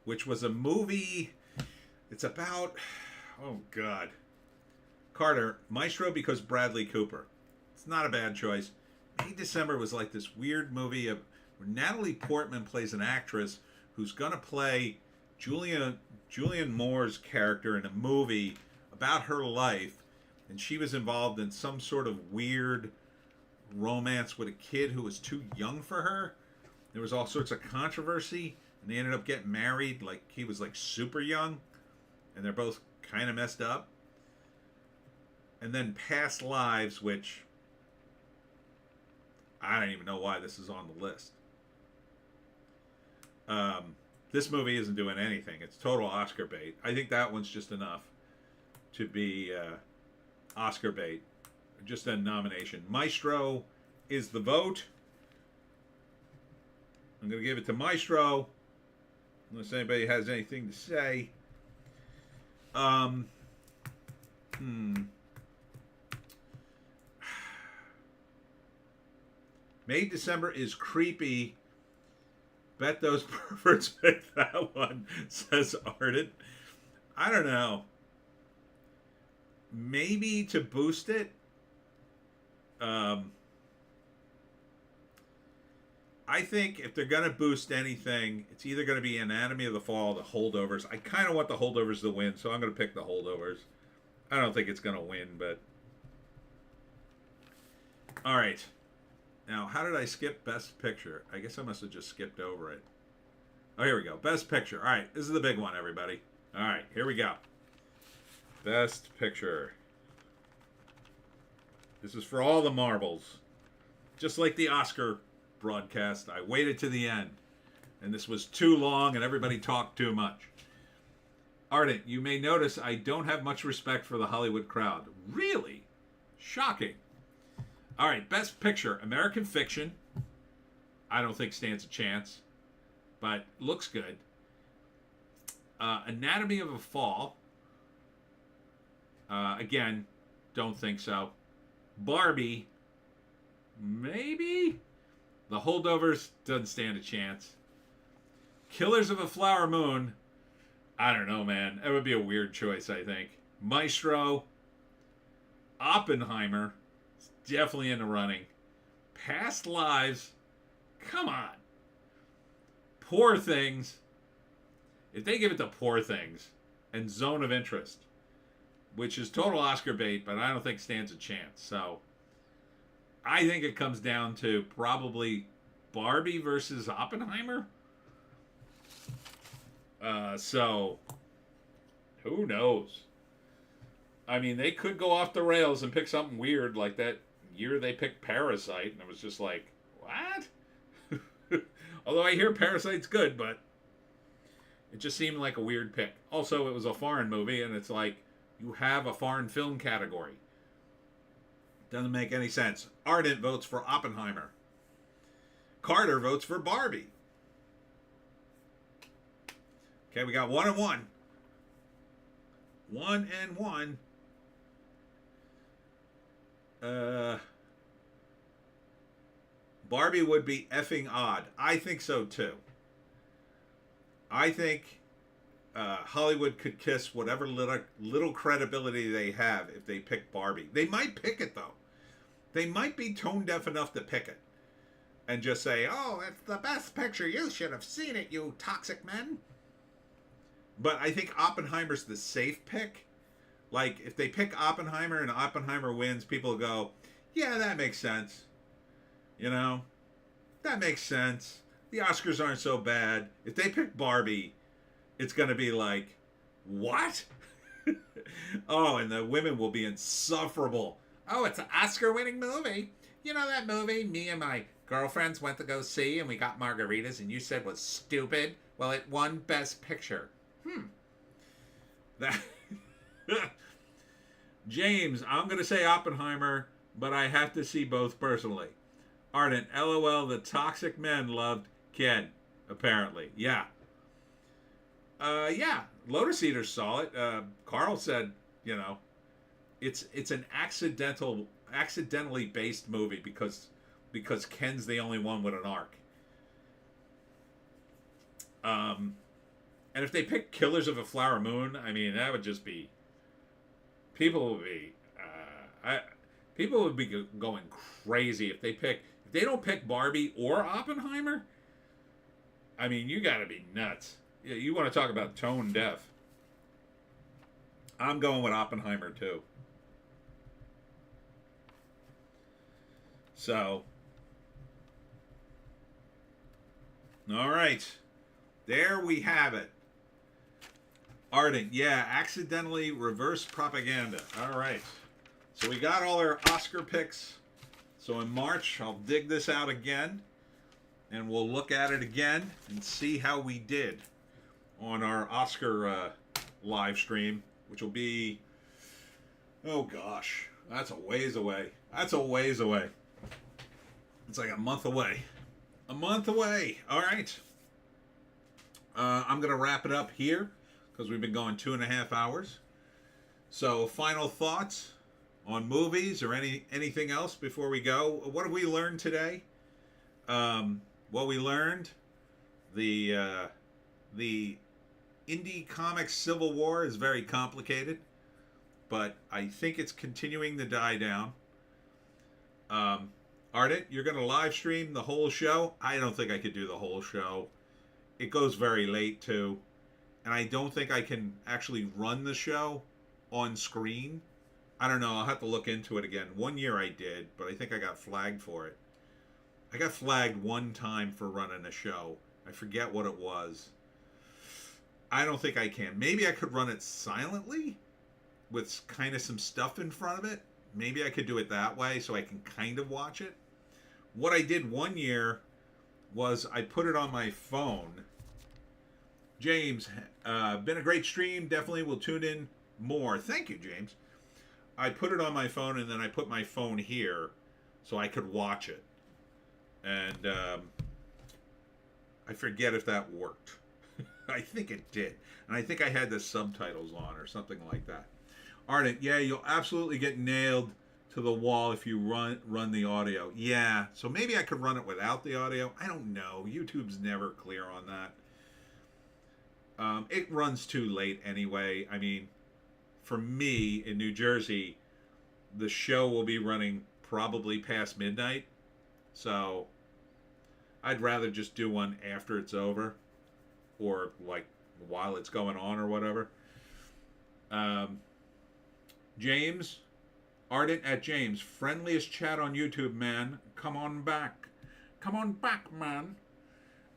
which was a movie. It's about, oh God, Carter. Maestro because Bradley Cooper. It's not a bad choice. May December was like this weird movie where Natalie Portman plays an actress who's gonna play Julianne Moore's character in a movie about her life, and she was involved in some sort of weird romance with a kid who was too young for her. There was all sorts of controversy, and they ended up getting married. Like, he was like super young, and they're both kind of messed up. And then Past Lives, which I don't even know why this is on the list. This movie isn't doing anything. It's total Oscar bait. I think that one's just enough to be Oscar bait. Just a nomination. Maestro is the vote. I'm going to give it to Maestro, unless anybody has anything to say. May December is creepy. Bet those perverts picked that one, says Arden. I don't know. Maybe to boost it. I think if they're going to boost anything, it's either going to be Anatomy of the Fall, The Holdovers. I kind of want The Holdovers to win, so I'm going to pick The Holdovers. I don't think it's going to win, but... All right. Now, how did I skip Best Picture? I guess I must have just skipped over it. Oh, here we go. Best Picture. All right, this is the big one, everybody. All right, here we go. Best Picture. This is for all the marbles. Just like the Oscar broadcast, I waited to the end. And this was too long and everybody talked too much. Ardent, you may notice I don't have much respect for the Hollywood crowd. Really? Shocking. All right, Best Picture. American Fiction. I don't think stands a chance, but looks good. Anatomy of a Fall. Again, don't think so. Barbie. Maybe. The Holdovers doesn't stand a chance. Killers of a Flower Moon. I don't know, man. That would be a weird choice, I think. Maestro. Oppenheimer. Definitely in the running. Past Lives. Come on. Poor Things. If they give it to Poor Things and Zone of Interest, which is total Oscar bait, but I don't think stands a chance. So I think it comes down to probably Barbie versus Oppenheimer. So who knows? I mean, they could go off the rails and pick something weird like that year they picked Parasite, and it was just like, what? Although I hear Parasite's good, but it just seemed like a weird pick. Also, it was a foreign movie, and it's like, you have a foreign film category. Doesn't make any sense. Ardent votes for Oppenheimer. Carter votes for Barbie. Okay, we got 1 and 1. 1 and 1. Barbie would be effing odd. I think so too. I think Hollywood could kiss whatever little credibility they have if they pick Barbie. They might pick it though. They might be tone deaf enough to pick it and just say, "Oh, it's the best picture. You should have seen it, you toxic men." But I think Oppenheimer's the safe pick. Like, if they pick Oppenheimer and Oppenheimer wins, people go, yeah, that makes sense. You know? That makes sense. The Oscars aren't so bad. If they pick Barbie, it's going to be like, what? Oh, and the women will be insufferable. Oh, it's an Oscar-winning movie. You know that movie me and my girlfriends went to go see and we got margaritas and you said was stupid? Well, it won Best Picture. That James, I'm going to say Oppenheimer, but I have to see both personally. Ardent, LOL, the toxic men loved Ken, apparently. Yeah. Yeah, Lotus Eaters saw it. Carl said, you know, it's an accidentally based movie because Ken's the only one with an arc. And if they pick Killers of a Flower Moon, I mean, that would just be people would be going crazy if they don't pick Barbie or Oppenheimer. I mean, you got to be nuts. You want to talk about tone deaf. I'm going with Oppenheimer too. So, all right. There we have it. Ardent, yeah, accidentally reverse propaganda. All right. So we got all our Oscar picks. So in March, I'll dig this out again. And we'll look at it again and see how we did on our Oscar live stream, which will be, oh gosh, that's a ways away. That's a ways away. It's like a month away. A month away. All right. I'm going to wrap it up here because we've been going 2.5 hours. So final thoughts on movies or anything else before we go. What have we learned today? Well, we learned the indie comics civil war is very complicated, but I think it's continuing to die down. Ardent, you're going to live stream the whole show? I don't think I could do the whole show. It goes very late too, and I don't think I can actually run the show on screen. I don't know. I'll have to look into it again. One year I did, but I think I got flagged for it. I got flagged one time for running a show. I forget what it was. I don't think I can. Maybe I could run it silently with kind of some stuff in front of it. Maybe I could do it that way so I can kind of watch it. What I did one year was I put it on my phone. James, been a great stream. Definitely will tune in more. Thank you, James. I put it on my phone and then I put my phone here so I could watch it. And I forget if that worked. I think it did. And I think I had the subtitles on or something like that. Ardent, yeah, you'll absolutely get nailed to the wall if you run the audio. Yeah, so maybe I could run it without the audio. I don't know. YouTube's never clear on that. It runs too late anyway. I mean, for me in New Jersey, the show will be running probably past midnight. So I'd rather just do one after it's over or like while it's going on or whatever. James, Ardent at James, friendliest chat on YouTube, man. Come on back. Come on back, man.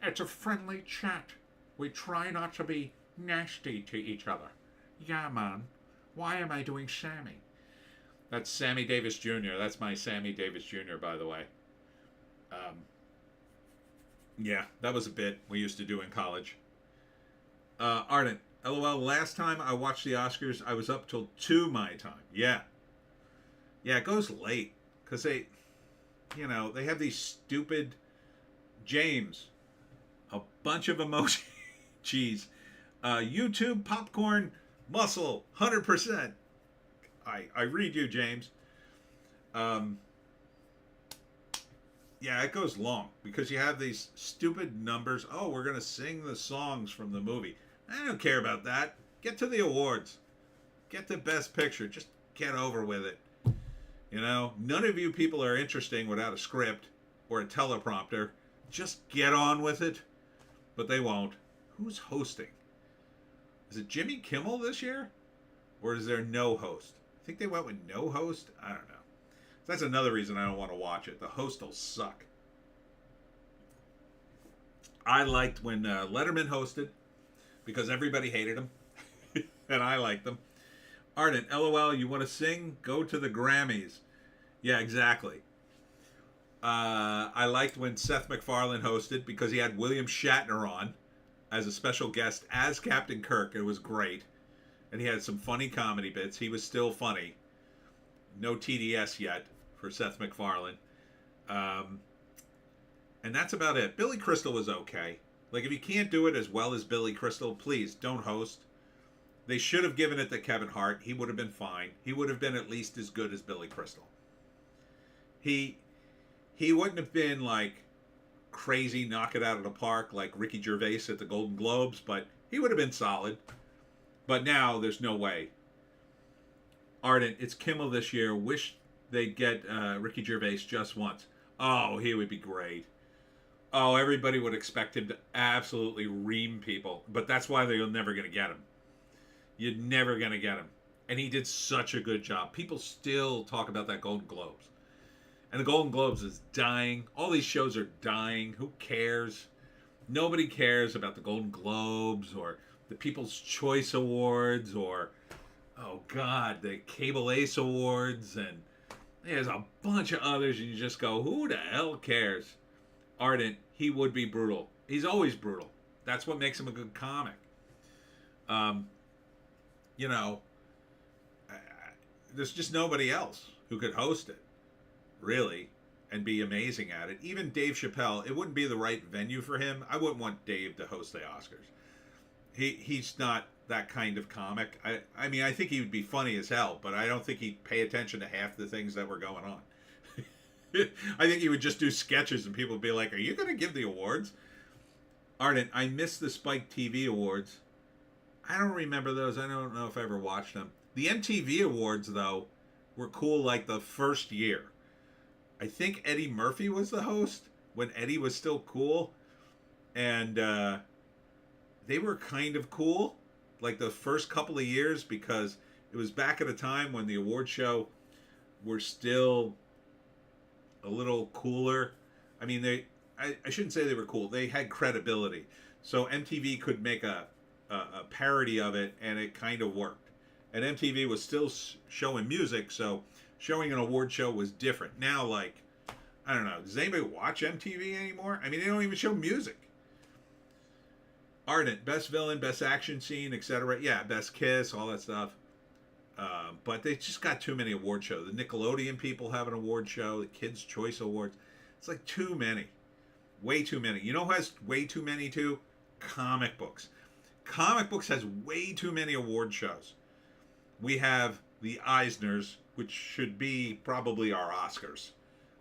It's a friendly chat. We try not to be nasty to each other. Yeah, man. Why am I doing Sammy? That's Sammy Davis Jr. That's my Sammy Davis Jr., by the way. Yeah, that was a bit we used to do in college. Ardent, LOL, last time I watched the Oscars, I was up till 2 my time. Yeah. Yeah, it goes late. Because they have these stupid James. A bunch of emojis. YouTube, popcorn, muscle, 100%. I read you, James. Yeah, it goes long because you have these stupid numbers. Oh, we're going to sing the songs from the movie. I don't care about that. Get to the awards. Get the best picture. Just get over with it. You know, none of you people are interesting without a script or a teleprompter. Just get on with it. But they won't. Who's hosting? Is it Jimmy Kimmel this year? Or is there no host? I think they went with no host. I don't know. That's another reason I don't want to watch it. The host will suck. I liked when Letterman hosted because everybody hated him, and I liked them. Ardent, LOL, you want to sing? Go to the Grammys. Yeah, exactly. I liked when Seth MacFarlane hosted because he had William Shatner on as a special guest as Captain Kirk. It was great. And he had some funny comedy bits. He was still funny. No TDS yet for Seth MacFarlane. And that's about it. Billy Crystal was okay. Like, if you can't do it as well as Billy Crystal, please don't host. They should have given it to Kevin Hart. He would have been fine. He would have been at least as good as Billy Crystal. He wouldn't have been like crazy, knock it out of the park like Ricky Gervais at the Golden Globes, but he would have been solid. But now there's no way. Ardent, it's Kimmel this year. Wish they'd get Ricky Gervais just once. Oh, he would be great. Oh, everybody would expect him to absolutely ream people, but that's why they're never going to get him. You're never going to get him. And he did such a good job. People still talk about that Golden Globes. And the Golden Globes is dying. All these shows are dying. Who cares? Nobody cares about the Golden Globes or the People's Choice Awards or, oh God, the Cable Ace Awards. And there's a bunch of others. And you just go, who the hell cares? Ardent, he would be brutal. He's always brutal. That's what makes him a good comic. You know, there's just nobody else who could host it, really, and be amazing at it. Even Dave Chappelle, it wouldn't be the right venue for him. I wouldn't want Dave to host the Oscars. He's not that kind of comic. I mean, I think he would be funny as hell, but I don't think he'd pay attention to half the things that were going on. I think he would just do sketches and people would be like, are you going to give the awards? Ardent, I missed the Spike TV Awards. I don't remember those. I don't know if I ever watched them. The MTV Awards, though, were cool like the first year. I think Eddie Murphy was the host when Eddie was still cool. And they were kind of cool like the first couple of years because it was back at a time when the award show were still a little cooler. I mean, I shouldn't say they were cool. They had credibility. So MTV could make a parody of it, and it kind of worked. And MTV was still showing music, so showing an award show was different. Now, like, I don't know, does anybody watch MTV anymore? I mean, they don't even show music. Ardent, best villain, best action scene, etc. Yeah, best kiss, all that stuff. But they just got too many award shows. The Nickelodeon people have an award show, the Kids' Choice Awards. It's like too many. Way too many. You know who has way too many too? Comic books. Comic books has way too many award shows. We have the Eisners, which should be probably our Oscars.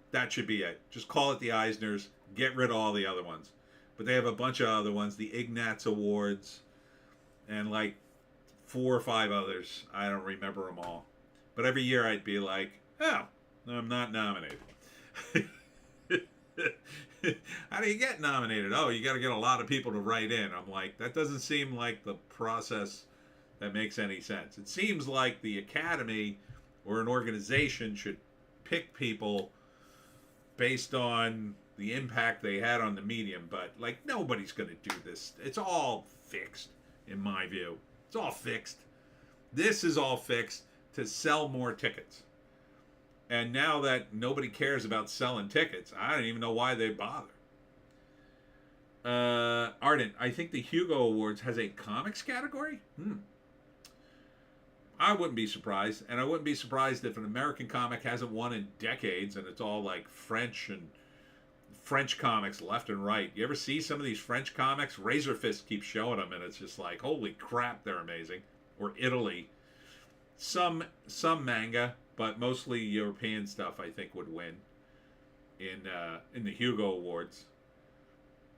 That should be it. Just call it the Eisners. Get rid of all the other ones. But they have a bunch of other ones. The Ignatz Awards. And like 4 or 5 others. I don't remember them all. But every year I'd be like, oh, I'm not nominated. How do you get nominated? Oh, you got to get a lot of people to write in. I'm like, that doesn't seem like the process that makes any sense. It seems like the Academy or an organization should pick people based on the impact they had on the medium. But, like, nobody's going to do this. It's all fixed, in my view. It's all fixed. This is all fixed to sell more tickets. And now that nobody cares about selling tickets, I don't even know why they bother. Ardent, I think the Hugo Awards has a comics category? I wouldn't be surprised. And I wouldn't be surprised if an American comic hasn't won in decades and it's all like French and French comics left and right. You ever see some of these French comics? Razor Fist keeps showing them and it's just like, holy crap, they're amazing. Or Italy. Some manga. But mostly European stuff, I think, would win in the Hugo Awards.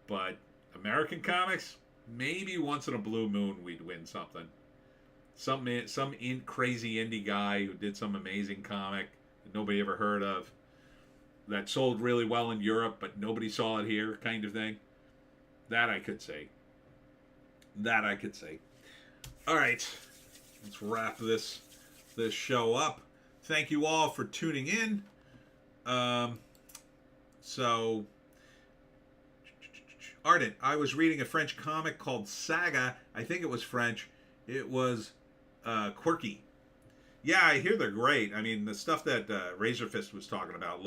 But American comics, maybe once in a blue moon we'd win something. Some crazy indie guy who did some amazing comic that nobody ever heard of, that sold really well in Europe, but nobody saw it here, kind of thing. That I could say. All right. let's wrap this show up. Thank you all for tuning in. So, Ardent, I was reading a French comic called Saga. I think it was French. It was quirky. Yeah, I hear they're great. I mean, the stuff that Razorfist was talking about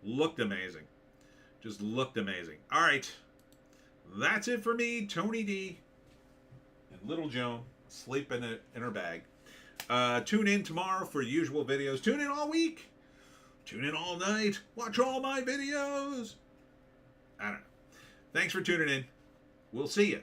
looked amazing. Just looked amazing. All right. That's it for me, Tony D. And Little Joan, asleep in her bag. Tune in tomorrow for usual videos. Tune in all week. Tune in all night. Watch all my videos. I don't know. Thanks for tuning in. We'll see you.